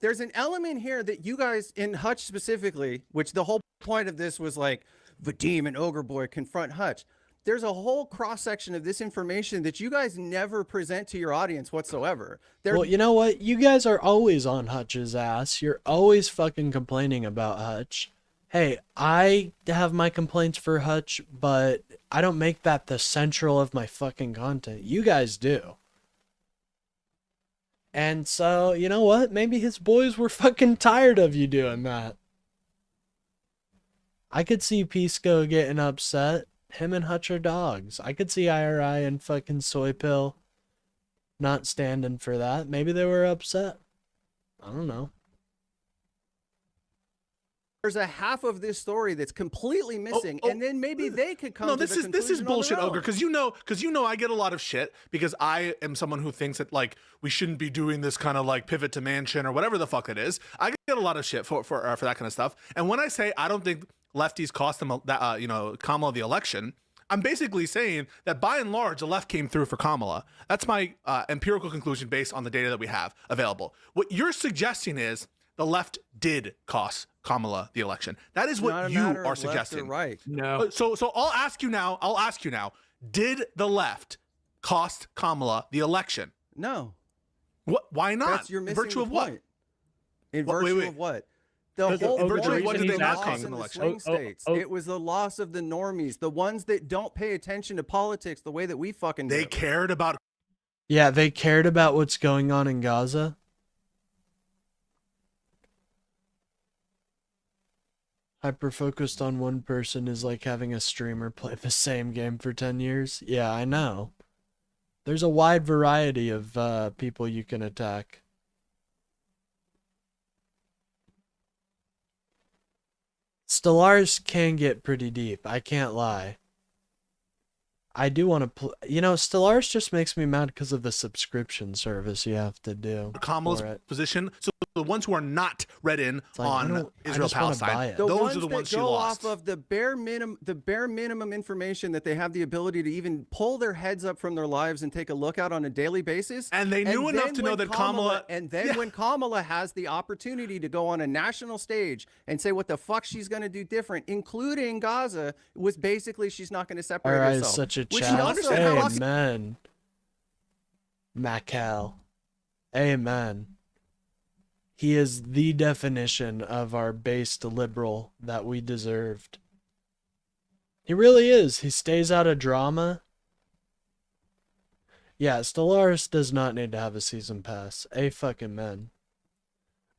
Speaker 3: There's an element here that you guys, in Hutch specifically, which the whole point of this was like, Vadim and Ogre Boy confront Hutch. There's a whole cross section of this information that you guys never present to your audience whatsoever.
Speaker 1: Well, you know what? You guys are always on Hutch's ass. You're always fucking complaining about Hutch. Hey, I have my complaints for Hutch, but I don't make that the central of my fucking content. You guys do. And so, you know what? Maybe his boys were fucking tired of you doing that. I could see Pisco getting upset. Him and Hutch are dogs. I could see IRI and fucking Soy Pill not standing for that. Maybe they were upset. I don't know.
Speaker 3: There's a half of this story that's completely missing, and then maybe they could come.
Speaker 2: No,
Speaker 3: to
Speaker 2: this
Speaker 3: the
Speaker 2: is
Speaker 3: conclusion on
Speaker 2: bullshit,
Speaker 3: their own.
Speaker 2: Ogre. Because you know I get a lot of shit because I am someone who thinks that like we shouldn't be doing this kind of like pivot to mansion or whatever the fuck it is. I get a lot of shit for that kind of stuff. And when I say I don't think lefties cost them that Kamala the election, I'm basically saying that by and large the left came through for Kamala. That's my empirical conclusion based on the data that we have available. What you're suggesting is the left did cost Kamala the election. That is
Speaker 3: Not
Speaker 2: what
Speaker 3: a
Speaker 2: you
Speaker 3: matter of
Speaker 2: are
Speaker 3: left or
Speaker 2: suggesting.
Speaker 3: right.
Speaker 5: no.
Speaker 2: So I'll ask you now. Did the left cost Kamala the election?
Speaker 3: No,
Speaker 2: What? Why not?
Speaker 3: that's you're
Speaker 2: In
Speaker 3: missing
Speaker 2: virtue
Speaker 3: the
Speaker 2: of what?
Speaker 3: point. In
Speaker 2: What- wait,
Speaker 3: virtue
Speaker 2: wait.
Speaker 3: of what? The
Speaker 2: Because
Speaker 3: whole
Speaker 2: in virtue
Speaker 3: point
Speaker 2: of what
Speaker 3: was
Speaker 2: did they
Speaker 3: the
Speaker 2: not
Speaker 3: loss
Speaker 2: cost
Speaker 3: in
Speaker 2: in
Speaker 3: the
Speaker 2: the
Speaker 3: swing
Speaker 4: election?
Speaker 3: states. It was the loss of the normies, the ones that don't pay attention to politics the way that we fucking
Speaker 2: They
Speaker 3: do.
Speaker 2: cared about.
Speaker 1: Yeah, they cared about what's going on in Gaza. Hyper-focused on one person is like having a streamer play the same game for 10 years. Yeah, I know. There's a wide variety of people you can attack. Stellaris can get pretty deep, I can't lie. I do want to Stellaris just makes me mad because of the subscription service you have to do.
Speaker 2: Kamala's
Speaker 1: for it.
Speaker 2: position. So the ones who are not read in
Speaker 1: like, I
Speaker 2: on
Speaker 1: just wanna
Speaker 2: Israel
Speaker 1: buy
Speaker 2: Palestine,
Speaker 1: it.
Speaker 3: The
Speaker 2: those
Speaker 3: ones
Speaker 2: are the ones
Speaker 3: that
Speaker 2: she
Speaker 3: go
Speaker 2: lost.
Speaker 3: off of the bare minimum information that they have the ability to even pull their heads up from their lives and take a look at on a daily basis.
Speaker 2: And they knew enough
Speaker 3: then
Speaker 2: to know
Speaker 3: when
Speaker 2: that Kamala.
Speaker 3: and then
Speaker 2: Yeah.
Speaker 3: when Kamala has the opportunity to go on a national stage and say what the fuck she's going to do different, including Gaza, was basically she's not going to separate
Speaker 1: Alright,
Speaker 3: herself.
Speaker 1: such a
Speaker 3: Which
Speaker 1: chat.
Speaker 3: also helps-
Speaker 1: Amen. Maccal. Amen. He is the definition of our based liberal that we deserved. He really is. He stays out of drama. Yeah, Stellaris does not need to have a season pass. A fucking man.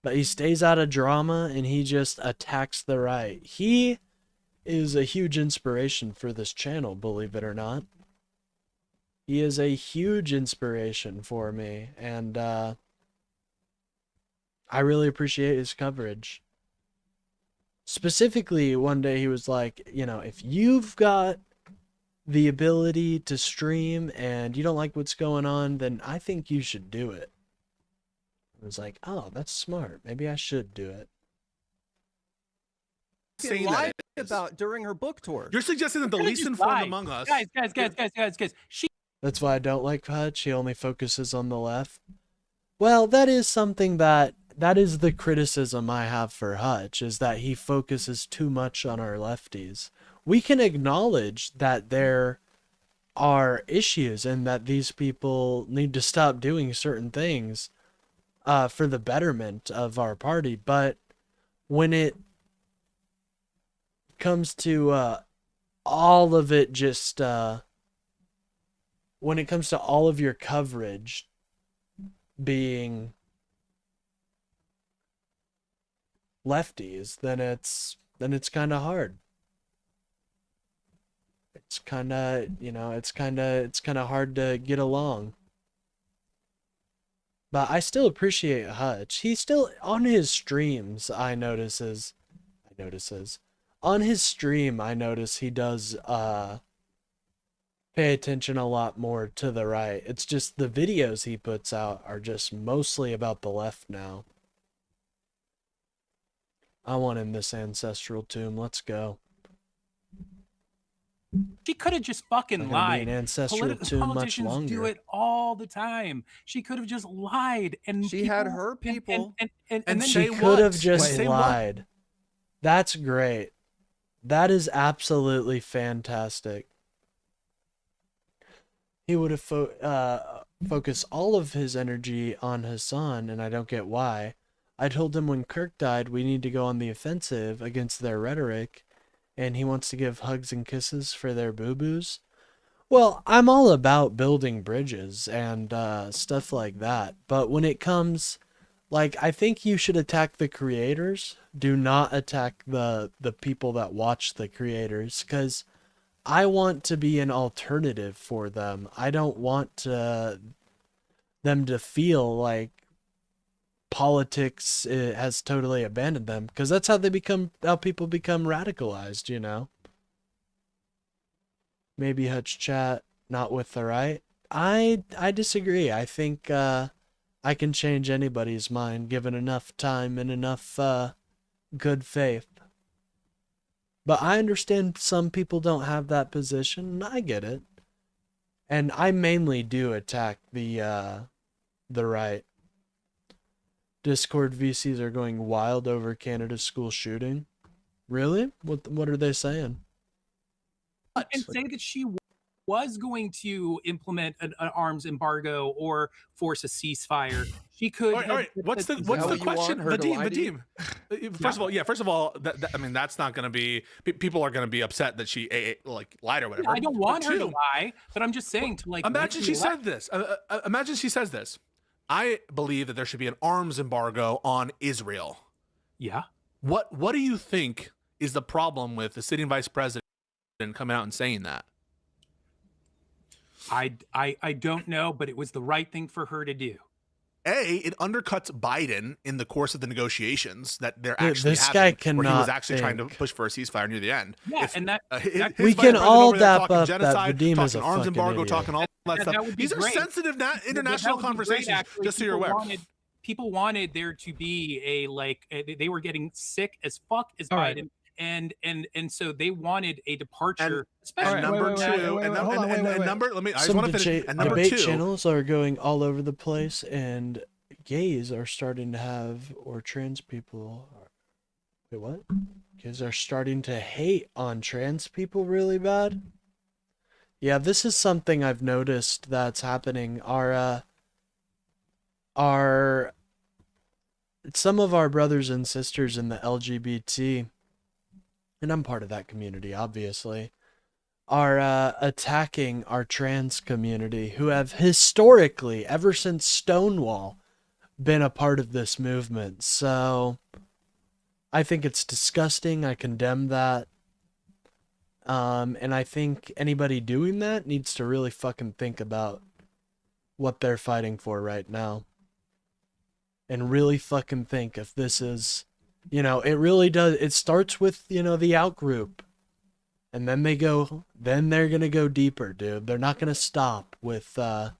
Speaker 1: But he stays out of drama and he just attacks the right. He is a huge inspiration for this channel, believe it or not. He is a huge inspiration for me, and I really appreciate his coverage. Specifically, one day he was like, if you've got the ability to stream and you don't like what's going on, then I think you should do it. I was like, oh, that's smart. Maybe I should do it.
Speaker 2: Saying
Speaker 3: lied
Speaker 2: that is.
Speaker 3: about during her book tour.
Speaker 2: You're suggesting that the
Speaker 5: Kinda
Speaker 2: least
Speaker 5: just
Speaker 2: informed
Speaker 5: lied.
Speaker 2: among us.
Speaker 5: Guys. She
Speaker 1: That's why I don't like Hutch. He only focuses on the left. Well, that is something that is the criticism I have for Hutch, is that he focuses too much on our lefties. We can acknowledge that there are issues and that these people need to stop doing certain things for the betterment of our party, but when it comes to all of it just when it comes to all of your coverage being lefties, then it's kind of hard. It's kind of, it's kind of hard to get along. But I still appreciate Hutch. He's still on his streams. On his stream, I notice he does pay attention a lot more to the right. It's just the videos he puts out are just mostly about the left now. I want in this ancestral tomb. Let's go.
Speaker 5: She could have just fucking lied.
Speaker 1: An ancestral tomb much
Speaker 5: Politicians
Speaker 1: longer.
Speaker 5: do it all the time. She could have just lied, and
Speaker 3: She had her people.
Speaker 5: and
Speaker 2: And
Speaker 5: then
Speaker 1: She
Speaker 2: say
Speaker 1: could have
Speaker 2: what?
Speaker 1: just
Speaker 2: Say what?
Speaker 1: lied. That's great. That is absolutely fantastic. He would have focused all of his energy on Hassan, and I don't get why. I told him when Kirk died, we need to go on the offensive against their rhetoric, and he wants to give hugs and kisses for their boo-boos. Well, I'm all about building bridges and stuff like that, but when it comes, like, I think you should attack the creators. Do not attack the people that watch the creators, because I want to be an alternative for them. I don't want them to feel like politics has totally abandoned them, because that's how people become radicalized, Maybe Hutch chat, not with the right. I disagree. I think I can change anybody's mind given enough time and enough good faith. But I understand some people don't have that position, and I get it. And I mainly do attack the right. Discord VCs are going wild over Canada's school shooting. Really? What are they saying?
Speaker 5: and say that she was going to implement an arms embargo or force a ceasefire. She could.
Speaker 2: All right. What's the question, Vadim? First of all, I mean, that's not going to be. People are going to be upset that she lied or whatever.
Speaker 5: I don't want her to lie, but I'm just saying to
Speaker 2: Imagine she said this. Imagine she says this. I believe that there should be an arms embargo on Israel.
Speaker 5: Yeah.
Speaker 2: What do you think is the problem with the sitting vice president coming out and saying that?
Speaker 5: I don't know, but it was the right thing for her to do.
Speaker 2: It undercuts Biden in the course of the negotiations that they're actually
Speaker 1: this
Speaker 2: having,
Speaker 1: guy cannot
Speaker 2: where he was actually
Speaker 1: think.
Speaker 2: trying to push for a ceasefire near the end.
Speaker 5: Yeah, and that
Speaker 2: his
Speaker 1: we
Speaker 2: vice
Speaker 1: can
Speaker 2: president
Speaker 1: all
Speaker 2: over there
Speaker 1: dap
Speaker 2: talking
Speaker 1: up
Speaker 2: genocide,
Speaker 1: that Vadim is a
Speaker 2: talking arms
Speaker 1: fucking
Speaker 2: embargo,
Speaker 1: idiot.
Speaker 2: talking all that stuff.
Speaker 5: would be
Speaker 2: These are
Speaker 5: great.
Speaker 2: sensitive international
Speaker 5: That would be great,
Speaker 2: conversations.
Speaker 5: actually.
Speaker 2: Just so you're aware.
Speaker 5: People wanted there to be they were getting sick as fuck as
Speaker 6: All
Speaker 5: Biden.
Speaker 6: right.
Speaker 5: And so they wanted a departure,
Speaker 2: And number two, and number. Let me. I just want to finish. And number
Speaker 1: debate
Speaker 2: two,
Speaker 1: channels are going all over the place, and gays are starting to have, or trans people. Wait, what? Gays are starting to hate on trans people really bad. Yeah, this is something I've noticed that's happening. Some of our brothers and sisters in the LGBT, and I'm part of that community, obviously, are attacking our trans community, who have historically, ever since Stonewall, been a part of this movement. So I think it's disgusting. I condemn that. And I think anybody doing that needs to really fucking think about what they're fighting for right now. And really fucking think if this is, it really does. It starts with, the out group. And then they're going to go deeper, dude. They're not going to stop with the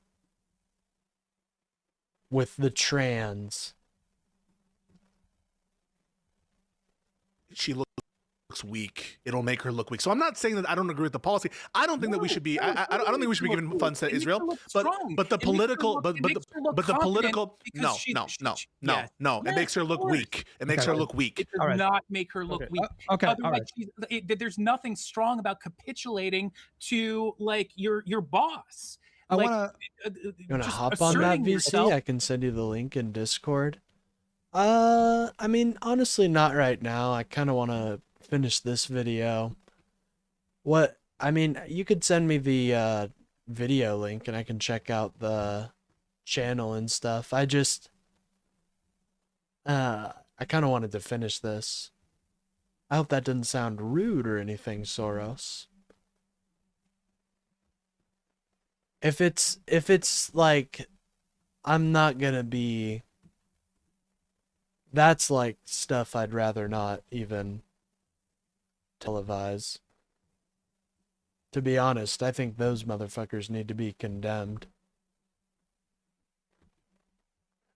Speaker 1: trans.
Speaker 2: she looks weak. It'll make her look weak. So I'm not saying that I don't agree with the policy. I don't think that we should be. I don't think we should be giving funds to Israel. But the political. But the political. No. It makes her look weak. It makes her look weak.
Speaker 5: It does not make her look weak.
Speaker 6: Okay.
Speaker 5: Otherwise, there's nothing strong about capitulating to your boss.
Speaker 6: I
Speaker 5: Like,
Speaker 6: want
Speaker 1: You want to
Speaker 5: just
Speaker 1: hop on that
Speaker 5: asserting
Speaker 1: VC?
Speaker 5: yourself.
Speaker 1: I can send you the link in Discord. I mean, honestly, not right now. I kind of want to finish this video. You could send me the video link and I can check out the channel and stuff. I kind of wanted to finish this. I hope that didn't sound rude or anything, Soros. If it's like, I'm not gonna be, that's like stuff I'd rather not even televise. To be honest, I think those motherfuckers need to be condemned.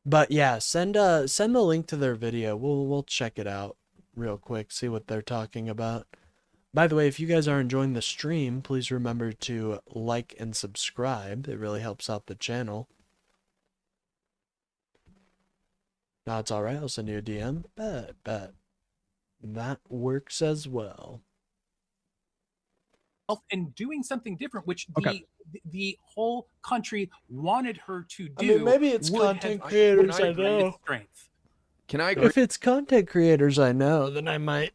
Speaker 1: But yeah, send the link to their video. We'll check it out real quick, see what they're talking about. By the way, if you guys are enjoying the stream, please remember to like and subscribe. It really helps out the channel. No, it's alright. I'll send you a DM. Bet. That works as well.
Speaker 5: And doing something different, which the whole country wanted her to do.
Speaker 1: I mean, maybe it's content creators I know.
Speaker 7: Can I agree?
Speaker 1: If it's content creators I know, then I might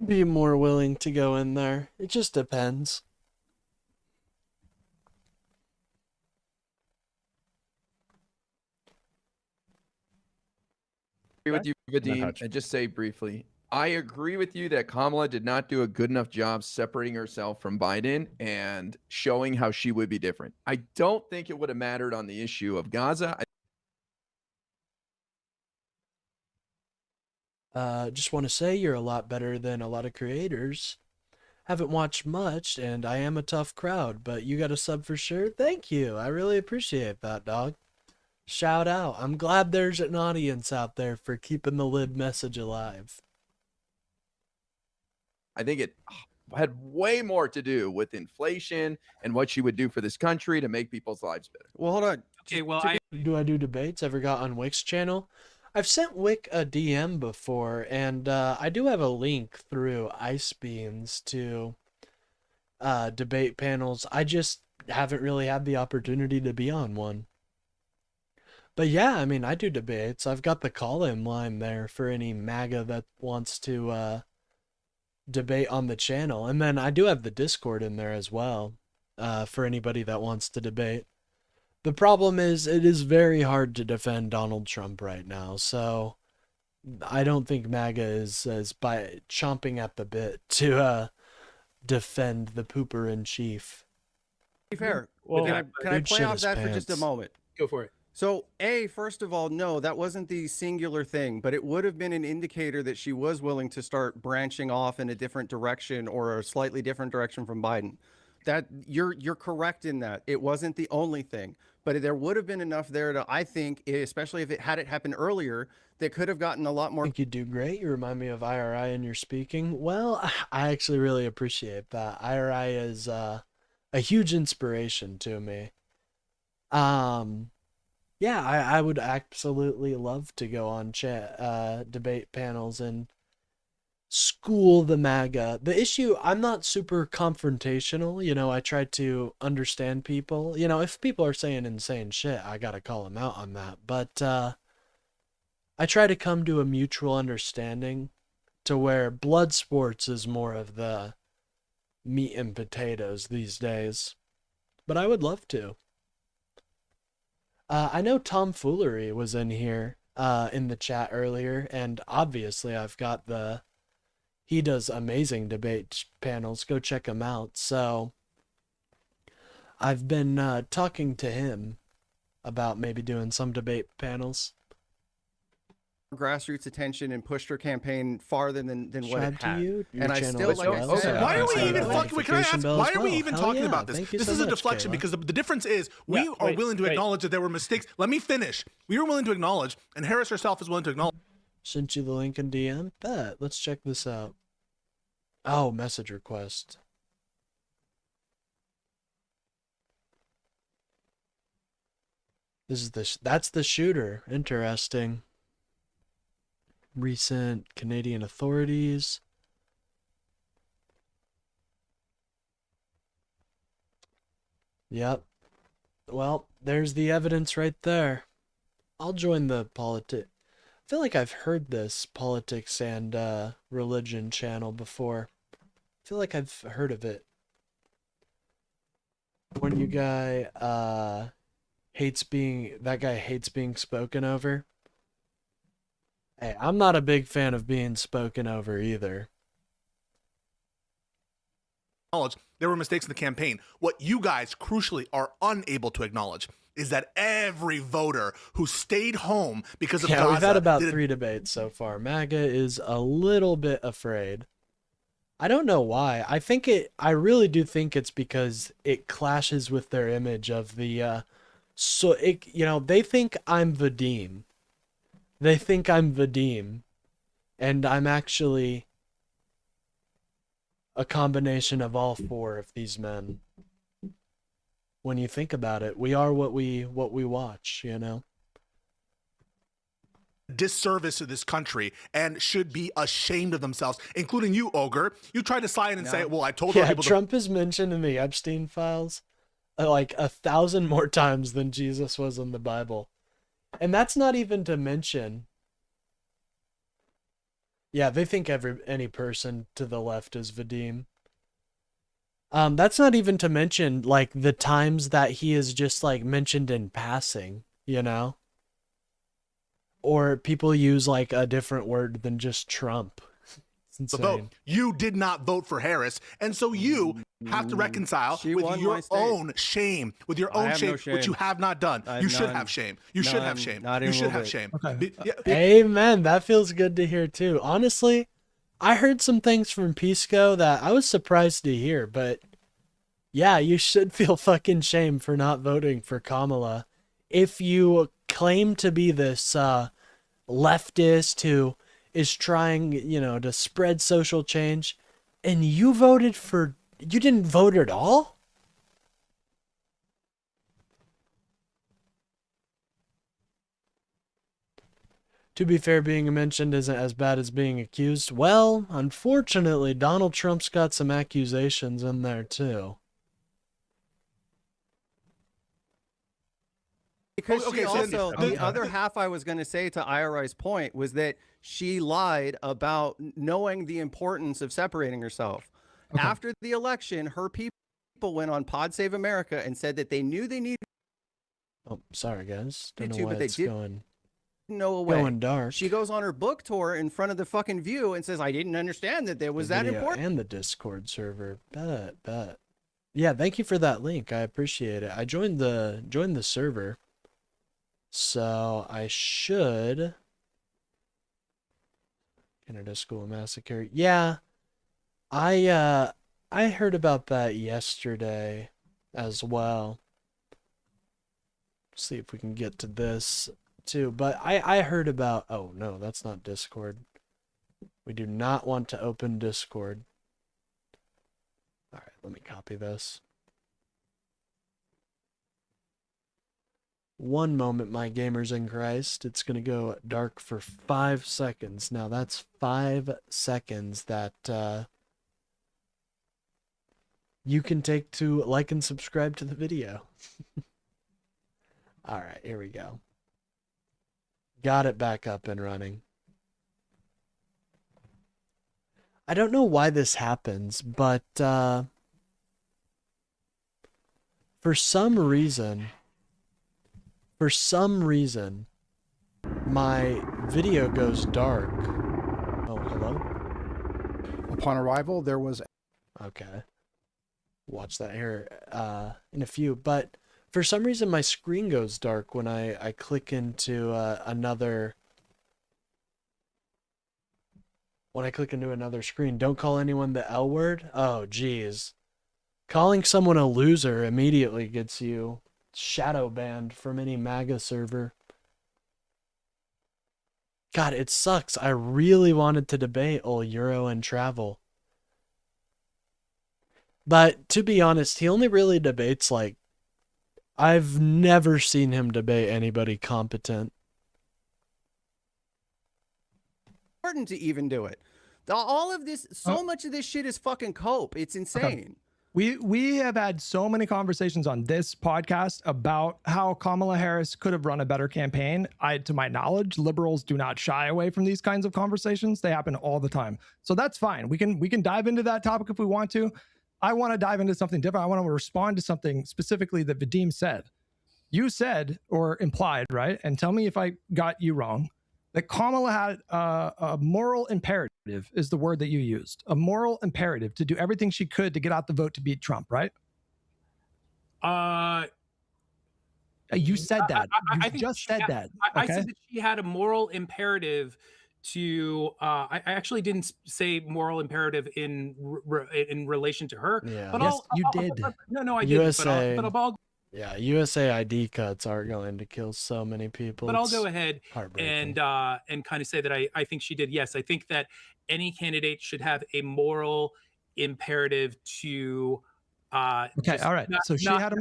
Speaker 1: be more willing to go in there. It just depends.
Speaker 7: With you, Vadim, and just say briefly, I agree with you that Kamala did not do a good enough job separating herself from Biden and showing how she would be different. I don't think it would have mattered on the issue of Gaza.
Speaker 1: Just want to say you're a lot better than a lot of creators. Haven't watched much, and I am a tough crowd, but you got a sub for sure. Thank you. I really appreciate that, dog. Shout out. I'm glad there's an audience out there for keeping the lib message alive.
Speaker 7: I think it had way more to do with inflation and what she would do for this country to make people's lives better.
Speaker 3: Well, hold on.
Speaker 5: Okay, well,
Speaker 1: Do I do debates? Ever got on Wick's channel? I've sent Wick a DM before, and I do have a link through Ice Beans to debate panels. I just haven't really had the opportunity to be on one. But yeah, I mean, I do debates. I've got the call-in line there for any MAGA that wants to debate on the channel. And then I do have the Discord in there as well for anybody that wants to debate. The problem is it is very hard to defend Donald Trump right now, so I don't think MAGA is by chomping at the bit to defend the pooper in chief.
Speaker 3: To be fair,
Speaker 4: Well,
Speaker 3: can I play off that for just a
Speaker 1: pants.
Speaker 3: moment?
Speaker 5: go for it.
Speaker 3: So, first of all, no, that wasn't the singular thing, but it would have been an indicator that she was willing to start branching off in a different direction or a slightly different direction from Biden. That you're correct in that. It wasn't the only thing, but there would have been enough there to, I think, especially if it had happened earlier, that could have gotten a lot
Speaker 1: I
Speaker 3: more.
Speaker 1: think you do great. You remind me of IRI in your speaking. Well, I actually really appreciate that. IRI is a huge inspiration to me. Yeah, I would absolutely love to go on debate panels and school the MAGA. The issue, I'm not super confrontational. You know, I try to understand people. You know, if people are saying insane shit, I gotta call them out on that. But I try to come to a mutual understanding to where blood sports is more of the meat and potatoes these days. But I would love to. I know Tomfoolery was in here in the chat earlier, and obviously I've got he does amazing debate panels. Go check him out. So I've been talking to him about maybe doing some debate panels.
Speaker 3: Grassroots attention and pushed her campaign farther than what it had.
Speaker 1: Your
Speaker 3: and I
Speaker 1: channel
Speaker 3: still,
Speaker 1: as
Speaker 3: like I
Speaker 1: well.
Speaker 3: said,
Speaker 2: Why are we
Speaker 1: Yeah.
Speaker 2: even fucking? Can I ask?
Speaker 1: Notification bell
Speaker 2: Why
Speaker 1: as
Speaker 2: are we
Speaker 1: well.
Speaker 2: even
Speaker 1: Hell
Speaker 2: talking
Speaker 1: yeah.
Speaker 2: about this?
Speaker 1: Thank you
Speaker 2: This
Speaker 1: so
Speaker 2: is a
Speaker 1: much,
Speaker 2: deflection
Speaker 1: Kayla.
Speaker 2: because the difference is we
Speaker 4: Yeah,
Speaker 2: are
Speaker 4: wait,
Speaker 2: willing to
Speaker 4: wait.
Speaker 2: acknowledge that there were mistakes. Let me finish. We were willing to acknowledge, and Harris herself is willing to acknowledge.
Speaker 1: Sent you the link in DM. Bet. Let's check this out. Oh, message request. This is that's the shooter. Interesting. Recent Canadian authorities. Yep. Well, there's the evidence right there. I'll join the I feel like I've heard this politics and religion channel before. I feel like I've heard of it. When you guy hates being spoken over. Hey, I'm not a big fan of being spoken over either.
Speaker 2: acknowledge there were mistakes in the campaign. What you guys crucially are unable to acknowledge is that every voter who stayed home because of Gaza,
Speaker 1: we've had about 3 debates so far. MAGA is a little bit afraid. I don't know why. I really do think it's because it clashes with their image of the, they think I'm Vadim. They think I'm Vadim. And I'm actually a combination of all 4 of these men. When you think about it, we are what we watch, you know?
Speaker 2: Disservice to this country and should be ashamed of themselves, including you, Ogre. You tried to slide in and say, well, I told people
Speaker 1: Trump is mentioned in the Epstein files like 1,000 more times than Jesus was in the Bible. And that's not even to mention, they think any person to the left is Vadim. That's not even to mention like the times that he is just like mentioned in passing, you know? Or people use like a different word than just Trump. It's insane.
Speaker 2: The vote. You did not vote for Harris, and so you have to reconcile with your own shame, which you have not done. You should have shame. You should have shame. You should have shame.
Speaker 6: Okay.
Speaker 1: Amen. That feels good to hear too. Honestly, I heard some things from Pisco that I was surprised to hear, but yeah, you should feel fucking shame for not voting for Kamala. If you claim to be this leftist who is trying, to spread social change, and you didn't vote at all? To be fair, being mentioned isn't as bad as being accused. Well, unfortunately, Donald Trump's got some accusations in there too.
Speaker 3: Because the other half I was going to say to IRI's point was that she lied about knowing the importance of separating herself. Okay. After the election, her people went on Pod Save America and said that they knew they needed.
Speaker 1: Oh, sorry guys. Don't know why it's going dark.
Speaker 3: She goes on her book tour in front of the fucking View and says, "I didn't understand that there was that important."
Speaker 1: And the Discord server. Bet. Yeah, thank you for that link. I appreciate it. I joined the server. So I should Canada School Massacre. Yeah. I heard about that yesterday as well. See if we can get to this too. But I heard about, oh no, that's not Discord. We do not want to open Discord. All right, let me copy this. One moment, my gamers in Christ. It's going to go dark for 5 seconds. Now, that's 5 seconds that you can take to like and subscribe to the video. All right, here we go. Got it back up and running. I don't know why this happens, but for some reason, my video goes dark. Oh, hello?
Speaker 8: Upon arrival, there was...
Speaker 1: Okay. Watch that here in a few. But for some reason, my screen goes dark when I click into another... When I click into another screen. Don't call anyone the L word? Oh, geez. Calling someone a loser immediately gets you shadow banned from any MAGA server. God, it sucks. I really wanted to debate old Euro and Travel. But to be honest, he only really debates like... I've never seen him debate anybody competent.
Speaker 3: Important to even do it. All of this, so much of this shit is fucking cope. It's insane.
Speaker 6: Okay. We have had so many conversations on this podcast about how Kamala Harris could have run a better campaign. To my knowledge, liberals do not shy away from these kinds of conversations. They happen all the time. So that's fine. We can dive into that topic if we want to. I want to dive into something different. I want to respond to something specifically that Vadim said. You said, or implied, right? And tell me if I got you wrong, that Kamala had a moral imperative, is the word that you used, a moral imperative to do everything she could to get out the vote to beat Trump, right? You said that. I just said that.
Speaker 5: I said that she had a moral imperative to. I actually didn't say moral imperative in relation to her.
Speaker 1: Yeah.
Speaker 5: But
Speaker 6: Yes, you did.
Speaker 5: No, I didn't.
Speaker 1: USA.
Speaker 5: But I'll
Speaker 1: Yeah, USA ID cuts are going to kill so many people.
Speaker 5: But I'll
Speaker 1: It's
Speaker 5: go ahead
Speaker 1: heartbreaking.
Speaker 5: and kind of say that I think she did. Yes, I think that any candidate should have a moral imperative to.
Speaker 6: Okay, all right. So she had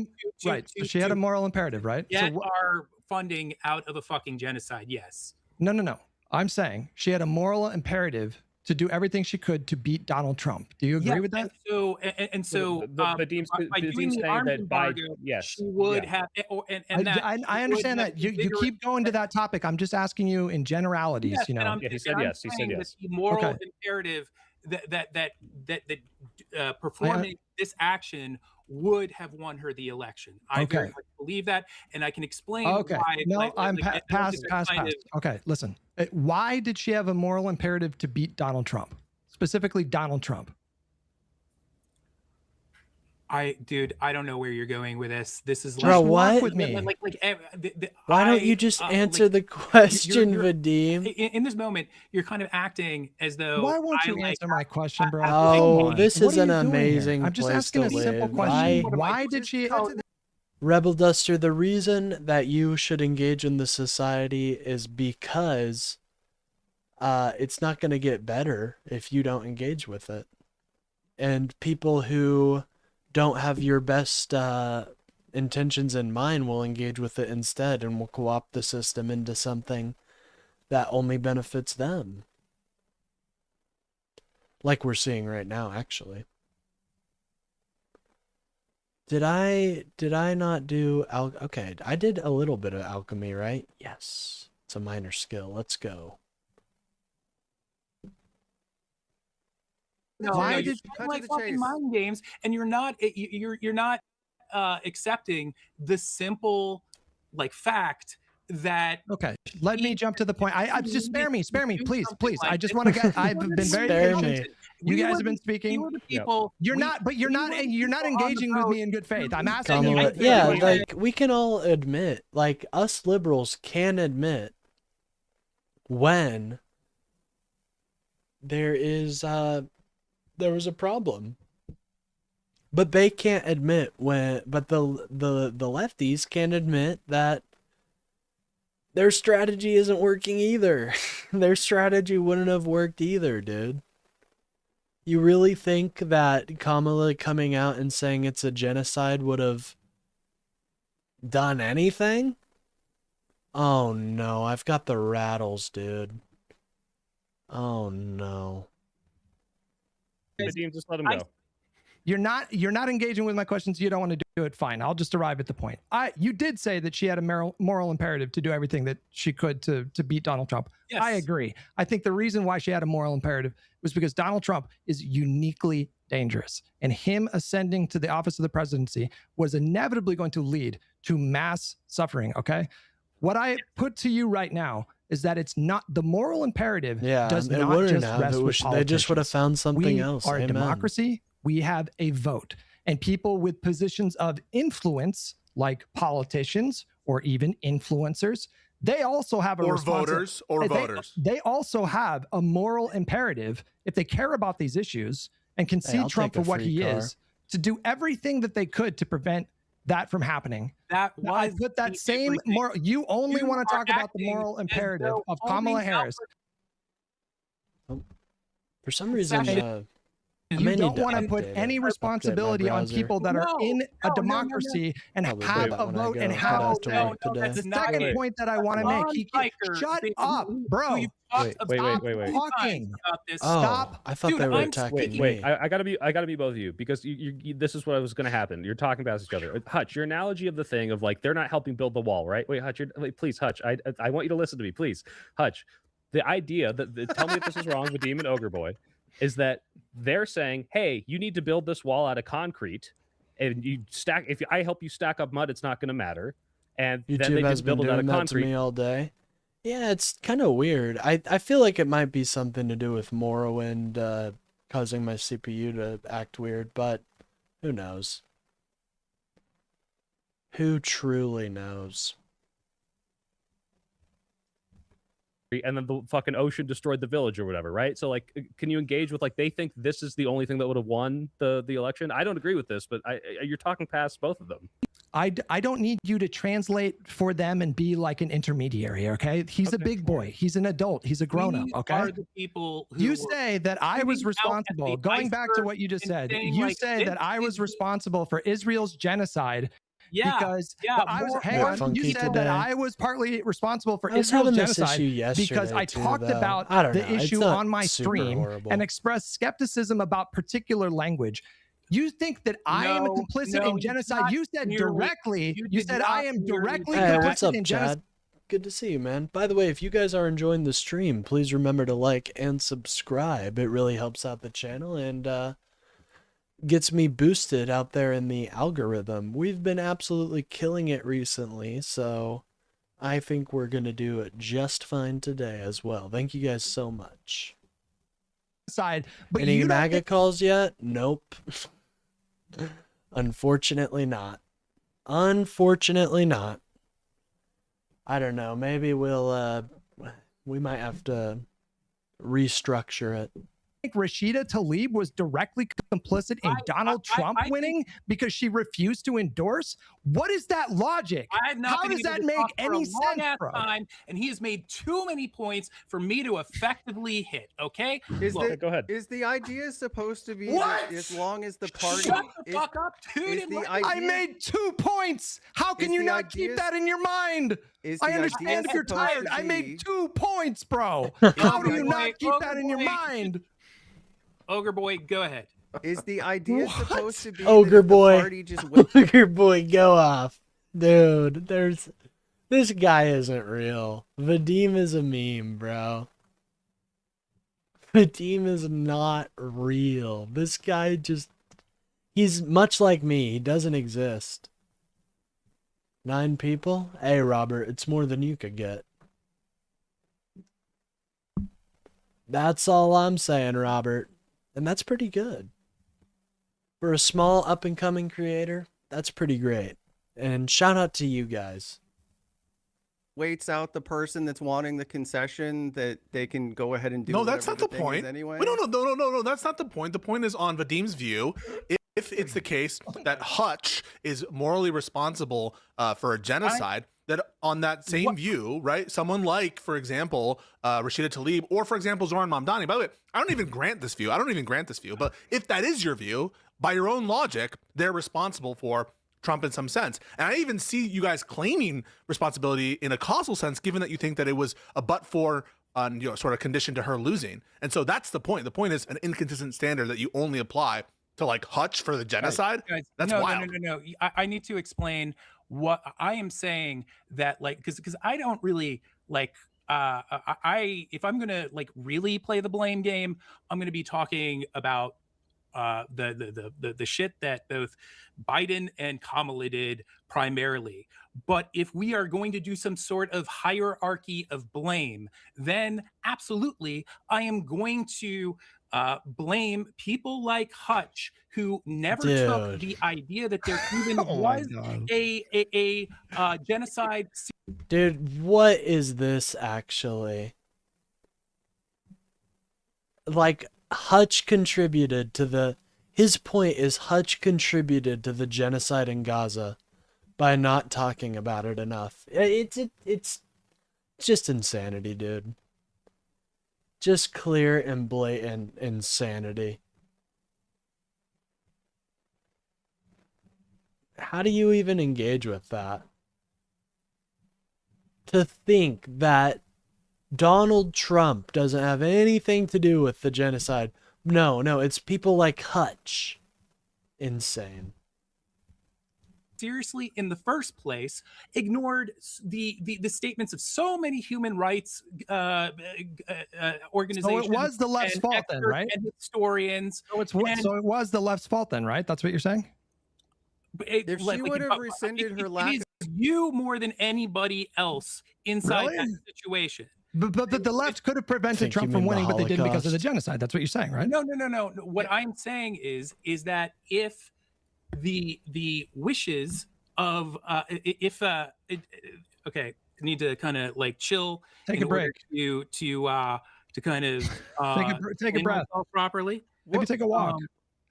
Speaker 6: she had a moral imperative, right?
Speaker 5: Get
Speaker 6: So
Speaker 5: our funding out of a fucking genocide. Yes.
Speaker 6: No. I'm saying she had a moral imperative to do everything she could to beat Donald Trump. Do you agree with that?
Speaker 5: And so
Speaker 4: the Dean's saying that by yes,
Speaker 5: she would have.
Speaker 6: I understand that you keep going to that topic. I'm just asking you in generalities.
Speaker 5: Yes,
Speaker 6: you know.
Speaker 4: Yeah, he said yes. He said yes.
Speaker 5: The moral imperative that performing this action would have won her the election. I very much believe that, and I can explain why.
Speaker 6: No, I'm past. Okay, listen. Why did she have a moral imperative to beat Donald Trump? Specifically Donald Trump.
Speaker 5: Dude, I don't know where you're going with this. This is
Speaker 1: Bro, what?
Speaker 6: With me.
Speaker 1: Why don't you just answer the question, Vadim?
Speaker 5: In this moment, you're kind of acting as though.
Speaker 6: Why won't you answer my question, bro?
Speaker 1: Oh, this is an amazing
Speaker 6: I'm just
Speaker 1: place
Speaker 6: asking
Speaker 1: to
Speaker 6: a simple
Speaker 1: live.
Speaker 6: question. Why did she?
Speaker 1: Rebel Duster, the reason that you should engage in the society is because it's not going to get better if you don't engage with it. And people who don't have your best intentions in mind will engage with it instead and will co-opt the system into something that only benefits them. Like we're seeing right now, actually. Did I not do okay, I did a little bit of alchemy, right? Yes. It's a minor skill. Let's go.
Speaker 5: Why did you like fucking mind games, and you're not accepting the simple fact that.
Speaker 6: Okay, let me jump to the point. I just spare me, please. I just want to get. I've been very patient. You guys have been speaking. You're not engaging with me in good faith. I'm asking you.
Speaker 1: Yeah, like we can all admit, like us liberals can admit when there was a problem, but they can't admit when. But the lefties can't admit that their strategy isn't working either. Their strategy wouldn't have worked either, dude. You really think that Kamala coming out and saying it's a genocide would have done anything? Oh no, I've got the rattles, dude. Oh no.
Speaker 4: Vadim, just let him go.
Speaker 6: You're not engaging with my questions. You don't want to do it. Fine. I'll just arrive at the point. You did say that she had a moral imperative to do everything that she could to beat Donald Trump. Yes. I agree. I think the reason why she had a moral imperative was because Donald Trump is uniquely dangerous, and him ascending to the office of the presidency was inevitably going to lead to mass suffering. Okay. What I put to you right now is that it's not the moral imperative. Does not just rest with politicians.
Speaker 1: They just would have found something else.
Speaker 6: We are a democracy. We have a vote, and people with positions of influence, like politicians or even influencers, they also have
Speaker 2: voters.
Speaker 6: They also have a moral imperative, if they care about these issues and can see Trump for what he is, to do everything that they could to prevent that from happening. I put that same moral. You only want to talk about the moral imperative of Kamala Harris.
Speaker 1: For some reason,
Speaker 6: you don't want to put any responsibility on people that are in a democracy and have a vote and have the second point that I want to make. Shut up, bro.
Speaker 4: Wait.
Speaker 6: Talking.
Speaker 1: Stop. I thought they were attacking me.
Speaker 4: Wait, I gotta be both of you, because you this is what was going to happen. You're talking about each other. Hutch, your analogy of the thing of they're not helping build the wall, right? Wait, Hutch, please, Hutch. I want you to listen to me, please, Hutch. The idea that tell me if this is wrong with Demon Ogre Boy. Is that they're saying, hey, you need to build this wall out of concrete, and you stack. If I help you stack up mud, it's not going to matter. And
Speaker 1: YouTube
Speaker 4: then they
Speaker 1: has
Speaker 4: just build
Speaker 1: been
Speaker 4: it out
Speaker 1: doing
Speaker 4: of
Speaker 1: that
Speaker 4: concrete.
Speaker 1: to me all day. Yeah, it's kind of weird. I feel like it might be something to do with Morrowind causing my CPU to act weird, but who knows? Who truly knows?
Speaker 4: And then the fucking ocean destroyed the village or whatever, right? So like, can you engage with like they think this is the only thing that would have won the election? I don't agree with this, but you're talking past both of them.
Speaker 6: I don't need you to translate for them and be like an intermediary, okay? He's a big boy. He's an adult. He's a grown-up, okay?
Speaker 5: Are the people who
Speaker 6: you say that I was responsible, going back to what you just said, you like, say that I was responsible for Israel's genocide.
Speaker 5: Yeah,
Speaker 6: because I was, hang on, you said that I was partly responsible for Israel's genocide because I talked about the issue on my stream and expressed skepticism about particular language. You think that I am complicit in genocide? You said directly. You said I am directly complicit in genocide.
Speaker 1: Good to see you, man. By the way, if you guys are enjoying the stream, please remember to like and subscribe. It really helps out the channel and gets me boosted out there in the algorithm. We've been absolutely killing it recently, so I think we're going to do it just fine today as well. Thank you guys so much.
Speaker 6: But
Speaker 1: any MAGA calls yet? Nope. Unfortunately not. Unfortunately not. I don't know. Maybe we might have to restructure it.
Speaker 6: Rashida Tlaib was directly complicit in Donald Trump winning because she refused to endorse? What is that logic? How does that make any sense, bro?
Speaker 5: And he has made too many points for me to effectively hit, okay?
Speaker 4: Go ahead.
Speaker 3: Is the idea supposed to be that as long as the party...
Speaker 5: Shut the fuck up, dude.
Speaker 6: I made 2 points. How can you not keep that in your mind? I understand if you're tired. I made 2 points, bro. How do you not keep that in your mind?
Speaker 5: Ogre boy, go ahead.
Speaker 3: Is the idea supposed to be
Speaker 1: Ogre
Speaker 3: that
Speaker 1: boy.
Speaker 3: the party just
Speaker 1: Ogre boy, go off. Dude, this guy isn't real. Vadim is a meme, bro. Vadim is not real. This guy he's much like me. He doesn't exist. 9 people? Hey, Robert, it's more than you could get. That's all I'm saying, Robert. And that's pretty good. For a small up-and-coming creator, that's pretty great. And shout out to you guys.
Speaker 3: Waits out the person that's wanting the concession that they can go ahead and do.
Speaker 2: No, that's not the
Speaker 3: thing
Speaker 2: point.
Speaker 3: Anyway.
Speaker 2: No, that's not the point. The point is on Vadim's view. If it's the case that Hutch is morally responsible for a genocide, that on that same view, right? Someone like, for example, Rashida Tlaib, or for example, Zoran Mamdani. By the way, I don't even grant this view. But if that is your view, by your own logic, they're responsible for Trump in some sense. And I even see you guys claiming responsibility in a causal sense, given that you think that it was a but-for sort of condition to her losing. And so that's the point. The point is an inconsistent standard that you only apply to like Hutch for the genocide.
Speaker 5: Guys,
Speaker 2: that's wild.
Speaker 5: No. I need to explain what I am saying, that like because I don't really like if I'm gonna like really play the blame game, I'm gonna be talking about the shit that both Biden and Kamala did primarily. But if we are going to do some sort of hierarchy of blame, then absolutely I am going to blame people like Hutch, who never took the idea that there even was a genocide.
Speaker 1: Dude, what is this actually? Like, Hutch contributed to his point is Hutch contributed to the genocide in Gaza by not talking about it enough. It's just insanity, dude. Just clear and blatant insanity. How do you even engage with that? To think that Donald Trump doesn't have anything to do with the genocide. No, it's people like Hutch. Insane.
Speaker 5: Seriously, in the first place, ignored the statements of so many human rights organizations.
Speaker 6: So it was the left's fault then, right?
Speaker 5: And historians.
Speaker 6: So it was the left's fault then, right? That's what you're saying?
Speaker 3: If she would have rescinded her lack,
Speaker 5: it is you more than anybody else inside that situation.
Speaker 6: But the left could have prevented Trump from winning, but they didn't because of the genocide. That's what you're saying, right?
Speaker 5: No. What I'm saying is that if the wishes of okay, I need to kind of like chill.
Speaker 6: Take a break.
Speaker 5: To kind of
Speaker 6: take a breath
Speaker 5: properly.
Speaker 6: Maybe take a walk.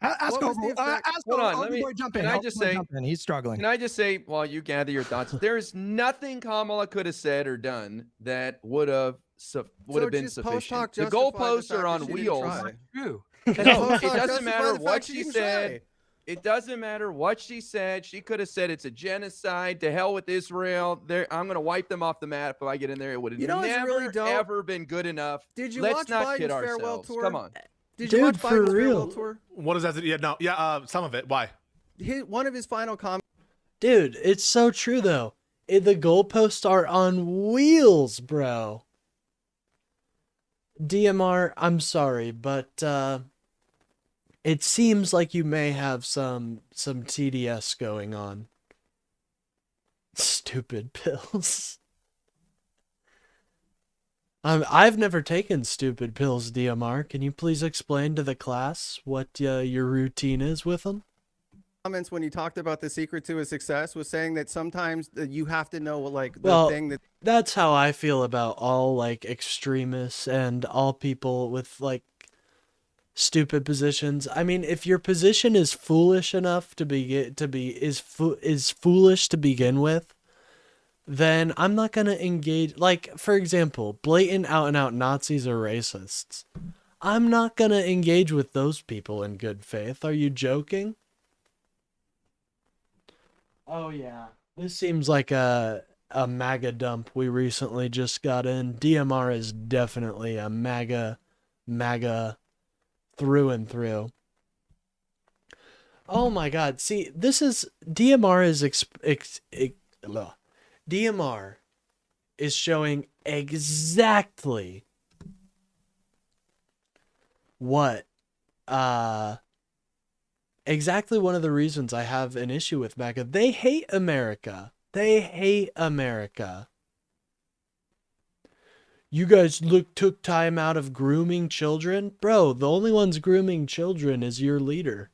Speaker 6: Ask
Speaker 7: Hold on, let me
Speaker 6: jump in.
Speaker 7: Can I just say,
Speaker 6: he's struggling.
Speaker 7: Can I just say, while you gather your thoughts, there's nothing Kamala could have said or done that would have been sufficient. The goalposts are on wheels.
Speaker 5: True.
Speaker 7: No, it doesn't matter what she said. It doesn't matter what she said. She could have said it's a genocide. To hell with Israel. I'm going to wipe them off the map if I get in there. It would have never, ever been good enough.
Speaker 3: Did you
Speaker 7: Let's
Speaker 3: watch
Speaker 7: not
Speaker 3: Biden's
Speaker 7: kid
Speaker 3: farewell
Speaker 7: ourselves.
Speaker 3: tour?
Speaker 7: Come on.
Speaker 3: Did you watch
Speaker 1: for
Speaker 3: Biden's
Speaker 1: real.
Speaker 3: farewell tour?
Speaker 2: What does that? Some of it. Why?
Speaker 3: One of his final comments.
Speaker 1: Dude, it's so true though. The goalposts are on wheels, bro. DMR, I'm sorry, but it seems like you may have some TDS going on. Stupid pills. I've never taken stupid pills, DMR. Can you please explain to the class what your routine is with them?
Speaker 3: Comments when you talked about the secret to his success was saying that sometimes you have to know the thing that.
Speaker 1: That's how I feel about all like extremists and all people with like stupid positions. I mean, if your position is foolish enough is foolish to begin with, then I'm not going to engage. Like, for example, blatant out and out Nazis or racists. I'm not going to engage with those people in good faith. Are you joking? Oh, yeah. This seems like a MAGA dump we recently just got in. DMR is definitely a MAGA through and through. Oh my God. See, this is DMR is showing exactly what exactly one of the reasons I have an issue with MAGA. They hate America. They hate America. You guys took time out of grooming children? Bro, the only ones grooming children is your leader,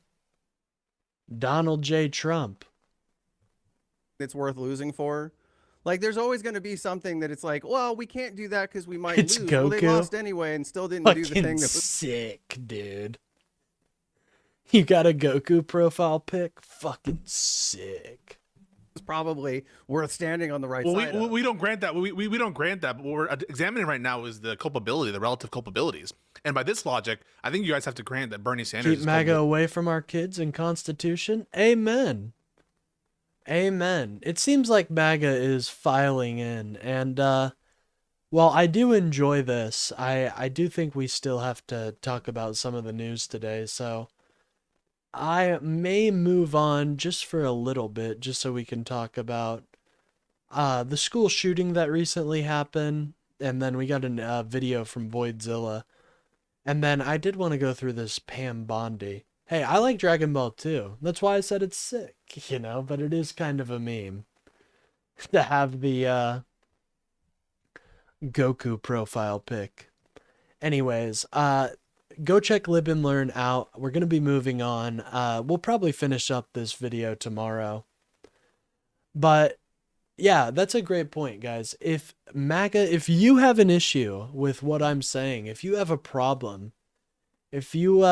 Speaker 1: Donald J. Trump.
Speaker 3: It's worth losing for. Like, there's always going to be something that it's like, well, we can't do that because we might lose.
Speaker 1: Goku.
Speaker 3: Well, they lost anyway and still didn't do the thing that was
Speaker 1: sick, dude. You got a Goku profile pic? Fucking sick.
Speaker 3: Probably worth standing on the right side.
Speaker 2: We don't grant that. We don't grant that. But what we're examining right now is the culpability, the relative culpabilities. And by this logic, I think you guys have to grant that Bernie Sanders
Speaker 1: keep MAGA away from our kids and Constitution. Amen. Amen. It seems like MAGA is filing in, and while I do enjoy this, I do think we still have to talk about some of the news today. So I may move on just for a little bit, just so we can talk about the school shooting that recently happened, and then we got a video from Voidzilla, and then I did want to go through this Pam Bondi. Hey, I like Dragon Ball too. That's why I said it's sick, you know, but it is kind of a meme to have the Goku profile pic. Anyways, go check Lib and Learn out. We're going to be moving on. We'll probably finish up this video tomorrow. But yeah, that's a great point, guys. If you have an issue with what I'm saying, if you have a problem, if you,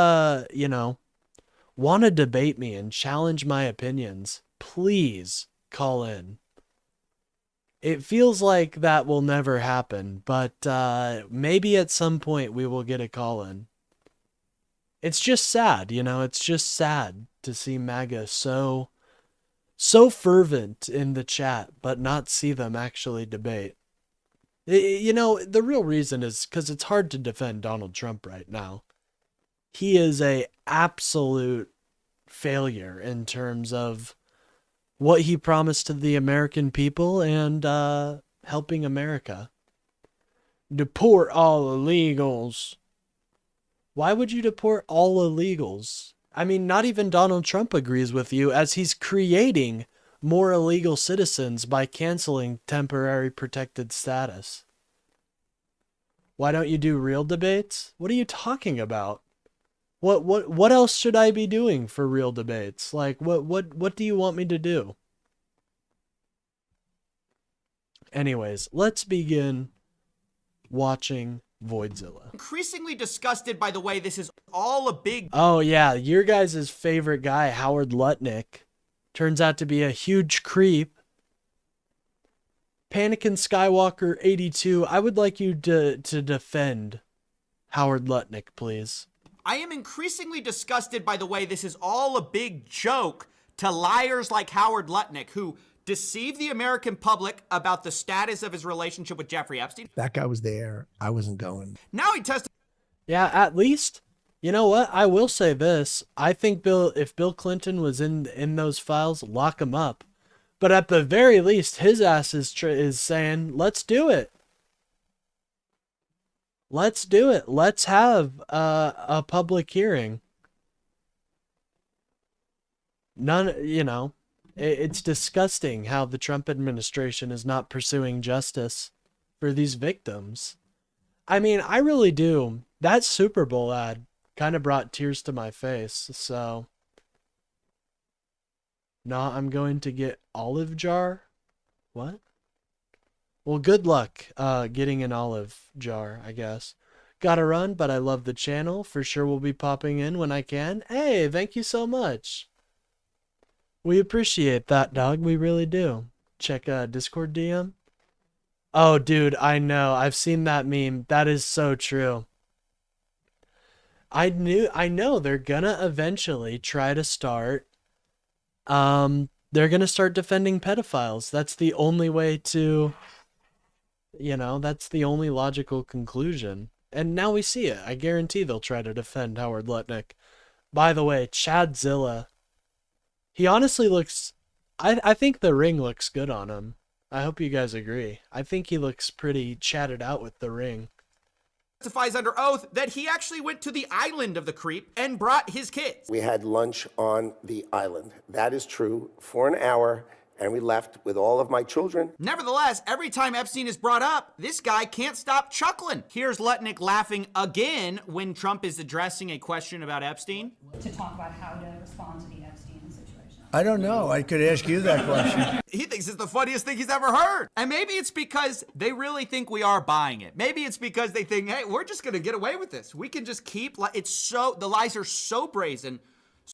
Speaker 1: want to debate me and challenge my opinions, please call in. It feels like that will never happen, but maybe at some point we will get a call in. It's just sad, it's just sad to see MAGA so fervent in the chat, but not see them actually debate. The real reason is because it's hard to defend Donald Trump right now. He is a absolute failure in terms of what he promised to the American people and helping America. Deport all illegals. Why would you deport all illegals? I mean, not even Donald Trump agrees with you, as he's creating more illegal citizens by canceling temporary protected status. Why don't you do real debates? What are you talking about? What else should I be doing for real debates? Like what do you want me to do? Anyways, let's begin watching Voidzilla.
Speaker 9: Increasingly disgusted by the way this is all a big...
Speaker 1: Oh yeah, your guys' favorite guy, Howard Lutnick, turns out to be a huge creep. Panikin Skywalker 82, I would like you to defend Howard Lutnick, please.
Speaker 9: I am increasingly disgusted by the way this is all a big joke to liars like Howard Lutnick, who deceive the American public about the status of his relationship with Jeffrey Epstein.
Speaker 10: That guy was there. I wasn't going.
Speaker 9: Now he tested.
Speaker 1: Yeah, at least, you know what? I will say this. I think if Bill Clinton was in those files, lock him up. But at the very least, his ass is saying, let's do it. Let's do it. Let's have a public hearing. It's disgusting how the Trump administration is not pursuing justice for these victims. I mean, I really do. That Super Bowl ad kind of brought tears to my face, so... Nah, I'm going to get olive jar? What? Well, good luck getting an olive jar, I guess. Gotta run, but I love the channel. For sure will be popping in when I can. Hey, thank you so much. We appreciate that, dog. We really do. Check Discord DM. Oh, dude, I know. I've seen that meme. That is so true. I know they're gonna eventually try to start. They're gonna start defending pedophiles. That's the only way to, that's the only logical conclusion. And now we see it. I guarantee they'll try to defend Howard Lutnick. By the way, Chadzilla. He honestly looks... I think the ring looks good on him. I hope you guys agree. I think he looks pretty chatted out with the ring.
Speaker 9: Testifies under oath that he actually went to the island of the creep and brought his kids.
Speaker 11: We had lunch on the island. That is true, for an hour, and we left with all of my children.
Speaker 9: Nevertheless, every time Epstein is brought up, this guy can't stop chuckling. Here's Lutnick laughing again when Trump is addressing a question about Epstein.
Speaker 12: To talk about how to respond to the Epstein situation.
Speaker 10: I don't know. I could ask you that question.
Speaker 9: He thinks it's the funniest thing he's ever heard. And maybe it's because they really think we are buying it. Maybe it's because they think, hey, we're just going to get away with this. We can just keep, the lies are so brazen,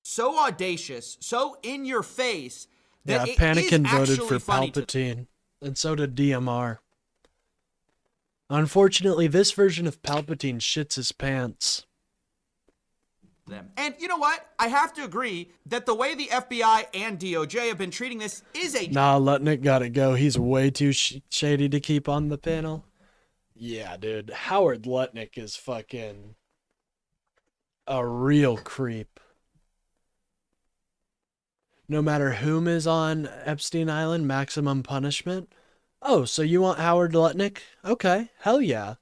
Speaker 9: so audacious, so in your face.
Speaker 1: Yeah, Panikin voted for Palpatine, and so did DMR. Unfortunately, this version of Palpatine shits his pants.
Speaker 9: And you know what? I have to agree that the way the FBI and DOJ have been treating this is a...
Speaker 1: Nah, Lutnick gotta go. He's way too shady to keep on the panel. Yeah, dude. Howard Lutnick is fucking a real creep. No matter whom is on Epstein Island, maximum punishment. Oh, so you want Howard Lutnick? Okay, hell yeah.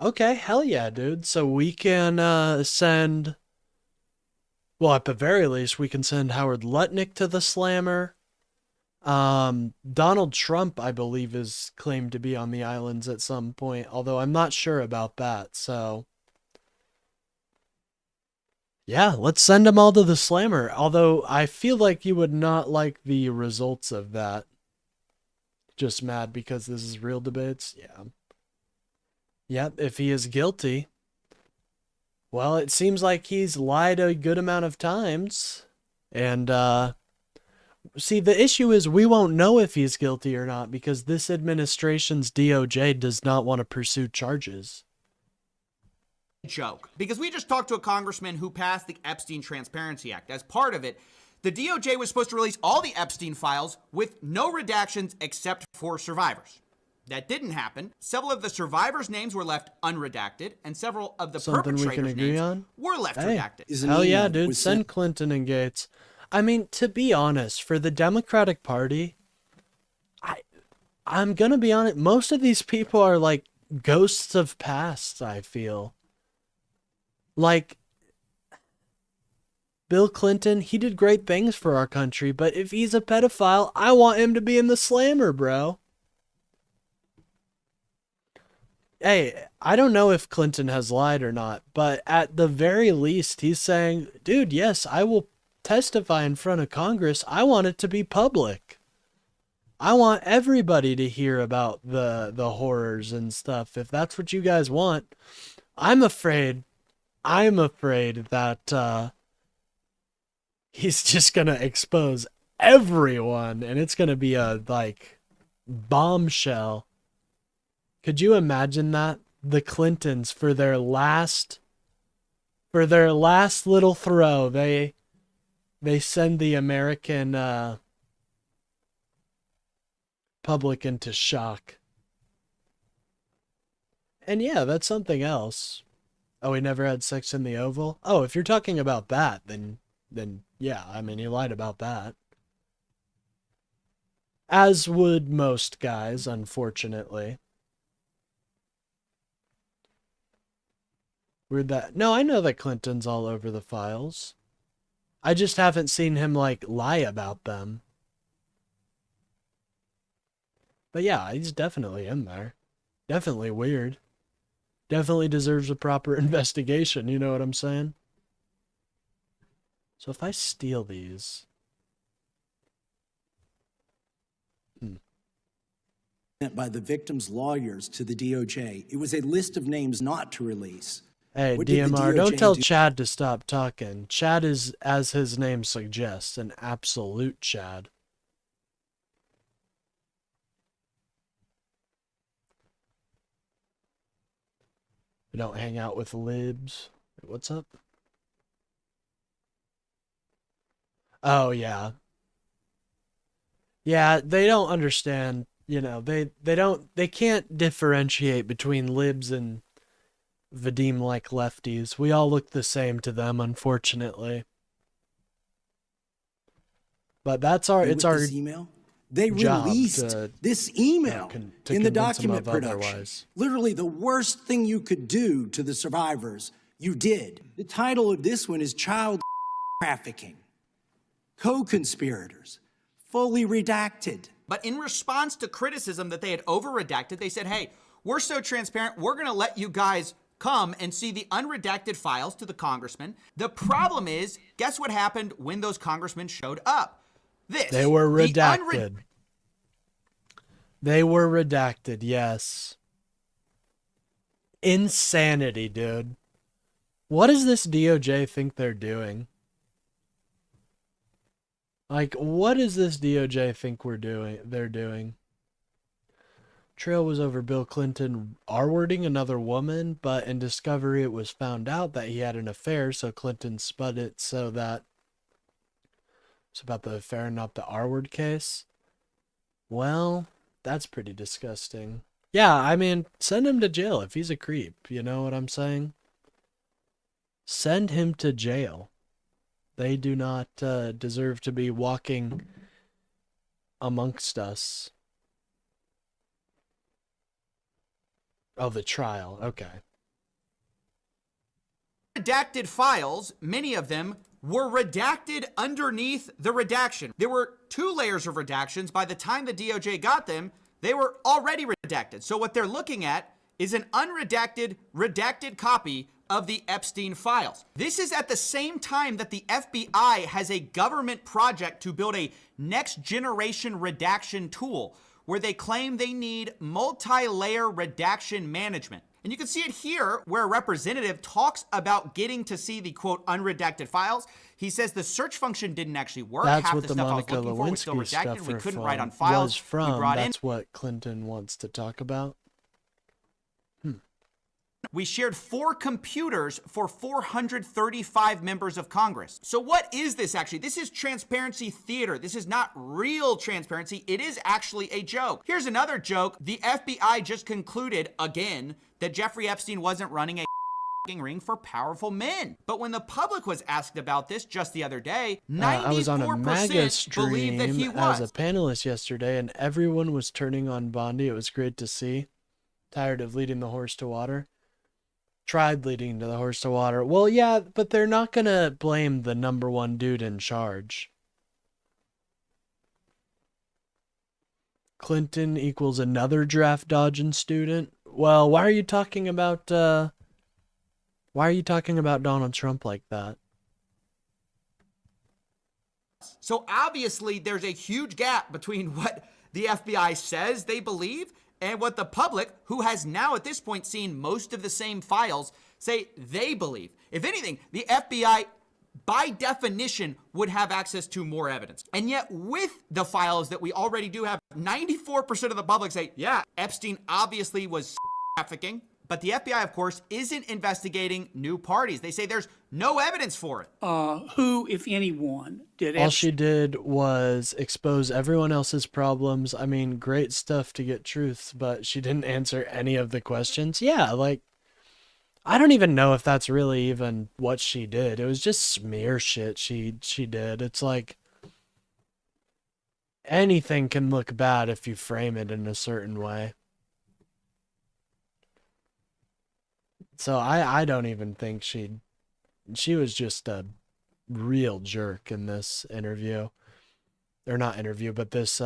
Speaker 1: Okay, hell yeah, dude. So we can send... Well, at the very least, we can send Howard Lutnick to the slammer. Donald Trump, I believe, is claimed to be on the islands at some point, although I'm not sure about that, so... Yeah, let's send them all to the slammer, although I feel like you would not like the results of that. Just mad because this is real debates? Yeah. Yep, if he is guilty. Well, it seems like he's lied a good amount of times. And, see, the issue is we won't know if he's guilty or not because this administration's DOJ does not want to pursue charges.
Speaker 9: Joke. Because we just talked to a congressman who passed the Epstein Transparency Act. As part of it, the DOJ was supposed to release all the Epstein files with no redactions except for survivors. That didn't happen. Several of the survivors' names were left unredacted, and several of the perpetrators' names were left redacted.
Speaker 1: Hell yeah, dude. Send Clinton and Gates. I mean, to be honest, for the Democratic Party, I'm gonna be honest, most of these people are like ghosts of past, I feel. Like, Bill Clinton, he did great things for our country, but if he's a pedophile, I want him to be in the slammer, bro. Hey, I don't know if Clinton has lied or not, but at the very least, he's saying, dude, yes, I will testify in front of Congress. I want it to be public. I want everybody to hear about the horrors and stuff. If that's what you guys want, I'm afraid that he's just going to expose everyone, and it's going to be a, like, bombshell. Could you imagine that? The Clintons, for their last little throw, they send the American public into shock. And yeah, that's something else. Oh, he never had sex in the Oval? Oh, if you're talking about that, then yeah, I mean, he lied about that. As would most guys, unfortunately. Weird that... No, I know that Clinton's all over the files. I just haven't seen him, like, lie about them. But yeah, he's definitely in there. Definitely weird. Definitely deserves a proper investigation, you know what I'm saying? So if I steal these...
Speaker 13: by the victim's lawyers to the DOJ. It was a list of names not to release.
Speaker 1: Hey, DMR, don't tell Chad to stop talking. Chad is, as his name suggests, an absolute Chad. We don't hang out with libs. What's up? Oh, yeah. Yeah, they don't understand, you know, they can't differentiate between libs and Vadim-like lefties. We all look the same to them, unfortunately. But that's our, it's our
Speaker 13: email. They released this email in the document production.
Speaker 1: Otherwise.
Speaker 13: Literally the worst thing you could do to the survivors, you did. The title of this one is Child Trafficking. Co-conspirators, fully redacted.
Speaker 9: But in response to criticism that they had over-redacted, they said, hey, we're so transparent, we're going to let you guys come and see the unredacted files to the congressman. The problem is, guess what happened when those congressmen showed up?
Speaker 1: They were redacted. They were redacted, yes. Insanity, dude. What does this DOJ think they're doing? Like, what does this DOJ think they're doing? Trail was over Bill Clinton R-wording another woman, but in discovery it was found out that he had an affair, so Clinton spun it so that it's about the affair, not the R-word case. Well, that's pretty disgusting. Yeah, I mean, send him to jail if he's a creep, you know what I'm saying? Send him to jail. They do not deserve to be walking amongst us. Oh, the trial. Okay.
Speaker 9: Redacted files, many of them were redacted underneath the redaction. There were 2 layers of redactions. By the time the DOJ got them, they were already redacted. So what they're looking at is an unredacted, redacted copy of the Epstein files. This is at the same time that the FBI has a government project to build a next generation redaction tool where they claim they need multi-layer redaction management. And you can see it here where a representative talks about getting to see the quote unredacted files. He says the search function didn't actually work.
Speaker 1: That's
Speaker 9: half
Speaker 1: what
Speaker 9: the
Speaker 1: the
Speaker 9: stuff
Speaker 1: Monica
Speaker 9: I was looking for was still
Speaker 1: Lewinsky
Speaker 9: redacted. We
Speaker 1: stuff
Speaker 9: couldn't write on files. We brought in.
Speaker 1: That's what Clinton wants to talk about.
Speaker 9: We shared 4 computers for 435 members of Congress. So what is this actually? This is transparency theater. This is not real transparency. It is actually a joke. Here's another joke. The FBI just concluded, again, that Jeffrey Epstein wasn't running a ring for powerful men. But when the public was asked about this just the other day, 94%
Speaker 1: I was on a MAGA
Speaker 9: believed that he
Speaker 1: stream
Speaker 9: was.
Speaker 1: as a panelist yesterday, and everyone was turning on Bondi. It was great to see. Tired of leading the horse to water. Tried leading to the horse to water. Well, yeah, but they're not going to blame the number one dude in charge. Clinton equals another draft dodging student. Well, why are you talking about Donald Trump like that?
Speaker 9: So obviously there's a huge gap between what the FBI says they believe and what the public, who has now at this point seen most of the same files, say they believe. If anything, the FBI, by definition, would have access to more evidence. And yet, with the files that we already do have, 94% of the public say, yeah, Epstein obviously was trafficking. But the FBI, of course, isn't investigating new parties. They say there's no evidence for it.
Speaker 14: Who, if anyone, did
Speaker 1: All she did was expose everyone else's problems. I mean, great stuff to get truths, but she didn't answer any of the questions. Yeah, like, I don't even know if that's really even what she did. It was just smear shit she did. It's like, anything can look bad if you frame it in a certain way. So I don't even think she was just a real jerk in this interview. Or not interview, but this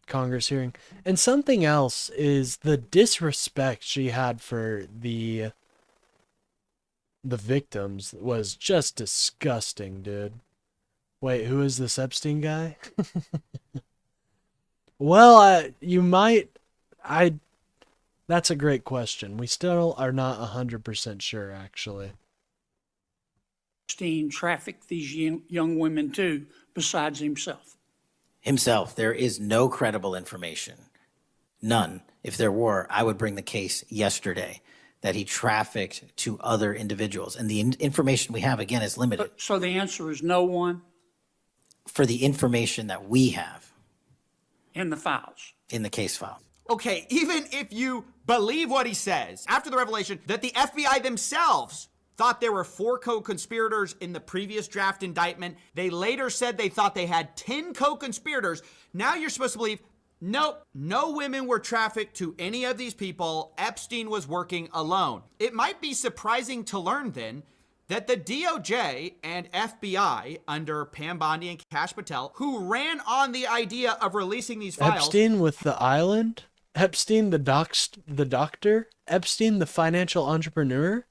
Speaker 1: Congress hearing. And something else is the disrespect she had for the victims was just disgusting, dude. Wait, who is this Epstein guy? Well, that's a great question. We still are not 100% sure, actually.
Speaker 14: Epstein trafficked these young women too, besides himself.
Speaker 15: Himself, there is no credible information. None. If there were, I would bring the case yesterday that he trafficked to other individuals. And the information we have, again, is limited.
Speaker 14: So the answer is no one?
Speaker 15: For the information that we have.
Speaker 14: In the files?
Speaker 15: In the case file.
Speaker 9: Okay, even if you believe what he says, after the revelation that the FBI themselves thought there were 4 co-conspirators in the previous draft indictment, they later said they thought they had 10 co-conspirators. Now you're supposed to believe, nope, no women were trafficked to any of these people. Epstein was working alone. It might be surprising to learn then that the DOJ and FBI under Pam Bondi and Kash Patel, who ran on the idea of releasing these files.
Speaker 1: Epstein with the island? Epstein the doctor? Epstein the financial entrepreneur?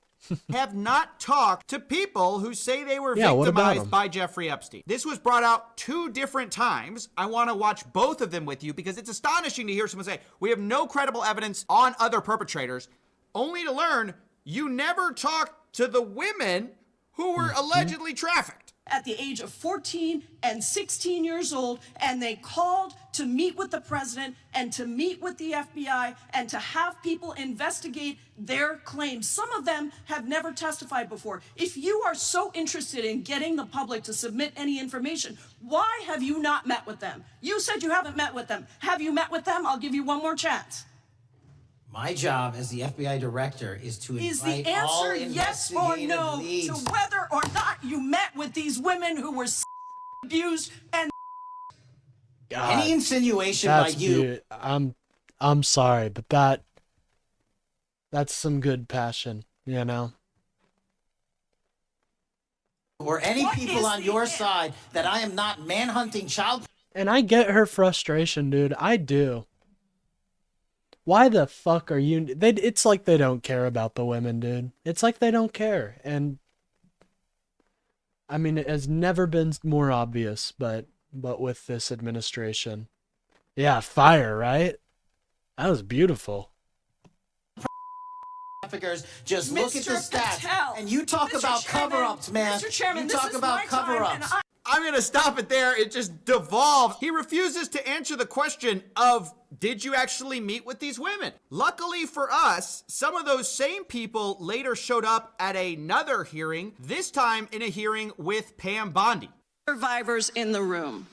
Speaker 9: have not talked to people who say they were
Speaker 1: Yeah,
Speaker 9: victimized by Jeffrey Epstein. This was brought out 2 different times. I want to watch both of them with you because it's astonishing to hear someone say, we have no credible evidence on other perpetrators, only to learn you never talked to the women who were allegedly trafficked.
Speaker 16: At the age of 14 and 16 years old, and they called to meet with the president and to meet with the FBI and to have people investigate their claims. Some of them have never testified before. If you are so interested in getting the public to submit any information, why have you not met with them? You said you haven't met with them. Have you met with them? I'll give you one more chance.
Speaker 15: My job as the FBI director is to invite
Speaker 16: Is the
Speaker 15: all
Speaker 16: answer yes or
Speaker 15: investigative
Speaker 16: no
Speaker 15: leads.
Speaker 16: to whether or not you met with these women who were abused and
Speaker 1: God,
Speaker 15: any insinuation by you?
Speaker 1: I'm sorry, but that's some good passion, you know.
Speaker 15: Or any people on your side that I am not manhunting child.
Speaker 1: And I get her frustration, dude. I do. Why the fuck are you? It's like they don't care about the women, dude. It's like they don't care. And I mean, it has never been more obvious, but with this administration. Yeah, fire, right? That was beautiful.
Speaker 15: Traffickers, just look at the
Speaker 16: Mr.
Speaker 15: stats.
Speaker 16: Patel,
Speaker 15: And you talk
Speaker 16: Mr.
Speaker 15: about
Speaker 16: Chairman,
Speaker 15: cover-ups, man.
Speaker 16: Mr. Chairman,
Speaker 15: you
Speaker 16: this
Speaker 15: talk
Speaker 16: is
Speaker 15: about
Speaker 16: my time, and
Speaker 15: cover-ups.
Speaker 9: I'm going to stop it there. It just devolved. He refuses to answer the question of, did you actually meet with these women? Luckily for us, some of those same people later showed up at another hearing, this time in a hearing with Pam Bondi.
Speaker 16: survivors in the room.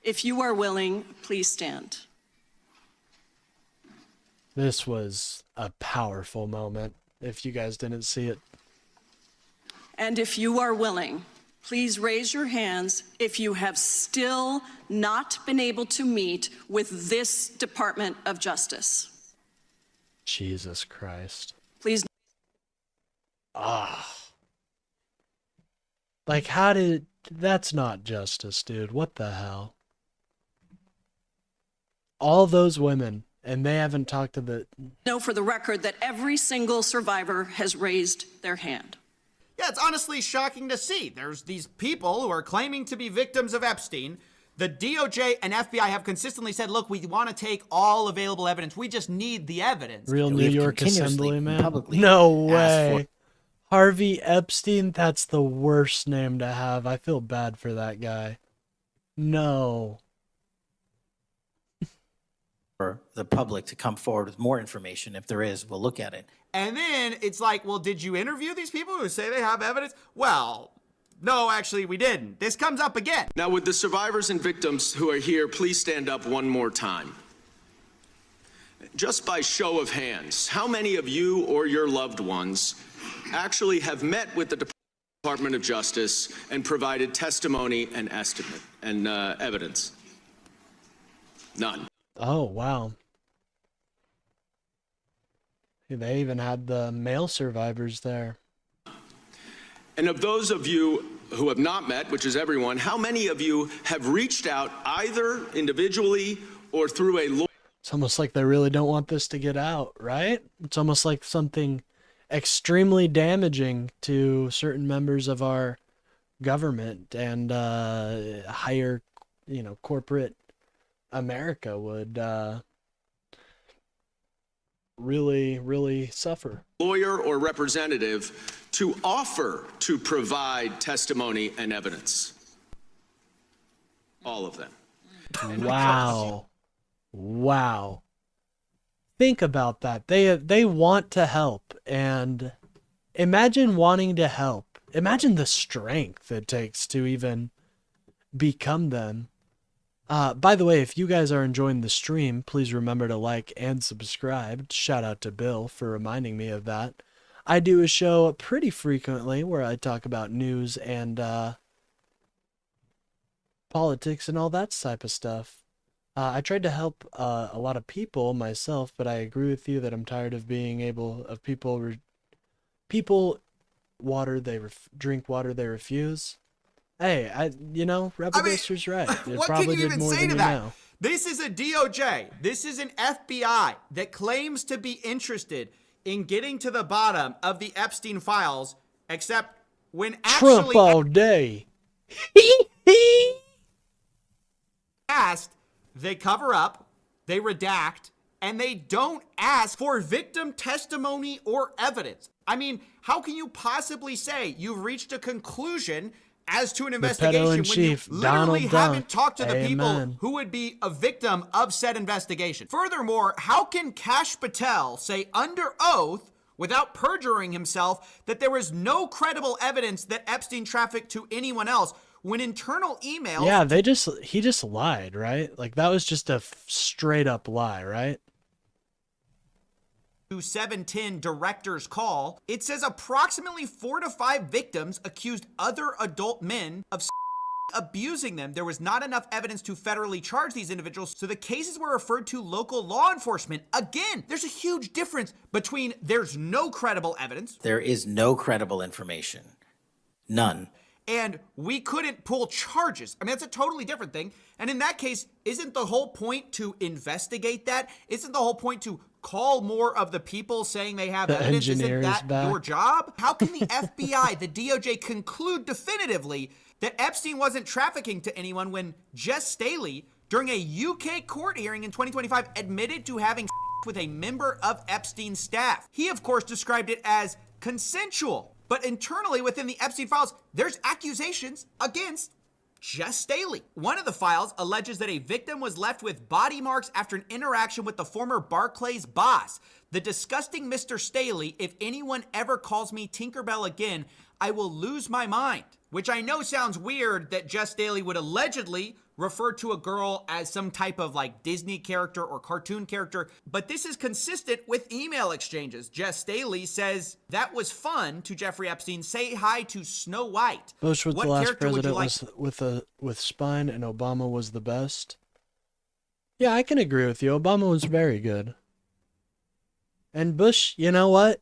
Speaker 16: If you are willing, please stand.
Speaker 1: This was a powerful moment, if you guys didn't see it.
Speaker 16: And if you are willing, please raise your hands if you have still not been able to meet with this Department of Justice.
Speaker 1: Jesus Christ.
Speaker 16: Please.
Speaker 1: Like, how did... That's not justice, dude. What the hell? All those women, and they haven't talked to the...
Speaker 16: Know for the record that every single survivor has raised their hand.
Speaker 9: Yeah, it's honestly shocking to see. There's these people who are claiming to be victims of Epstein. The DOJ and FBI have consistently said, look, we want to take all available evidence. We just need the evidence.
Speaker 1: Real New York Assemblyman? No way. Harvey Epstein? That's the worst name to have. I feel bad for that guy. No.
Speaker 15: For the public to come forward with more information. If there is, we'll look at it.
Speaker 9: And then it's like, well, did you interview these people who say they have evidence? Well, no, actually, we didn't. This comes up again.
Speaker 17: Now, would the survivors and victims who are here please stand up one more time? Just by show of hands, how many of you or your loved ones actually have met with the Department of Justice and provided testimony and estimate and evidence? None.
Speaker 1: Oh, wow. They even had the male survivors there.
Speaker 17: And of those of you who have not met, which is everyone, how many of you have reached out either individually or through a lawyer?
Speaker 1: It's almost like they really don't want this to get out, right? It's almost like something extremely damaging to certain members of our government and higher, corporate America would really suffer.
Speaker 17: Lawyer or representative to offer to provide testimony and evidence. All of them.
Speaker 1: Wow. Wow. Think about that. They want to help, and imagine wanting to help. Imagine the strength it takes to even become them. By the way, if you guys are enjoying the stream, please remember to like and subscribe. Shout out to Bill for reminding me of that. I do a show pretty frequently where I talk about news and politics and all that type of stuff. I tried to help a lot of people myself, but I agree with you that I'm tired of being able of people drink water they refuse. Hey, Rebel Ghoster's right. It
Speaker 9: what
Speaker 1: probably
Speaker 9: can you
Speaker 1: did
Speaker 9: even
Speaker 1: more
Speaker 9: say
Speaker 1: than
Speaker 9: to
Speaker 1: you
Speaker 9: that?
Speaker 1: know.
Speaker 9: This is a DOJ. This is an FBI that claims to be interested in getting to the bottom of the Epstein files, except when actually
Speaker 1: Trump all day.
Speaker 9: asked, they cover up, they redact, and they don't ask for victim testimony or evidence. I mean, how can you possibly say you've reached a conclusion as to an investigation when you literally haven't talked to the people who would be a victim of said investigation? Furthermore, how can Kash Patel say under oath, without perjuring himself, that there was no credible evidence that Epstein trafficked to anyone else, when internal emails...
Speaker 1: Yeah, he just lied, right? Like, that was just a straight up lie, right?
Speaker 9: 710 director's call, it says approximately 4 to 5 victims accused other adult men of abusing them. There was not enough evidence to federally charge these individuals, so the cases were referred to local law enforcement. Again, there's a huge difference between there's no credible evidence.
Speaker 15: There is no credible information. None.
Speaker 9: And we couldn't pull charges. I mean, that's a totally different thing. And in that case, isn't the whole point to investigate that? Isn't the whole point to call more of the people saying they have evidence? Isn't that your job? How can the FBI, the DOJ, conclude definitively that Epstein wasn't trafficking to anyone when Jess Staley, during a UK court hearing in 2025, admitted to having with a member of Epstein's staff? He, of course, described it as consensual. But internally within the Epstein files, there's accusations against Jess Staley. One of the files alleges that a victim was left with body marks after an interaction with the former Barclays boss. The disgusting Mr. Staley, if anyone ever calls me Tinkerbell again, I will lose my mind. Which I know sounds weird that Jess Staley would allegedly refer to a girl as some type of like Disney character or cartoon character, but this is consistent with email exchanges. Jess Staley says, that was fun to Jeffrey Epstein. Say hi to Snow White.
Speaker 1: Bush was
Speaker 9: what
Speaker 1: the last
Speaker 9: character would you
Speaker 1: president
Speaker 9: like?
Speaker 1: with spine, and Obama was the best. Yeah, I can agree with you. Obama was very good. And Bush, you know what?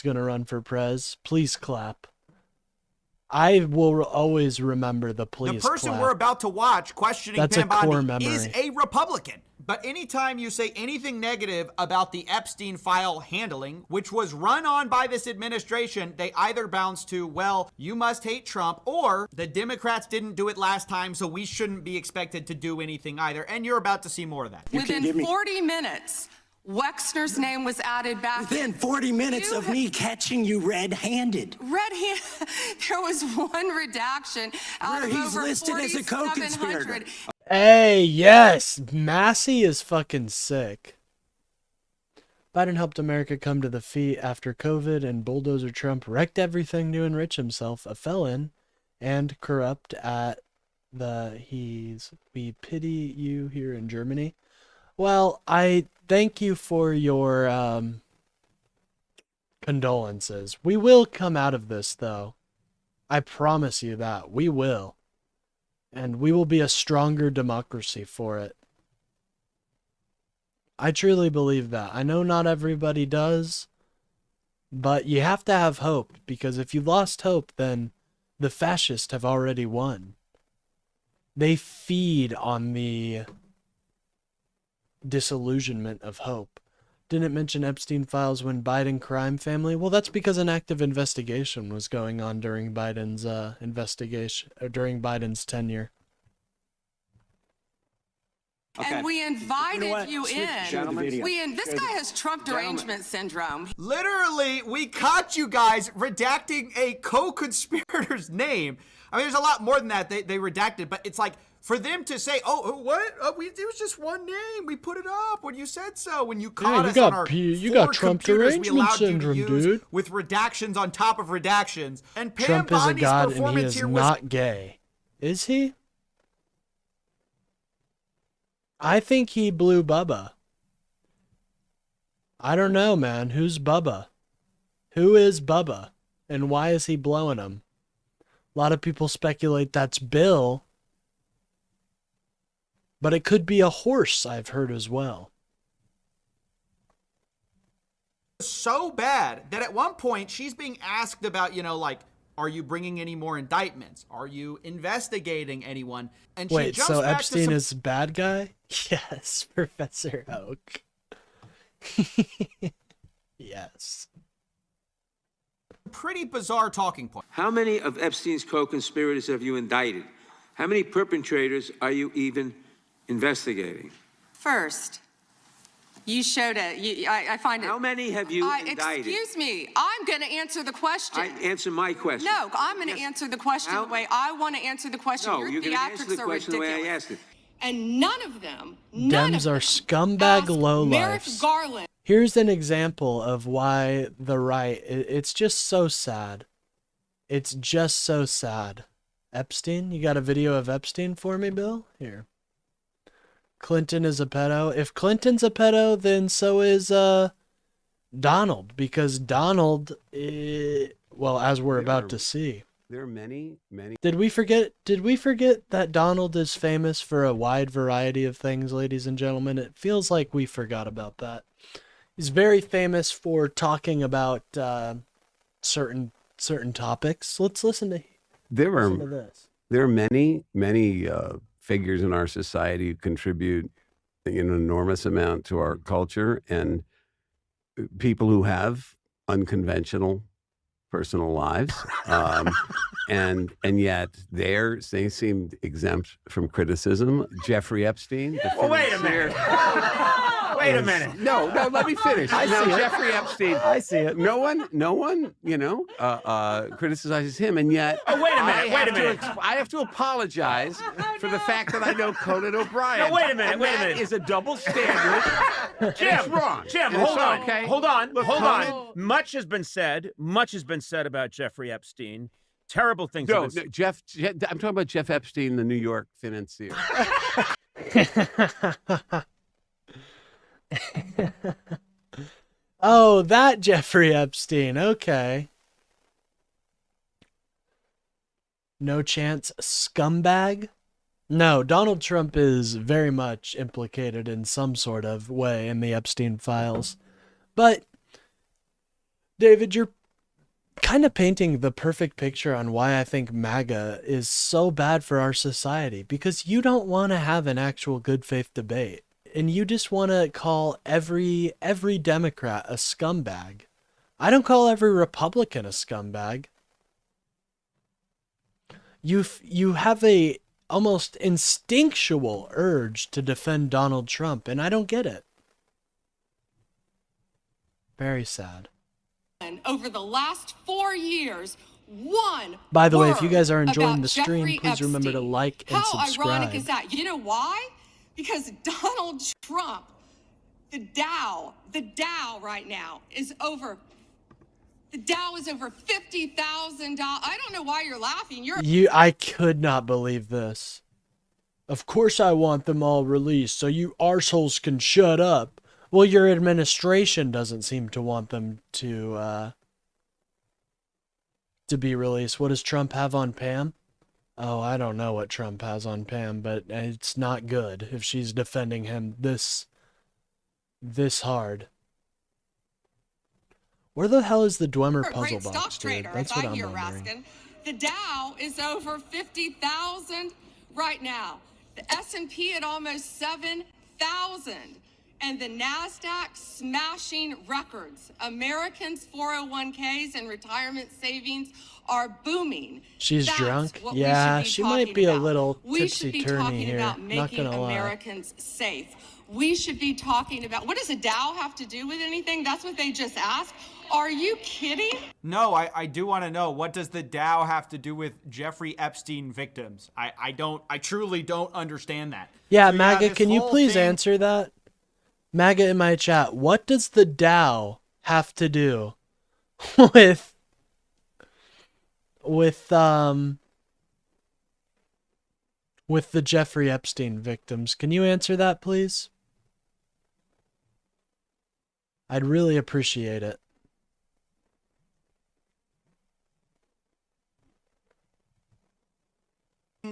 Speaker 1: is going to run for prez. Please clap. I will always remember the please
Speaker 9: The person
Speaker 1: clap.
Speaker 9: we're about to watch questioning
Speaker 1: That's a
Speaker 9: Pam
Speaker 1: core
Speaker 9: Bondi
Speaker 1: memory.
Speaker 9: is a Republican. But anytime you say anything negative about the Epstein file handling, which was run on by this administration, they either bounce to, well, you must hate Trump, or the Democrats didn't do it last time, so we shouldn't be expected to do anything either. And you're about to see more of that.
Speaker 18: Within 40 minutes, Wexner's name was added back.
Speaker 13: Within 40 minutes of me catching you red-handed.
Speaker 18: There was one redaction out
Speaker 13: Where
Speaker 18: of
Speaker 13: he's
Speaker 18: over
Speaker 13: listed as a
Speaker 18: 4,700.
Speaker 13: co-conspirator.
Speaker 1: Hey, yes, Massey is fucking sick. Biden helped America come to the feet after COVID, and bulldozer Trump wrecked everything to enrich himself, a felon and corrupt at we pity you here in Germany. Well, I thank you for your condolences. We will come out of this, though. I promise you that. We will. And we will be a stronger democracy for it. I truly believe that. I know not everybody does, but you have to have hope, because if you lost hope, then the fascists have already won. They feed on the disillusionment of hope. Didn't mention Epstein files when Biden crime family. Well, that's because an active investigation was going on during Biden's during Biden's tenure.
Speaker 18: And we invited you in. This guy has Trump derangement syndrome.
Speaker 9: Literally, we caught you guys redacting a co-conspirator's name. I mean, there's a lot more than that they redacted, but it's like, for them to say, "Oh, what? It was just one name. We put it up when you said so. When you caught us on our
Speaker 1: you got Trump derangement syndrome, dude.
Speaker 9: With redactions on top of redactions." And Pam
Speaker 1: Trump is a
Speaker 9: Bondi's
Speaker 1: god, and he
Speaker 9: performance
Speaker 1: is
Speaker 9: here was
Speaker 1: not gay. Is he? I think he blew Bubba. I don't know, man. Who's Bubba? Who is Bubba? And why is he blowing him? A lot of people speculate that's Bill. But it could be a horse, I've heard as well.
Speaker 9: So bad that at one point she's being asked about, like, are you bringing any more indictments? Are you investigating anyone? And she
Speaker 1: Wait,
Speaker 9: jumps
Speaker 1: so
Speaker 9: back
Speaker 1: Epstein
Speaker 9: to
Speaker 1: is bad guy? Yes, Professor Oak. Yes.
Speaker 9: Pretty bizarre talking point.
Speaker 19: How many of Epstein's co-conspirators have you indicted? How many perpetrators are you even investigating?
Speaker 18: First, you showed it. I find it.
Speaker 19: How many have you indicted?
Speaker 18: Excuse me. I'm going to answer the question.
Speaker 19: Answer my question.
Speaker 18: No, I'm going to answer the question the way I want to answer the question.
Speaker 19: No, you're going to answer the question the way I asked it.
Speaker 18: And none of them,
Speaker 1: Dems are scumbag lowlifes.
Speaker 18: Garland.
Speaker 1: Here's an example of why the right, it's just so sad. It's just so sad. Epstein, you got a video of Epstein for me, Bill? Here. Clinton is a pedo. If Clinton's a pedo, then so is Donald, because Donald, well, as we're about to see.
Speaker 20: There are many.
Speaker 1: Did we forget that Donald is famous for a wide variety of things, ladies and gentlemen? It feels like we forgot about that. He's very famous for talking about certain topics. Let's listen to this.
Speaker 20: There are many figures in our society who contribute an enormous amount to our culture, and people who have unconventional personal lives, and yet they seem exempt from criticism. Jeffrey Epstein.
Speaker 21: Well, wait a minute. Wait a minute.
Speaker 20: No, let me finish.
Speaker 21: I see it.
Speaker 20: Jeffrey Epstein.
Speaker 21: I see it.
Speaker 20: No one, criticizes him, and yet.
Speaker 21: Oh, wait a minute.
Speaker 20: I have to apologize for the fact that I know Conan O'Brien.
Speaker 21: No, wait a minute.
Speaker 20: That is a double standard.
Speaker 21: Jim,
Speaker 20: it's wrong.
Speaker 21: Jim,
Speaker 20: And
Speaker 21: hold
Speaker 20: it's
Speaker 21: on.
Speaker 20: okay.
Speaker 21: Hold on.
Speaker 20: Look,
Speaker 21: Hold
Speaker 20: Conan-
Speaker 21: on. Much has been said about Jeffrey Epstein. Terrible things.
Speaker 20: No, Jeff. I'm talking about Jeff Epstein, the New York financier.
Speaker 1: Oh, that Jeffrey Epstein. Okay. No chance, scumbag? No, Donald Trump is very much implicated in some sort of way in the Epstein files. But, David, you're kind of painting the perfect picture on why I think MAGA is so bad for our society. Because you don't want to have an actual good faith debate. And you just want to call every Democrat a scumbag. I don't call every Republican a scumbag. You have a almost instinctual urge to defend Donald Trump, and I don't get it. Very sad.
Speaker 18: Over the last 4 years, one.
Speaker 1: By the way, if you guys are
Speaker 18: word
Speaker 1: enjoying
Speaker 18: about
Speaker 1: the stream,
Speaker 18: Jeffrey
Speaker 1: please remember to
Speaker 18: Epstein.
Speaker 1: like and
Speaker 18: How
Speaker 1: subscribe.
Speaker 18: ironic is that? You know why? Because Donald Trump, the Dow right now is over. The Dow is over $50,000. I don't know why you're laughing.
Speaker 1: I could not believe this. Of course I want them all released so you arseholes can shut up. Well, your administration doesn't seem to want them to be released. What does Trump have on Pam? Oh, I don't know what Trump has on Pam, but it's not good if she's defending him this hard. Where the hell is the Dwemer puzzle box, dude? That's what I'm wondering.
Speaker 18: The Dow is over 50,000 right now. The S&P at almost 7,000. And the NASDAQ smashing records. Americans' 401ks and retirement savings are booming.
Speaker 1: She's
Speaker 18: That's
Speaker 1: drunk?
Speaker 18: what
Speaker 1: Yeah,
Speaker 18: we should be
Speaker 1: she might
Speaker 18: talking
Speaker 1: be a
Speaker 18: about.
Speaker 1: little
Speaker 18: We should be
Speaker 1: tipsy-turny
Speaker 18: talking
Speaker 1: here.
Speaker 18: about
Speaker 1: Not
Speaker 18: making
Speaker 1: gonna lie.
Speaker 18: Americans safe. We should be talking about, what does a Dow have to do with anything? That's what they just asked. Are you kidding?
Speaker 9: No, I do want to know, what does the Dow have to do with Jeffrey Epstein victims? I truly don't understand that.
Speaker 1: Yeah,
Speaker 9: So
Speaker 1: MAGA,
Speaker 9: this
Speaker 1: can you
Speaker 9: whole
Speaker 1: please
Speaker 9: thing-
Speaker 1: answer that? MAGA in my chat, what does the Dow have to do with with the Jeffrey Epstein victims? Can you answer that, please? I'd really appreciate it.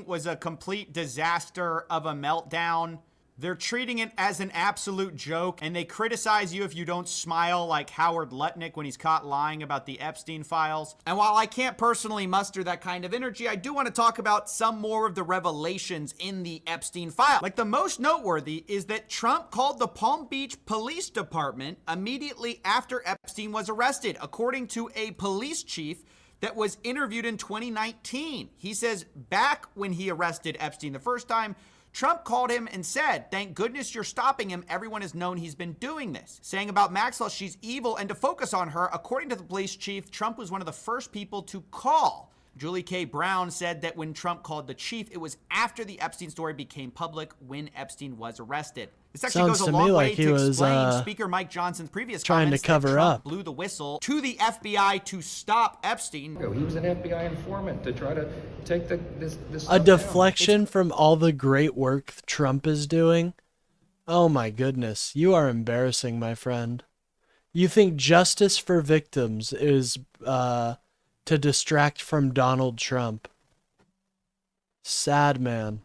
Speaker 9: Was a complete disaster of a meltdown. They're treating it as an absolute joke, and they criticize you if you don't smile, like Howard Lutnick when he's caught lying about the Epstein files. And while I can't personally muster that kind of energy, I do want to talk about some more of the revelations in the Epstein file. Like, the most noteworthy is that Trump called the Palm Beach Police Department immediately after Epstein was arrested, according to a police chief that was interviewed in 2019. He says back when he arrested Epstein the first time, Trump called him and said, "Thank goodness you're stopping him. Everyone has known he's been doing this." Saying about Maxwell, she's evil, and to focus on her, according to the police chief, Trump was one of the first people to call. Julie K. Brown said that when Trump called the chief, it was after the Epstein story became public, when Epstein was arrested. This actually goes a long way to explain Speaker Mike Johnson's previous comments that Trump blew the whistle to the FBI to stop Epstein.
Speaker 8: He was an FBI informant to try to take this
Speaker 1: a deflection from all the great work Trump is doing. Oh my goodness, you are embarrassing, my friend. You think justice for victims is to distract from Donald Trump? Sad man.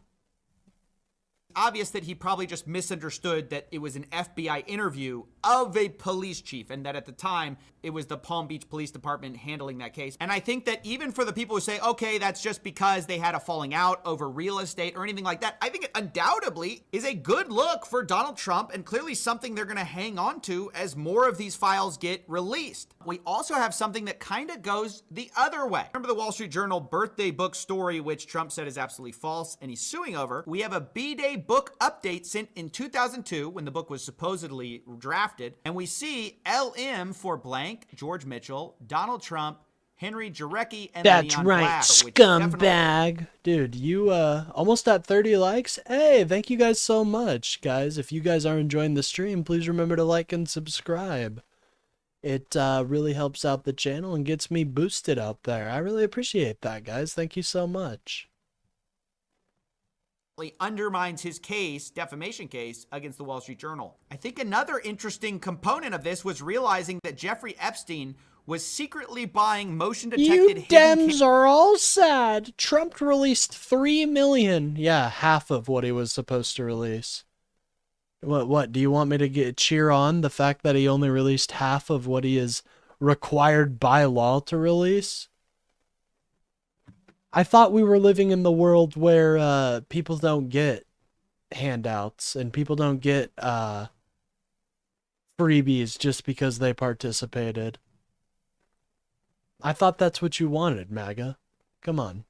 Speaker 9: Obvious that he probably just misunderstood that it was an FBI interview of a police chief, and that at the time it was the Palm Beach Police Department handling that case. And I think that even for the people who say, okay, that's just because they had a falling out over real estate or anything like that, I think it undoubtedly is a good look for Donald Trump, and clearly something they're going to hang on to as more of these files get released. We also have something that kind of goes the other way. Remember the Wall Street Journal birthday book story, which Trump said is absolutely false and he's suing over? We have a B-Day book update sent in 2002 when the book was supposedly drafted, and we see LM for blank, George Mitchell, Donald Trump, Henry Jarecki, and
Speaker 1: that's
Speaker 9: Leon
Speaker 1: right,
Speaker 9: Blatter,
Speaker 1: scumbag. Dude, you almost at 30 likes. Hey, thank you guys so much, guys. If you guys are enjoying the stream, please remember to like and subscribe. It really helps out the channel and gets me boosted out there. I really appreciate that, guys. Thank you so much.
Speaker 9: Undermines his case, defamation case, against the Wall Street Journal. I think another interesting component of this was realizing that Jeffrey Epstein was secretly buying motion detected.
Speaker 1: You Dems are all sad. Trump released 3 million. Yeah, half of what he was supposed to release. What do you want me to cheer on the fact that he only released half of what he is required by law to release? I thought we were living in the world where people don't get handouts and people don't get freebies just because they participated. I thought that's what you wanted, MAGA. Come on.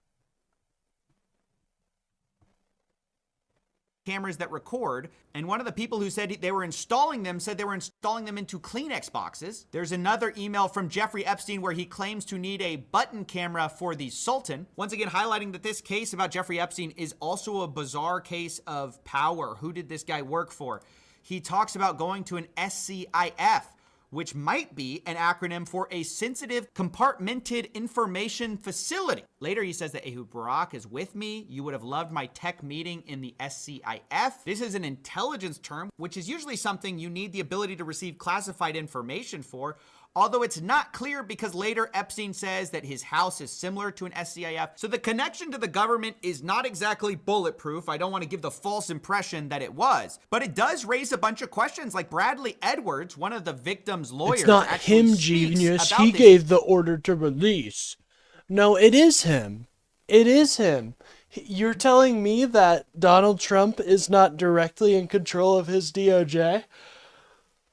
Speaker 9: Cameras that record, and one of the people who said they were installing them said they were installing them into Kleenex boxes. There's another email from Jeffrey Epstein where he claims to need a button camera for the Sultan. Once again, highlighting that this case about Jeffrey Epstein is also a bizarre case of power. Who did this guy work for? He talks about going to an SCIF, which might be an acronym for a sensitive compartmented information facility. Later, he says that Ehud Barak is with me. You would have loved my tech meeting in the SCIF. This is an intelligence term, which is usually something you need the ability to receive classified information for, although it's not clear because later Epstein says that his house is similar to an SCIF. So the connection to the government is not exactly bulletproof. I don't want to give the false impression that it was, but it does raise a bunch of questions, like Bradley Edwards, one of the victim's lawyers.
Speaker 1: It's not him, genius. He gave the order to release. No, it is him. It is him. You're telling me that Donald Trump is not directly in control of his DOJ?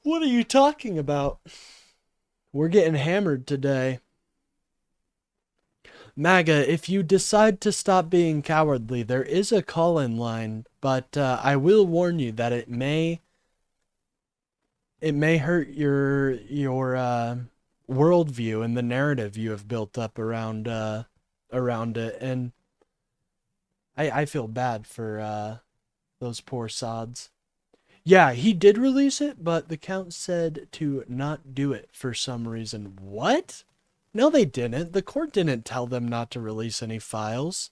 Speaker 1: What are you talking about? We're getting hammered today. MAGA, if you decide to stop being cowardly, there is a call-in line, but I will warn you that it may hurt your worldview and the narrative you have built up around it, and I feel bad for those poor sods. Yeah, he did release it, but the count said to not do it for some reason. What? No, they didn't. The court didn't tell them not to release any files.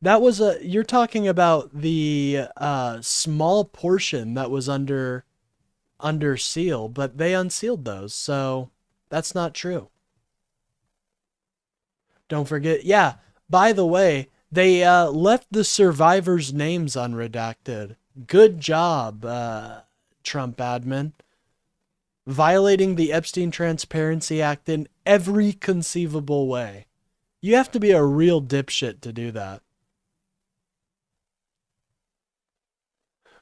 Speaker 1: That was you're talking about the small portion that was under seal, but they unsealed those, so that's not true. Don't forget, yeah, by the way, they left the survivors' names unredacted. Good job, Trump admin. Violating the Epstein Transparency Act in every conceivable way. You have to be a real dipshit to do that.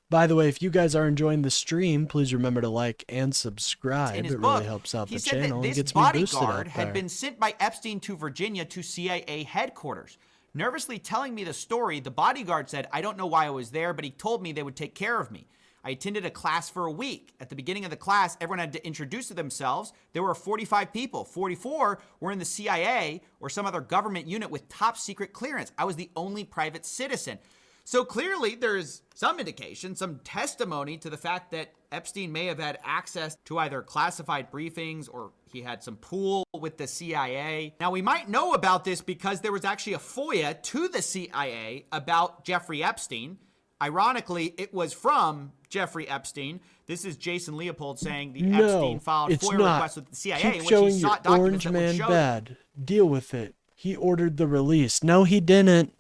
Speaker 1: By the way, if you guys are enjoying the stream, please remember to like and subscribe.
Speaker 9: In his
Speaker 1: It
Speaker 9: book,
Speaker 1: really helps out
Speaker 9: he
Speaker 1: the
Speaker 9: said
Speaker 1: channel
Speaker 9: that
Speaker 1: and
Speaker 9: this
Speaker 1: gets me boosted
Speaker 9: bodyguard
Speaker 1: out
Speaker 9: had
Speaker 1: there.
Speaker 9: been sent by Epstein to Virginia to CIA headquarters. Nervously telling me the story, the bodyguard said, "I don't know why I was there, but he told me they would take care of me. I attended a class for a week. At the beginning of the class, everyone had to introduce themselves. There were 45 people. 44 were in the CIA or some other government unit with top secret clearance. I was the only private citizen." So clearly there's some indication, some testimony to the fact that Epstein may have had access to either classified briefings or he had some pool with the CIA. Now, we might know about this because there was actually a FOIA to the CIA about Jeffrey Epstein. Ironically, it was from Jeffrey Epstein. This is Jason Leopold saying the Epstein filed
Speaker 1: it's
Speaker 9: FOIA
Speaker 1: not.
Speaker 9: request with the CIA
Speaker 1: Keep
Speaker 9: in which
Speaker 1: showing
Speaker 9: he
Speaker 1: your
Speaker 9: sought documents
Speaker 1: orange
Speaker 9: that would
Speaker 1: man
Speaker 9: show
Speaker 1: bad. Deal with it. He ordered the release. No, he didn't.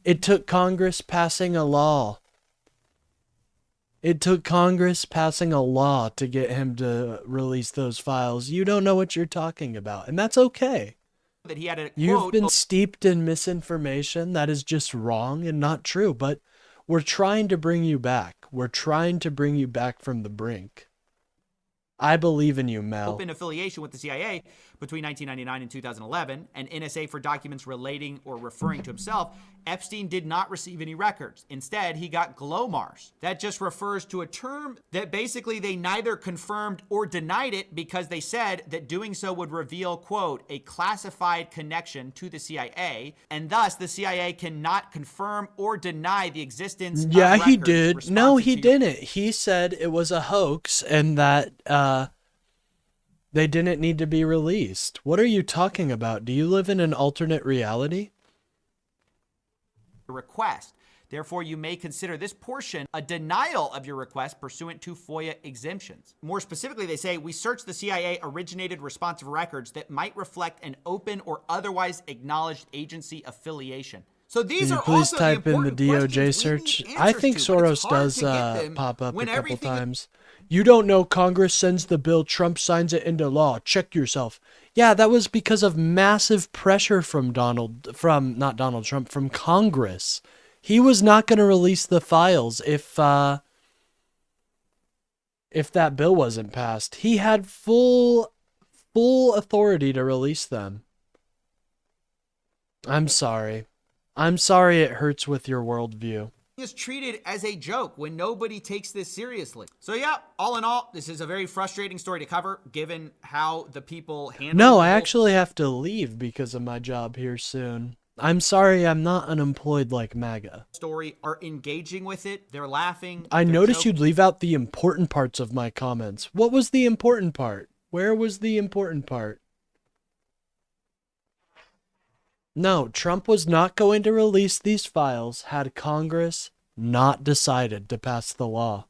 Speaker 1: It took Congress passing a law. It took Congress passing a law to get him to release those files. You don't know what you're talking about, and that's okay.
Speaker 9: that he had a
Speaker 1: You've
Speaker 9: quote
Speaker 1: been steeped in misinformation. That is just wrong and not true, but we're trying to bring you back. We're trying to bring you back from the brink. I believe in you, Mel.
Speaker 9: open affiliation with the CIA between 1999 and 2011, and NSA for documents relating or referring to himself. Epstein did not receive any records. Instead, he got GLOMARS. That just refers to a term that basically they neither confirmed or denied it because they said that doing so would reveal, quote, a classified connection to the CIA, and thus the CIA cannot confirm or deny the existence of
Speaker 1: Yeah, he
Speaker 9: records
Speaker 1: did. No,
Speaker 9: responsive
Speaker 1: he
Speaker 9: to your-
Speaker 1: didn't. He said it was a hoax and that they didn't need to be released. What are you talking about? Do you live in an alternate reality?
Speaker 9: request. Therefore, you may consider this portion a denial of your request pursuant to FOIA exemptions. More specifically, they say, we searched the CIA originated responsive records that might reflect an open or otherwise acknowledged agency affiliation. So these
Speaker 1: Can you
Speaker 9: are
Speaker 1: please
Speaker 9: also
Speaker 1: type
Speaker 9: the
Speaker 1: in the
Speaker 9: important
Speaker 1: DOJ
Speaker 9: questions we
Speaker 1: search?
Speaker 9: need
Speaker 1: I
Speaker 9: answers
Speaker 1: think
Speaker 9: to, but it's
Speaker 1: Soros
Speaker 9: hard
Speaker 1: does
Speaker 9: to get them
Speaker 1: pop up a
Speaker 9: when
Speaker 1: couple
Speaker 9: everything-
Speaker 1: times. You don't know Congress sends the bill, Trump signs it into law. Check yourself. Yeah, that was because of massive pressure from not Donald Trump, from Congress. He was not going to release the files if that bill wasn't passed. He had full authority to release them. I'm sorry. I'm sorry it hurts with your worldview.
Speaker 9: is treated as a joke when nobody takes this seriously. So yeah, all in all, this is a very frustrating story to cover given how the people handle
Speaker 1: No,
Speaker 9: the
Speaker 1: I
Speaker 9: whole
Speaker 1: actually have to leave because of my job here soon. I'm sorry I'm not unemployed like MAGA.
Speaker 9: story, are engaging with it. They're laughing.
Speaker 1: I
Speaker 9: they're
Speaker 1: noticed
Speaker 9: joking.
Speaker 1: you'd leave out the important parts of my comments. What was the important part? Where was the important part? No, Trump was not going to release these files had Congress not decided to pass the law.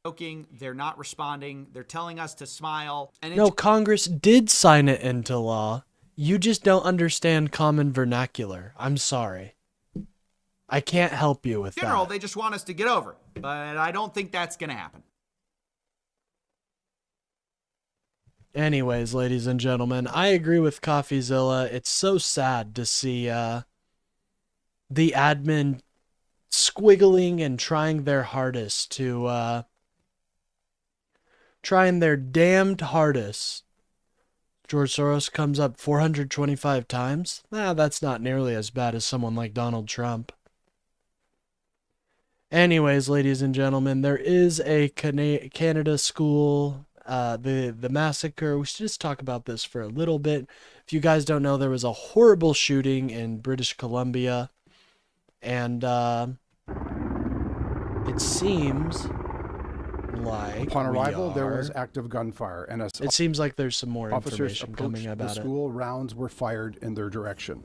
Speaker 9: Joking, they're not responding. They're telling us to smile. And
Speaker 1: No, Congress did sign it into law. You just don't understand common vernacular. I'm sorry. I can't help you with
Speaker 9: in general,
Speaker 1: that.
Speaker 9: they just want us to get over it. But I don't think that's going to happen.
Speaker 1: Anyways, ladies and gentlemen, I agree with CoffeeZilla. It's so sad to see the admin squiggling and trying their hardest to trying their damned hardest. George Soros comes up 425 times. That's not nearly as bad as someone like Donald Trump. Anyways, ladies and gentlemen, there is a Canada school, the massacre. We should just talk about this for a little bit. If you guys don't know, there was a horrible shooting in British Columbia, and it seems like
Speaker 4: upon arrival, there was
Speaker 1: are-
Speaker 4: active gunfire, and as
Speaker 1: It seems like there's some more
Speaker 4: officers
Speaker 1: information
Speaker 4: approached
Speaker 1: coming
Speaker 4: the
Speaker 1: about it.
Speaker 4: school, rounds were fired in their direction.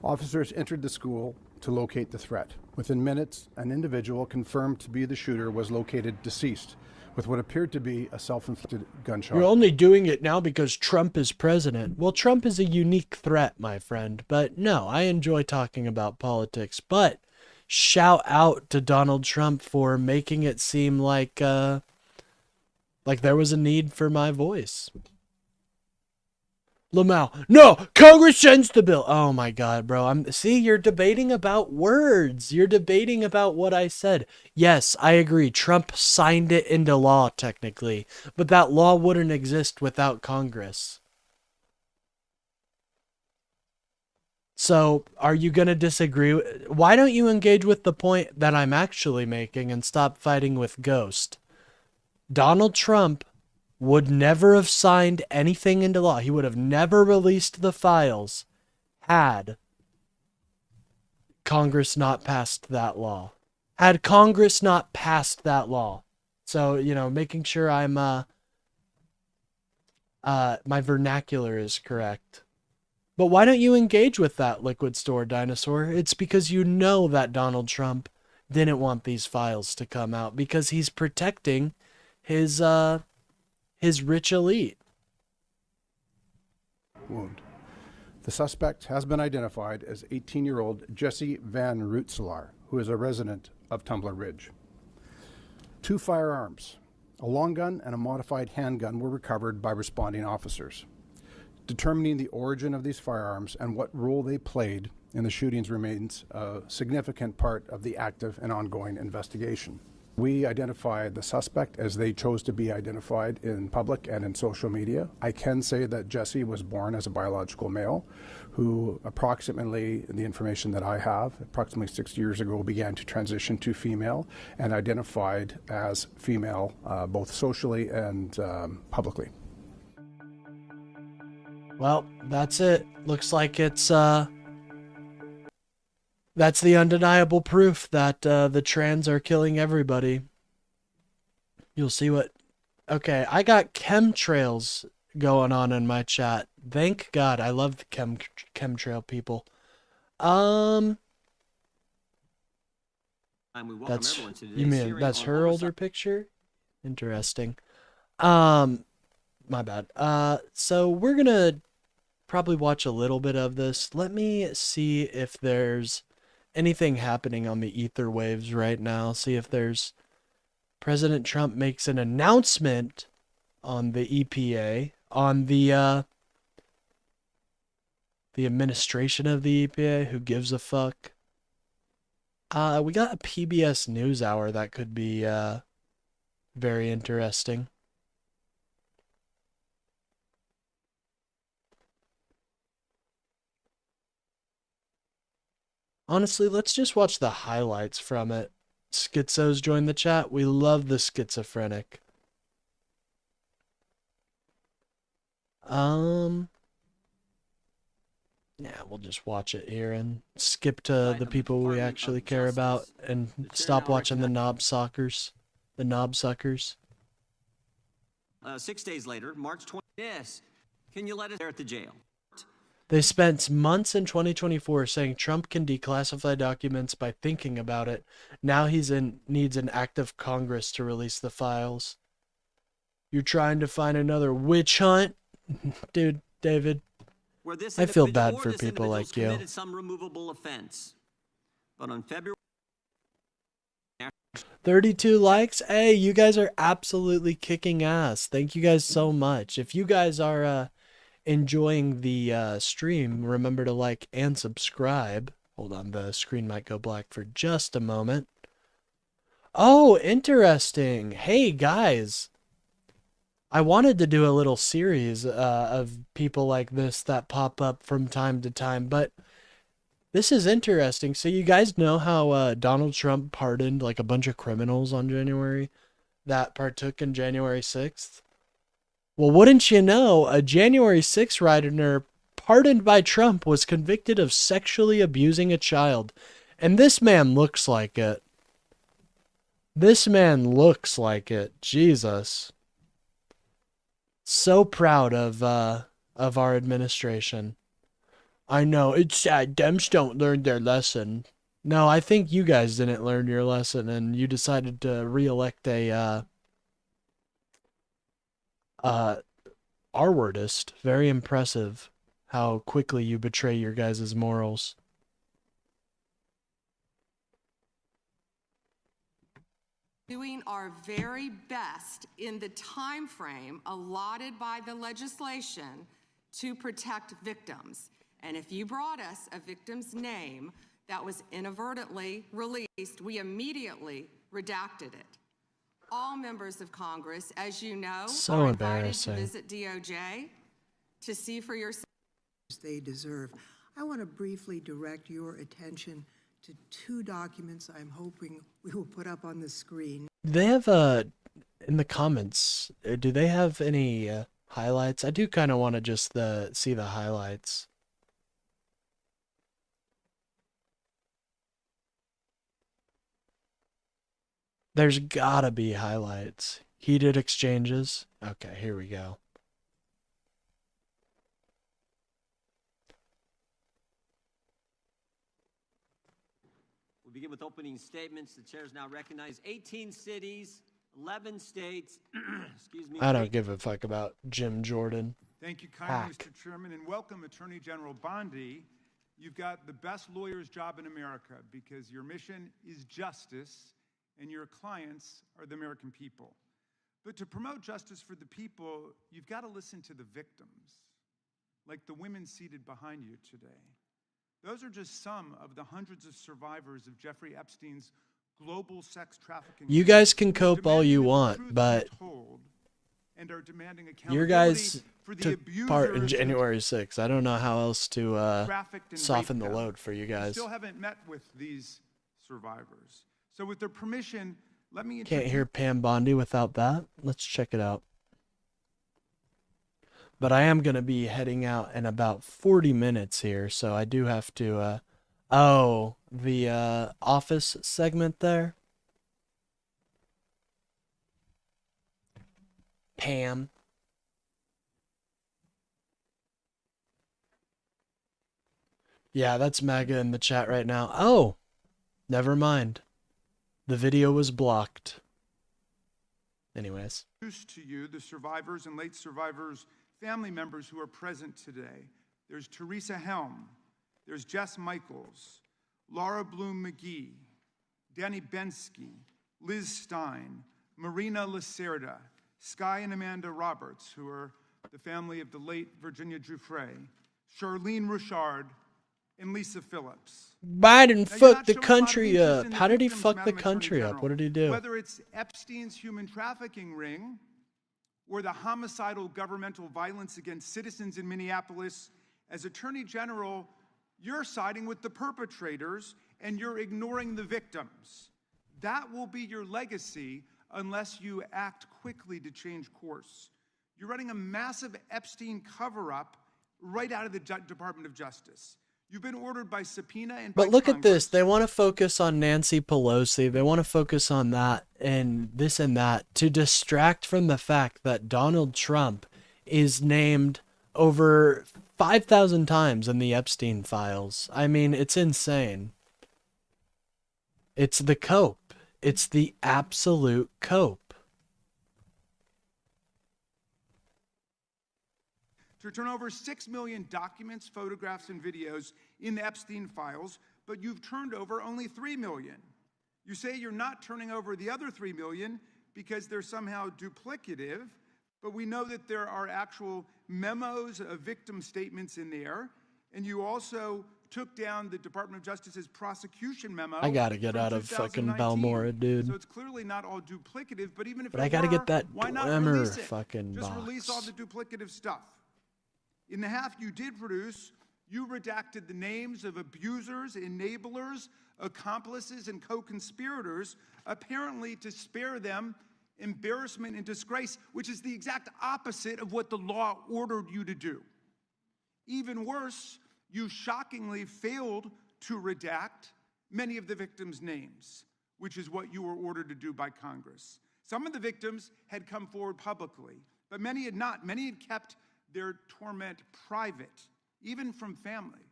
Speaker 4: Officers entered the school to locate the threat. Within minutes, an individual confirmed to be the shooter was located deceased with what appeared to be a self-inflicted gunshot.
Speaker 1: You're only doing it now because Trump is president. Well, Trump is a unique threat, my friend. But no, I enjoy talking about politics. But shout out to Donald Trump for making it seem like there was a need for my voice. Lamau, no, Congress sends the bill. Oh my God, bro. See, you're debating about words. You're debating about what I said. Yes, I agree. Trump signed it into law technically, but that law wouldn't exist without Congress. So are you going to disagree? Why don't you engage with the point that I'm actually making and stop fighting with Ghost? Donald Trump would never have signed anything into law. He would have never released the files had Congress not passed that law. Had Congress not passed that law. So, making sure I'm my vernacular is correct. But why don't you engage with that, Liquid Store Dinosaur? It's because you know that Donald Trump didn't want these files to come out because he's protecting his rich elite.
Speaker 4: Wound. The suspect has been identified as 18-year-old Jesse Van Rootselaar, who is a resident of Tumbler Ridge. 2 firearms, a long gun and a modified handgun, were recovered by responding officers. Determining the origin of these firearms and what role they played in the shootings remains a significant part of the active and ongoing investigation. We identified the suspect as they chose to be identified in public and in social media. I can say that Jesse was born as a biological male who approximately, the information that I have, approximately 6 years ago began to transition to female and identified as female both socially and publicly.
Speaker 1: Well, that's it. Looks like it's that's the undeniable proof that the trans are killing everybody. You'll see what... Okay, I got chemtrails going on in my chat. Thank God. I love the chemtrail people. That's... You mean that's her older picture? Interesting. My bad. So we're gonna probably watch a little bit of this. Let me see if there's anything happening on the ether waves right now. See if there's President Trump makes an announcement on the EPA, on the administration of the EPA. Who gives a fuck? We got a PBS NewsHour that could be very interesting. Honestly, let's just watch the highlights from it. Schizos joined the chat. We love the schizophrenic. Yeah, we'll just watch it here and skip to the people we actually care about and stop watching the knob suckers. The knob suckers.
Speaker 6: 6 days later, March 20. Yes. Can you let us there at the jail?
Speaker 1: They spent months in 2024 saying Trump can declassify documents by thinking about it. Now needs an act of Congress to release the files. You're trying to find another witch hunt? Dude, David, I feel bad for people like you.
Speaker 6: Committed some removable offense. But on February
Speaker 1: 32 likes. Hey, you guys are absolutely kicking ass. Thank you guys so much. If you guys are enjoying the stream, remember to like and subscribe. Hold on, the screen might go black for just a moment. Oh, interesting. Hey guys, I wanted to do a little series of people like this that pop up from time to time, but this is interesting. So you guys know how Donald Trump pardoned like a bunch of criminals on January that partook in January 6th? Well, wouldn't you know, a January 6th rioter pardoned by Trump was convicted of sexually abusing a child. And this man looks like it. This man looks like it. Jesus. So proud of our administration. I know, it's sad. Dems don't learn their lesson. No, I think you guys didn't learn your lesson and you decided to re-elect a, R-wordist. Very impressive how quickly you betray your guys' morals.
Speaker 18: Doing our very best in the time frame allotted by the legislation to protect victims. And if you brought us a victim's name that was inadvertently released, we immediately redacted it. All members of Congress, as you know,
Speaker 1: So
Speaker 18: are invited
Speaker 1: embarrassing.
Speaker 18: to visit DOJ to see for yourself.
Speaker 5: They deserve. I want to briefly direct your attention to two documents I'm hoping we will put up on the screen.
Speaker 1: They have, in the comments, do they have any, highlights? I do kind of want to just, see the highlights. There's gotta be highlights. Heated exchanges. Okay, here we go.
Speaker 6: We'll begin with opening statements. The chair is now recognized. 18 cities, 11 states. Excuse me.
Speaker 1: I don't give a fuck about Jim Jordan.
Speaker 22: Thank you kindly,
Speaker 1: Hack.
Speaker 22: Mr. Chairman, and welcome Attorney General Bondi. You've got the best lawyer's job in America because your mission is justice and your clients are the American people. But to promote justice for the people, you've got to listen to the victims, like the women seated behind you today. Those are just some of the hundreds of survivors of Jeffrey Epstein's global sex trafficking.
Speaker 1: You guys can cope all you want, but
Speaker 22: and are demanding
Speaker 1: your guys
Speaker 22: for the
Speaker 1: took part in
Speaker 22: abusers who
Speaker 1: January 6th. I don't know how else to
Speaker 22: trafficked and
Speaker 1: soften the
Speaker 22: raped them.
Speaker 1: load for you
Speaker 22: We
Speaker 1: guys.
Speaker 22: still haven't met with these survivors. So with their permission, let me
Speaker 1: Can't hear Pam Bondi without that. Let's check it out. But I am going to be heading out in about 40 minutes here, so I do have to, oh, the office segment there. Pam. Yeah, that's MAGA in the chat right now. Oh, never mind. The video was blocked. Anyways.
Speaker 22: introduce to you the survivors and late survivors' family members who are present today. There's Teresa Helm, there's Jess Michaels, Laura Bloom McGee, Danny Bensky, Liz Stein, Marina Lacerda, Sky and Amanda Roberts, who are the family of the late Virginia Giuffre, Charlene Richard, and Lisa Phillips.
Speaker 1: Biden
Speaker 22: Now,
Speaker 1: fucked the country up. How did he fuck the country up? What did he do?
Speaker 22: Whether it's Epstein's human trafficking ring or the homicidal governmental violence against citizens in Minneapolis, as Attorney General, you're siding with the perpetrators and you're ignoring the victims. That will be your legacy unless you act quickly to change course. You're running a massive Epstein cover-up right out of the Department of Justice. You've been ordered by subpoena and
Speaker 1: But look at this. They want to focus on Nancy Pelosi. They want to focus on that and this and that to distract from the fact that Donald Trump is named over 5,000 times in the Epstein files. I mean, it's insane. It's the cope. It's the absolute cope.
Speaker 22: to turn over 6 million documents, photographs, and videos in the Epstein files, but you've turned over only 3 million. You say you're not turning over the other 3 million because they're somehow duplicative, but we know that there are actual memos of victim statements in there, and you also took down the Department of Justice's prosecution memo.
Speaker 1: I gotta get out of fucking
Speaker 22: 2019.
Speaker 1: Balmora, dude.
Speaker 22: So it's clearly not all duplicative, but even if
Speaker 1: But
Speaker 22: it
Speaker 1: I gotta
Speaker 22: were,
Speaker 1: get that
Speaker 22: why not
Speaker 1: Dwemer
Speaker 22: release it?
Speaker 1: fucking
Speaker 22: Just
Speaker 1: box.
Speaker 22: release all the duplicative stuff. In the half you did produce, you redacted the names of abusers, enablers, accomplices, and co-conspirators, apparently to spare them embarrassment and disgrace, which is the exact opposite of what the law ordered you to do. Even worse, you shockingly failed to redact many of the victims' names, which is what you were ordered to do by Congress. Some of the victims had come forward publicly, but many had not. Many had kept their torment private, even from family.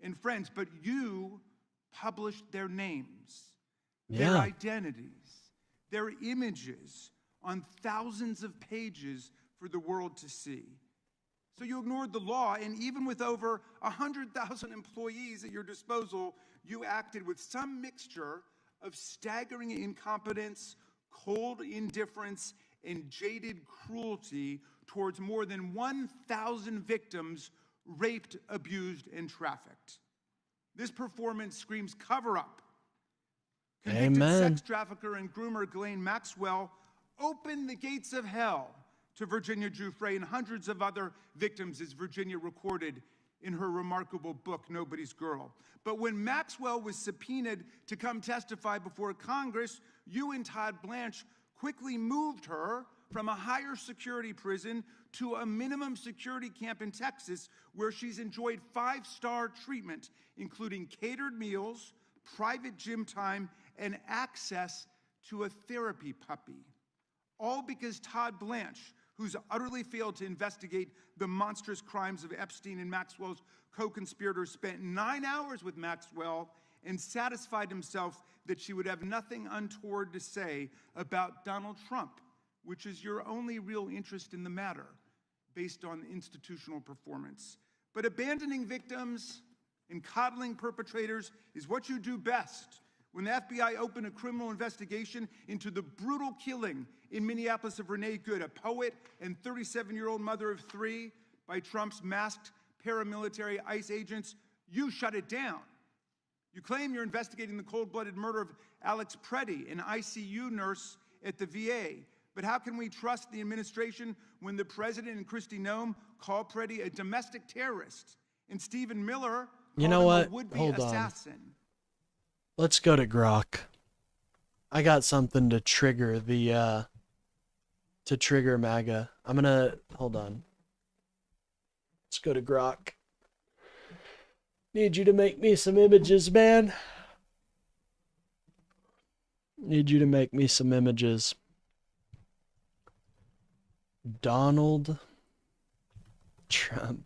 Speaker 22: and friends, but you published their names, their
Speaker 1: Yeah.
Speaker 22: identities, their images on thousands of pages for the world to see. So you ignored the law, and even with over 100,000 employees at your disposal, you acted with some mixture of staggering incompetence, cold indifference, and jaded cruelty towards more than 1,000 victims raped, abused, and trafficked. This performance screams cover-up. Convicted
Speaker 1: Amen.
Speaker 22: sex trafficker and groomer Ghislaine Maxwell opened the gates of hell to Virginia Giuffre and hundreds of other victims, as Virginia recorded in her remarkable book, Nobody's Girl. But when Maxwell was subpoenaed to come testify before Congress, you and Todd Blanche quickly moved her from a higher security prison to a minimum security camp in Texas, where she's enjoyed 5-star treatment, including catered meals, private gym time, and access to a therapy puppy. All because Todd Blanche, who's utterly failed to investigate the monstrous crimes of Epstein and Maxwell's co-conspirators, spent 9 hours with Maxwell and satisfied himself that she would have nothing untoward to say about Donald Trump, which is your only real interest in the matter, based on institutional performance. But abandoning victims and coddling perpetrators is what you do best. When the FBI opened a criminal investigation into the brutal killing in Minneapolis of Renee Good, a poet and 37-year-old mother of 3, by Trump's masked paramilitary ICE agents, you shut it down. You claim you're investigating the cold-blooded murder of Alex Preddy, an ICU nurse at the VA. But how can we trust the administration when the president and Kristi Noem call Preddy a domestic terrorist and Stephen Miller
Speaker 1: You know
Speaker 22: called him
Speaker 1: what?
Speaker 22: a would-be
Speaker 1: Hold on.
Speaker 22: assassin?
Speaker 1: Let's go to Grok. I got something to trigger the to trigger MAGA. I'm gonna hold on. Let's go to Grok. Need you to make me some images, man. Need you to make me some images. Donald Trump.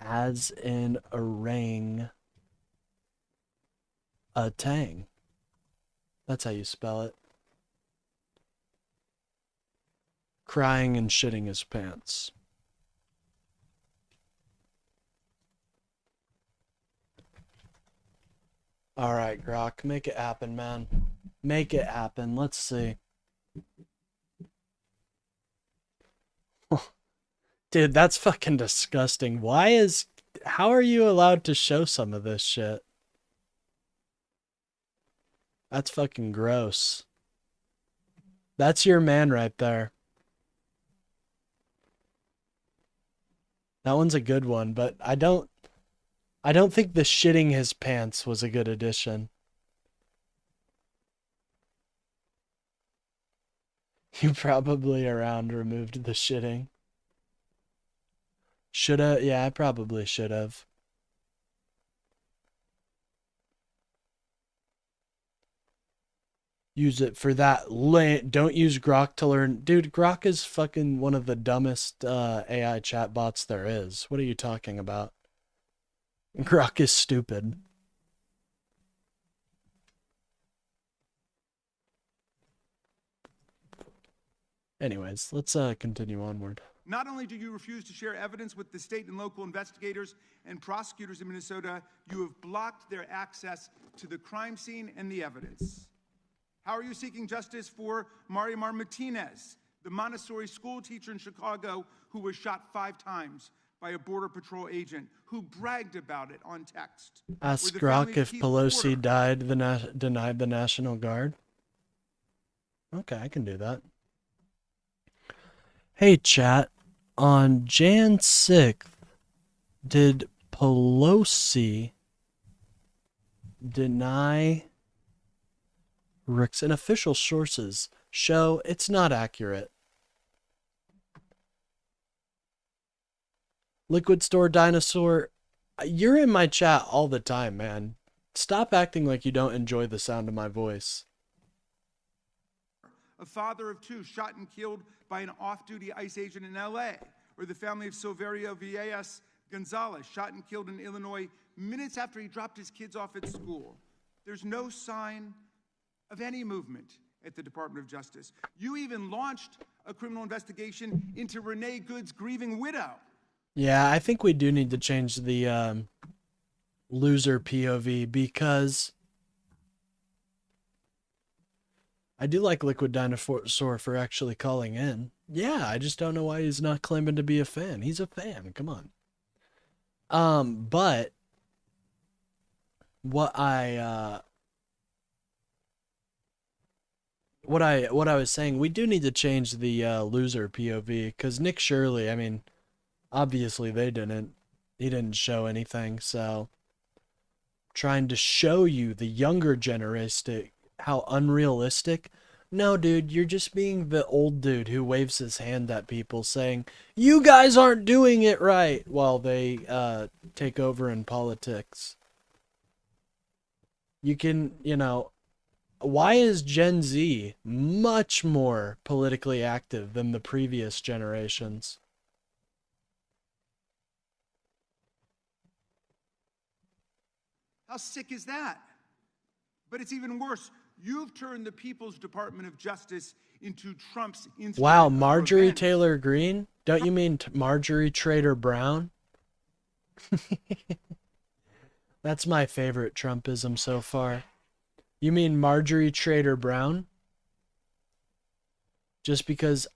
Speaker 1: As in orang a tang. That's how you spell it. Crying and shitting his pants. Alright, Grok, make it happen, man. Make it happen. Let's see. Dude, that's fucking disgusting. How are you allowed to show some of this shit? That's fucking gross. That's your man right there. That one's a good one, but I don't think the shitting his pants was a good addition. You probably around removed the shitting. Shoulda, yeah, I probably should have. Use it for that. Don't use Grok to learn. Dude, Grok is fucking one of the dumbest AI chatbots there is. What are you talking about? Grok is stupid. Anyways, let's continue onward.
Speaker 22: Not only do you refuse to share evidence with the state and local investigators and prosecutors in Minnesota, you have blocked their access to the crime scene and the evidence. How are you seeking justice for Mariamar Martinez, the Montessori school teacher in Chicago who was shot 5 times by a Border Patrol agent who bragged about it on text?
Speaker 1: Ask Grok if Pelosi denied the National Guard. Okay, I can do that. Hey, chat. On Jan 6th, did Pelosi deny Rick's? And official sources show it's not accurate. Liquid Store Dinosaur, you're in my chat all the time, man. Stop acting like you don't enjoy the sound of my voice.
Speaker 22: a father of two shot and killed by an off-duty ICE agent in L.A., or the family of Silverio Villegas Gonzalez, shot and killed in Illinois minutes after he dropped his kids off at school. There's no sign of any movement at the Department of Justice. You even launched a criminal investigation into Renee Good's grieving widow.
Speaker 1: Yeah, I think we do need to change the loser POV, because I do like Liquid Dinosaur for actually calling in. Yeah, I just don't know why he's not claiming to be a fan. He's a fan. Come on. But what I was saying, we do need to change the loser POV, because Nick Shirley, I mean, obviously he didn't show anything, so trying to show you the younger generation how unrealistic. No, dude, you're just being the old dude who waves his hand at people saying, you guys aren't doing it right, while they take over in politics. You can, why is Gen Z much more politically active than the previous generations?
Speaker 22: How sick is that? But it's even worse. You've turned the People's Department of Justice into Trump's instrument.
Speaker 1: Wow, Marjorie Taylor Greene? Don't you mean Marjorie Trader Brown? That's my favorite Trumpism so far. You mean Marjorie Trader Brown? Just because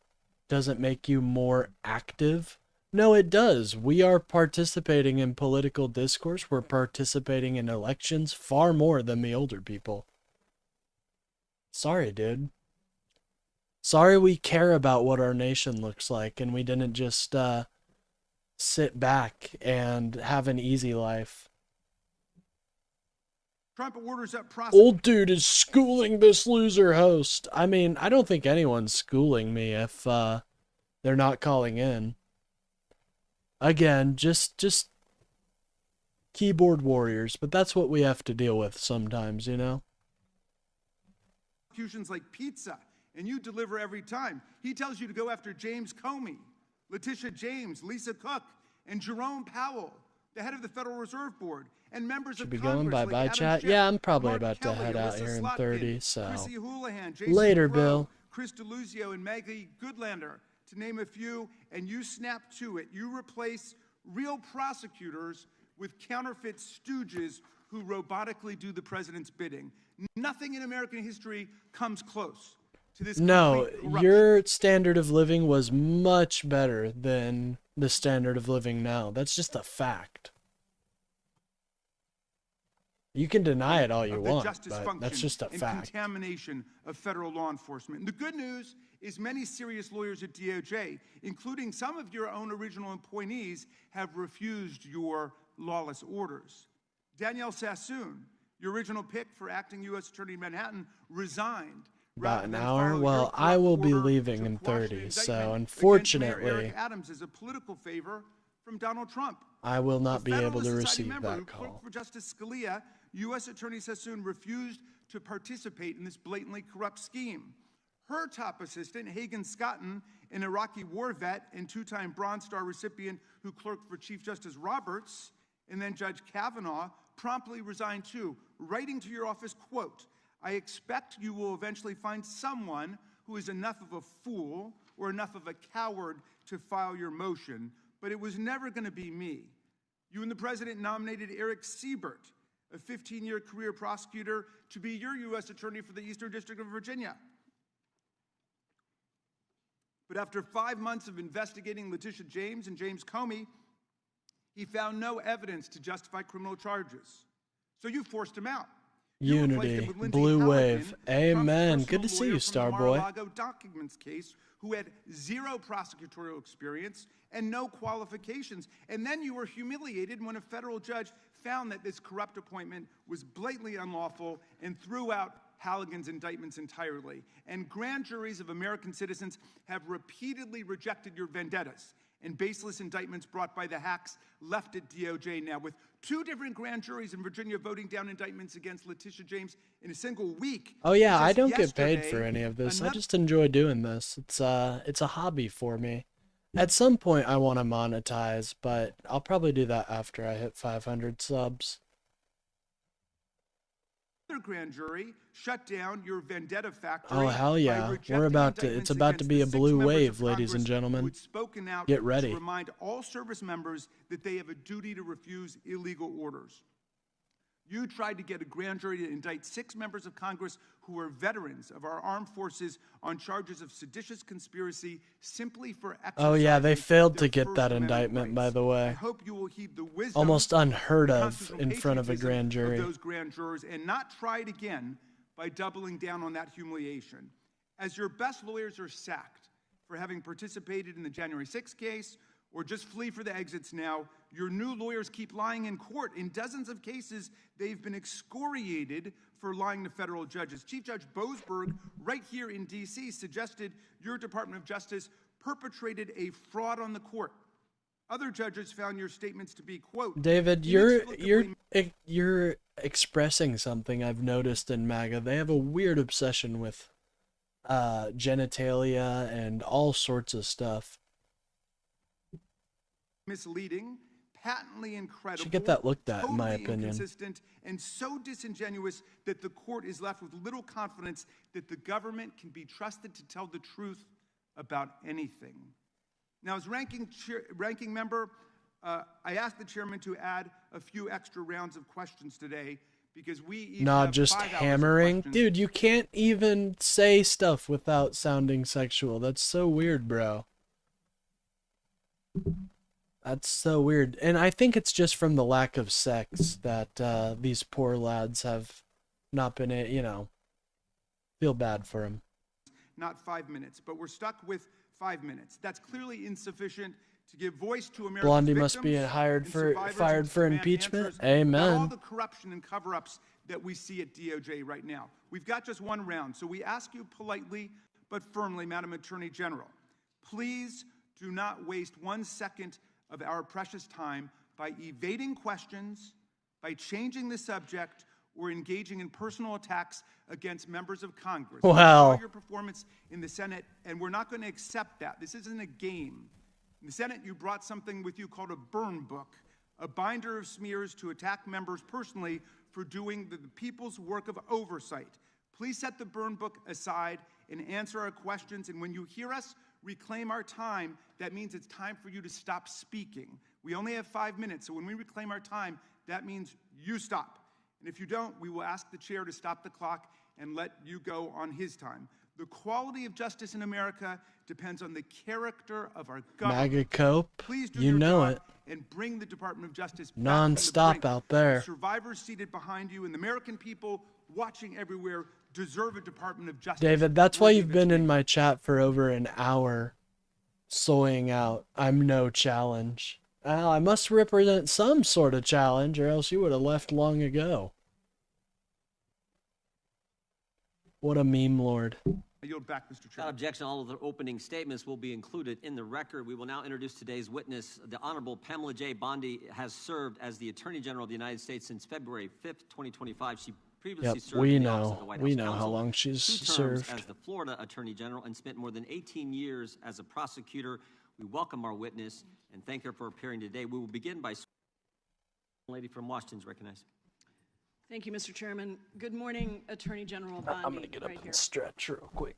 Speaker 1: doesn't make you more active? No, it does. We are participating in political discourse. We're participating in elections far more than the older people. Sorry, dude. Sorry we care about what our nation looks like and we didn't just sit back and have an easy life.
Speaker 22: Trump orders up
Speaker 1: Old dude is schooling this loser host. I mean, I don't think anyone's schooling me if they're not calling in. Again, just keyboard warriors, but that's what we have to deal with sometimes,
Speaker 22: Prosecutions like pizza, and you deliver every time. He tells you to go after James Comey, Letitia James, Lisa Cook, and Jerome Powell, the head of the Federal Reserve Board, and members
Speaker 1: Should
Speaker 22: of
Speaker 1: be
Speaker 22: Congress
Speaker 1: going
Speaker 22: like
Speaker 1: bye-bye,
Speaker 22: Adam
Speaker 1: chat.
Speaker 22: Schiff,
Speaker 1: Yeah, I'm probably
Speaker 22: Mark
Speaker 1: about to
Speaker 22: Kelly,
Speaker 1: head out
Speaker 22: Alyssa
Speaker 1: here in
Speaker 22: Slotkin,
Speaker 1: 30, so
Speaker 22: Chrissy Houlihan, Jason
Speaker 1: later,
Speaker 22: Crow,
Speaker 1: Bill.
Speaker 22: Chris DeLuzio, and Maggie Goodlander, to name a few, and you snap to it. You replace real prosecutors with counterfeit stooges who robotically do the president's bidding. Nothing in American history comes close to this.
Speaker 1: No,
Speaker 22: corruption.
Speaker 1: your standard of living was much better than the standard of living now. That's just a fact. You can deny it all you want, but that's just a fact.
Speaker 22: Contamination of federal law enforcement. And the good news is many serious lawyers at DOJ, including some of your own original appointees, have refused your lawless orders. Danielle Sassoon, your original pick for acting U.S. Attorney in Manhattan, resigned.
Speaker 1: About an hour? Well, I will be leaving in 30, so unfortunately,
Speaker 22: Eric Adams is a political favor from Donald Trump.
Speaker 1: I will not be able to
Speaker 22: Federalist Society
Speaker 1: receive
Speaker 22: member who
Speaker 1: that
Speaker 22: clerked
Speaker 1: call.
Speaker 22: for Justice Scalia, U.S. Attorney Sassoon refused to participate in this blatantly corrupt scheme. Her top assistant, Hagan Scotton, an Iraqi war vet and two-time Bronze Star recipient who clerked for Chief Justice Roberts, and then Judge Kavanaugh, promptly resigned too, writing to your office, quote, I expect you will eventually find someone who is enough of a fool or enough of a coward to file your motion, but it was never going to be me. You and the president nominated Eric Siebert, a 15-year career prosecutor, to be your U.S. attorney for the Eastern District of Virginia. But after 5 months of investigating Letitia James and James Comey, he found no evidence to justify criminal charges. So you forced him out. You replaced him
Speaker 1: Unity,
Speaker 22: with Lindsay
Speaker 1: Blue
Speaker 22: Halligan,
Speaker 1: Wave.
Speaker 22: Trump's
Speaker 1: Amen.
Speaker 22: personal
Speaker 1: Good to see
Speaker 22: lawyer
Speaker 1: you,
Speaker 22: from the
Speaker 1: Starboy.
Speaker 22: Mar-a-Lago documents case, who had zero prosecutorial experience and no qualifications. And then you were humiliated when a federal judge found that this corrupt appointment was blatantly unlawful and threw out Halligan's indictments entirely. And grand juries of American citizens have repeatedly rejected your vendettas. and baseless indictments brought by the hacks left at DOJ now, with 2 different grand juries in Virginia voting down indictments against Letitia James in a single week.
Speaker 1: Oh yeah, I
Speaker 22: Just
Speaker 1: don't get paid
Speaker 22: yesterday,
Speaker 1: for any of this. I
Speaker 22: another-
Speaker 1: just enjoy doing this. It's a hobby for me. At some point I want to monetize, but I'll probably do that after I hit 500 subs.
Speaker 22: Another grand jury shut down your vendetta factory.
Speaker 1: Oh hell yeah.
Speaker 22: by rejecting
Speaker 1: We're about to
Speaker 22: indictments
Speaker 1: it's about to
Speaker 22: against
Speaker 1: be
Speaker 22: the
Speaker 1: a
Speaker 22: 6
Speaker 1: blue
Speaker 22: members
Speaker 1: wave,
Speaker 22: of
Speaker 1: ladies and
Speaker 22: Congress
Speaker 1: gentlemen.
Speaker 22: who'd spoken out
Speaker 1: Get ready.
Speaker 22: to remind all service members that they have a duty to refuse illegal orders. You tried to get a grand jury to indict 6 members of Congress who were veterans of our armed forces on charges of seditious conspiracy simply for exercising
Speaker 1: Oh yeah, they failed to
Speaker 22: their
Speaker 1: get
Speaker 22: First
Speaker 1: that
Speaker 22: Amendment
Speaker 1: indictment, by
Speaker 22: rights.
Speaker 1: the
Speaker 22: I
Speaker 1: way.
Speaker 22: hope you will heed the wisdom
Speaker 1: Almost unheard
Speaker 22: and
Speaker 1: of in
Speaker 22: constitutional
Speaker 1: front of a
Speaker 22: patriotism
Speaker 1: grand jury.
Speaker 22: of those grand jurors and not try it again by doubling down on that humiliation. As your best lawyers are sacked for having participated in the January 6th case or just flee for the exits now, your new lawyers keep lying in court. In dozens of cases, they've been excoriated for lying to federal judges. Chief Judge Boasberg, right here in D.C., suggested your Department of Justice perpetrated a fraud on the court. Other judges found your statements to be, quote,
Speaker 1: David, you're expressing something I've noticed in MAGA. They have a weird obsession with genitalia and all sorts of stuff.
Speaker 22: misleading, patently incredible,
Speaker 1: Should get that looked at, in my
Speaker 22: totally
Speaker 1: opinion.
Speaker 22: inconsistent, and so disingenuous that the court is left with little confidence that the government can be trusted to tell the truth about anything. Now, as ranking member, I asked the chairman to add a few extra rounds of questions today because we each
Speaker 1: Not
Speaker 22: have
Speaker 1: just
Speaker 22: 5 hours of
Speaker 1: hammering.
Speaker 22: questions.
Speaker 1: Dude, you can't even say stuff without sounding sexual. That's so weird, bro. That's so weird. And I think it's just from the lack of sex that these poor lads have not been, feel bad for them.
Speaker 22: Not 5 minutes, but we're stuck with 5 minutes. That's clearly insufficient to give voice to America's
Speaker 1: Blondie
Speaker 22: victims
Speaker 1: must be
Speaker 22: and survivors
Speaker 1: fired
Speaker 22: and to
Speaker 1: for
Speaker 22: demand
Speaker 1: impeachment.
Speaker 22: answers about all
Speaker 1: Amen.
Speaker 22: the corruption and cover-ups that we see at DOJ right now. We've got just one round, so we ask you politely but firmly, Madam Attorney General, please do not waste 1 second of our precious time by evading questions, by changing the subject, or engaging in personal attacks against members of Congress.
Speaker 1: Wow.
Speaker 22: We saw your performance in the Senate, and we're not going to accept that. This isn't a game. In the Senate, you brought something with you called a burn book, a binder of smears to attack members personally for doing the people's work of oversight. Please set the burn book aside and answer our questions, and when you hear us reclaim our time, that means it's time for you to stop speaking. We only have 5 minutes, so when we reclaim our time, that means you stop. And if you don't, we will ask the chair to stop the clock and let you go on his time. The quality of justice in America depends on the character of our government.
Speaker 1: MAGA Cope,
Speaker 22: Please do
Speaker 1: you
Speaker 22: your
Speaker 1: know
Speaker 22: job
Speaker 1: it.
Speaker 22: and bring the Department of Justice back from the
Speaker 1: Non-stop
Speaker 22: brink.
Speaker 1: out there.
Speaker 22: The survivors seated behind you and the American people watching everywhere deserve a Department of Justice.
Speaker 1: David, that's why
Speaker 22: worthy
Speaker 1: you've
Speaker 22: of
Speaker 1: been
Speaker 22: its
Speaker 1: in my chat for over an hour, soying out. I'm no challenge. Well, I must represent some sort of challenge, or else you would have left long ago. What a meme lord.
Speaker 22: I yield back, Mr.
Speaker 6: Without
Speaker 22: Chairman.
Speaker 6: objection, all of the opening statements will be included in the record. We will now introduce today's witness. The Honorable Pamela J. Bondi has served as the Attorney General of the United States since February 5th, 2025. She previously
Speaker 1: Yep,
Speaker 6: served
Speaker 1: we
Speaker 6: in the office
Speaker 1: know.
Speaker 6: of the White
Speaker 1: We
Speaker 6: House
Speaker 1: know how
Speaker 6: Counsel,
Speaker 1: long she's
Speaker 6: 2 terms
Speaker 1: served.
Speaker 6: as the Florida Attorney General, and spent more than 18 years as a prosecutor. We welcome our witness and thank her for appearing today. We will begin by lady from Washington is recognized.
Speaker 16: Thank you, Mr. Chairman. Good morning, Attorney General Bondi.
Speaker 1: I'm going to get up and stretch real quick.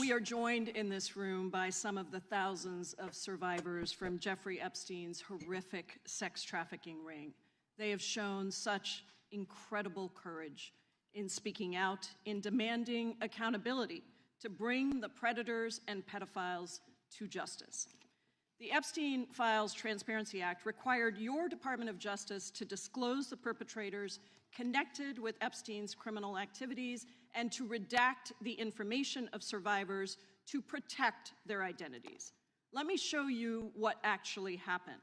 Speaker 16: We are joined in this room by some of the thousands of survivors from Jeffrey Epstein's horrific sex trafficking ring. They have shown such incredible courage in speaking out, in demanding accountability to bring the predators and pedophiles to justice. The Epstein Files Transparency Act required your Department of Justice to disclose the perpetrators connected with Epstein's criminal activities and to redact the information of survivors to protect their identities. Let me show you what actually happened.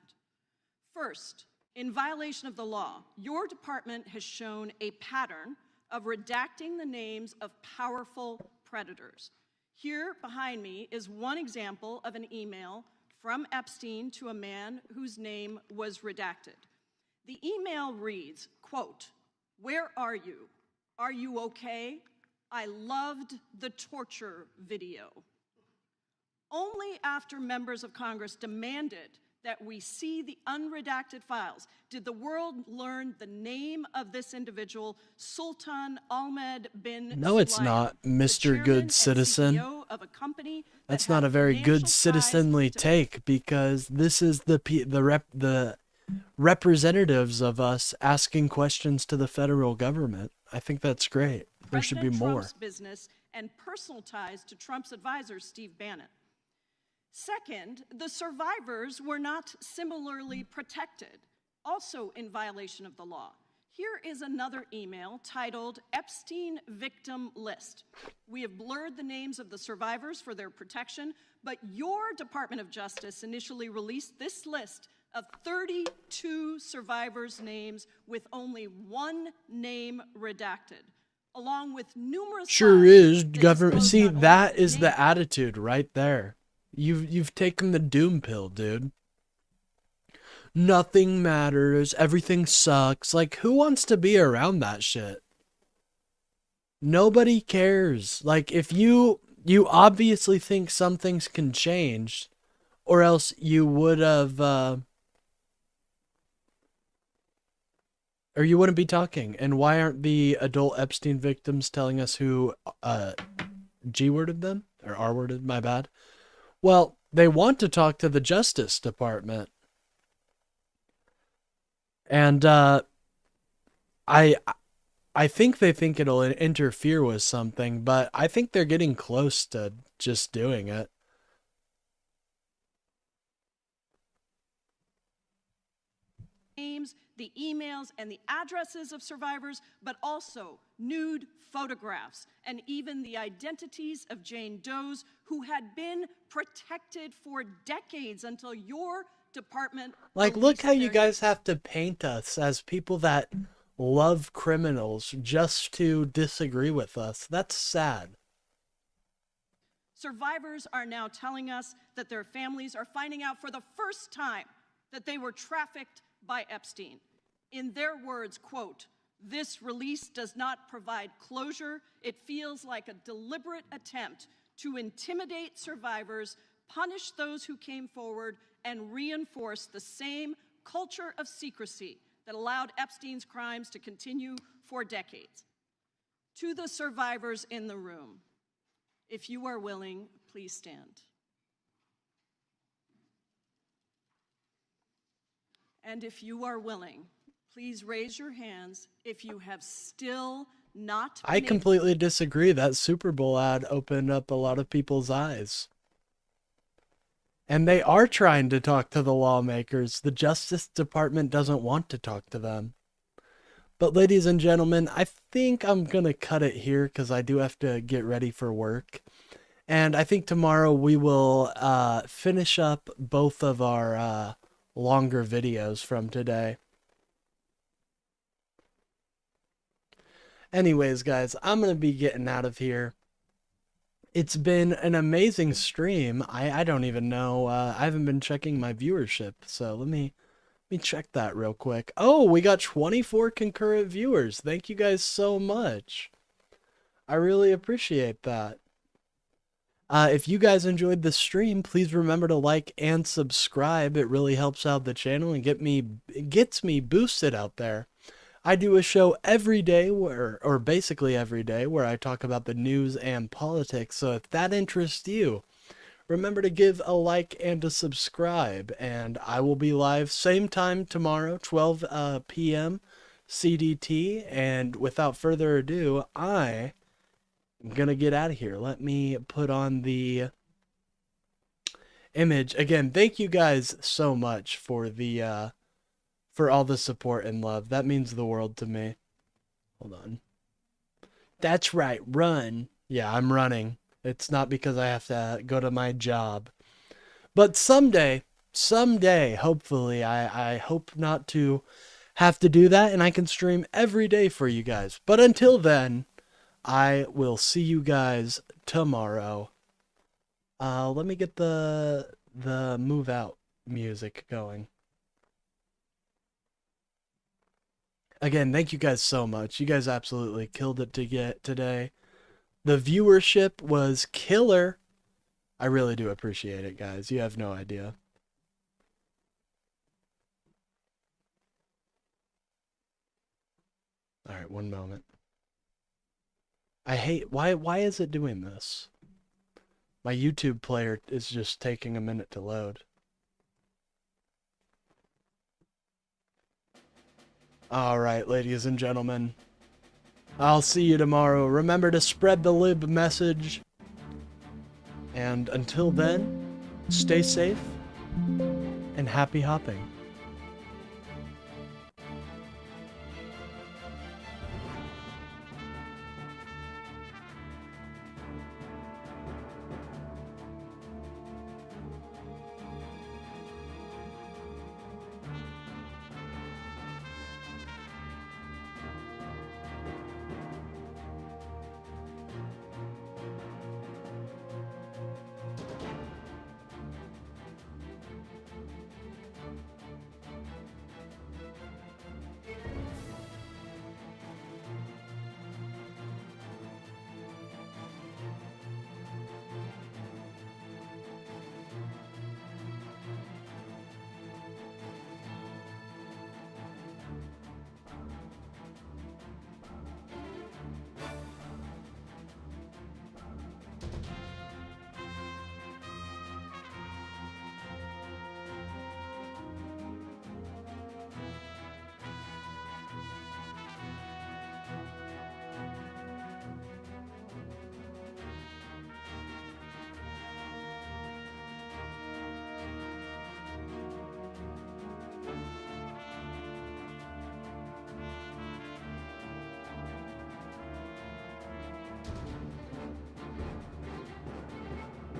Speaker 16: First, in violation of the law, your department has shown a pattern of redacting the names of powerful predators. Here behind me is one example of an email from Epstein to a man whose name was redacted. The email reads, quote, "Where are you? Are you okay? I loved the torture video." Only after members of Congress demanded that we see the unredacted files did the world learn the name of this individual, Sultan Ahmed bin
Speaker 1: No, it's
Speaker 16: Sulayem,
Speaker 1: not,
Speaker 16: the
Speaker 1: Mr.
Speaker 16: chairman
Speaker 1: Good
Speaker 16: and
Speaker 1: Citizen.
Speaker 16: CEO of a company that
Speaker 1: That's
Speaker 16: had
Speaker 1: not a very good
Speaker 16: financial ties
Speaker 1: citizenly take, because this is the representatives of us asking questions to the federal government. I think that's great. There should be
Speaker 16: President
Speaker 1: more.
Speaker 16: Trump's business and personal ties to Trump's advisor, Steve Bannon. Second, the survivors were not similarly protected, also in violation of the law. Here is another email titled Epstein Victim List. We have blurred the names of the survivors for their protection, but your Department of Justice initially released this list of 32 survivors' names with only one name redacted, along with numerous
Speaker 1: Sure
Speaker 16: files
Speaker 1: is,
Speaker 16: that
Speaker 1: government.
Speaker 16: disclose
Speaker 1: See,
Speaker 16: not only
Speaker 1: that
Speaker 16: the
Speaker 1: is the
Speaker 16: name,
Speaker 1: attitude right there. You've taken the doom pill, dude. Nothing matters. Everything sucks. Like, who wants to be around that shit? Nobody cares. Like, if you obviously think some things can change, or else you would have, or you wouldn't be talking. And why aren't the adult Epstein victims telling us who G-worded them? Or R-worded, my bad. Well, they want to talk to the Justice Department. And I think they think it'll interfere with something, but I think they're getting close to just doing it.
Speaker 16: names, the emails, and the addresses of survivors, but also nude photographs and even the identities of Jane Does, who had been protected for decades until your department.
Speaker 1: Like, look how you guys have to paint us as people that love criminals just to disagree with us. That's sad.
Speaker 16: Survivors are now telling us that their families are finding out for the first time that they were trafficked by Epstein. In their words, quote, "This release does not provide closure. It feels like a deliberate attempt to intimidate survivors, punish those who came forward, and reinforce the same culture of secrecy that allowed Epstein's crimes to continue for decades." To the survivors in the room, if you are willing, please stand. And if you are willing, please raise your hands if you have still not been
Speaker 1: I completely disagree. That Super Bowl ad opened up a lot of people's eyes. And they are trying to talk to the lawmakers. The Justice Department doesn't want to talk to them. But ladies and gentlemen, I think I'm going to cut it here because I do have to get ready for work. And I think tomorrow we will finish up both of our longer videos from today. Anyways, guys, I'm going to be getting out of here. It's been an amazing stream. I don't even know. I haven't been checking my viewership, so let me check that real quick. Oh, we got 24 concurrent viewers. Thank you guys so much. I really appreciate that. If you guys enjoyed the stream, please remember to like and subscribe. It really helps out the channel and gets me boosted out there. I do a show every day or basically every day, where I talk about the news and politics. So if that interests you, remember to give a like and a subscribe. And I will be live same time tomorrow, 12 p.m. CDT. And without further ado, I'm gonna get out of here. Let me put on the image again. Thank you guys so much for the for all the support and love. That means the world to me. Hold on. That's right, run. Yeah, I'm running. It's not because I have to go to my job. But someday, hopefully, I hope not to have to do that, and I can stream every day for you guys. But until then, I will see you guys tomorrow. Let me get the the move out music going. Again, thank you guys so much. You guys absolutely killed it to get today. The viewership was killer. I really do appreciate it, guys. You have no idea. All right, one moment. I hate, why is it doing this? My YouTube player is just taking a minute to load. All right, ladies and gentlemen. I'll see you tomorrow. Remember to spread the lib message. And until then, stay safe and happy hopping.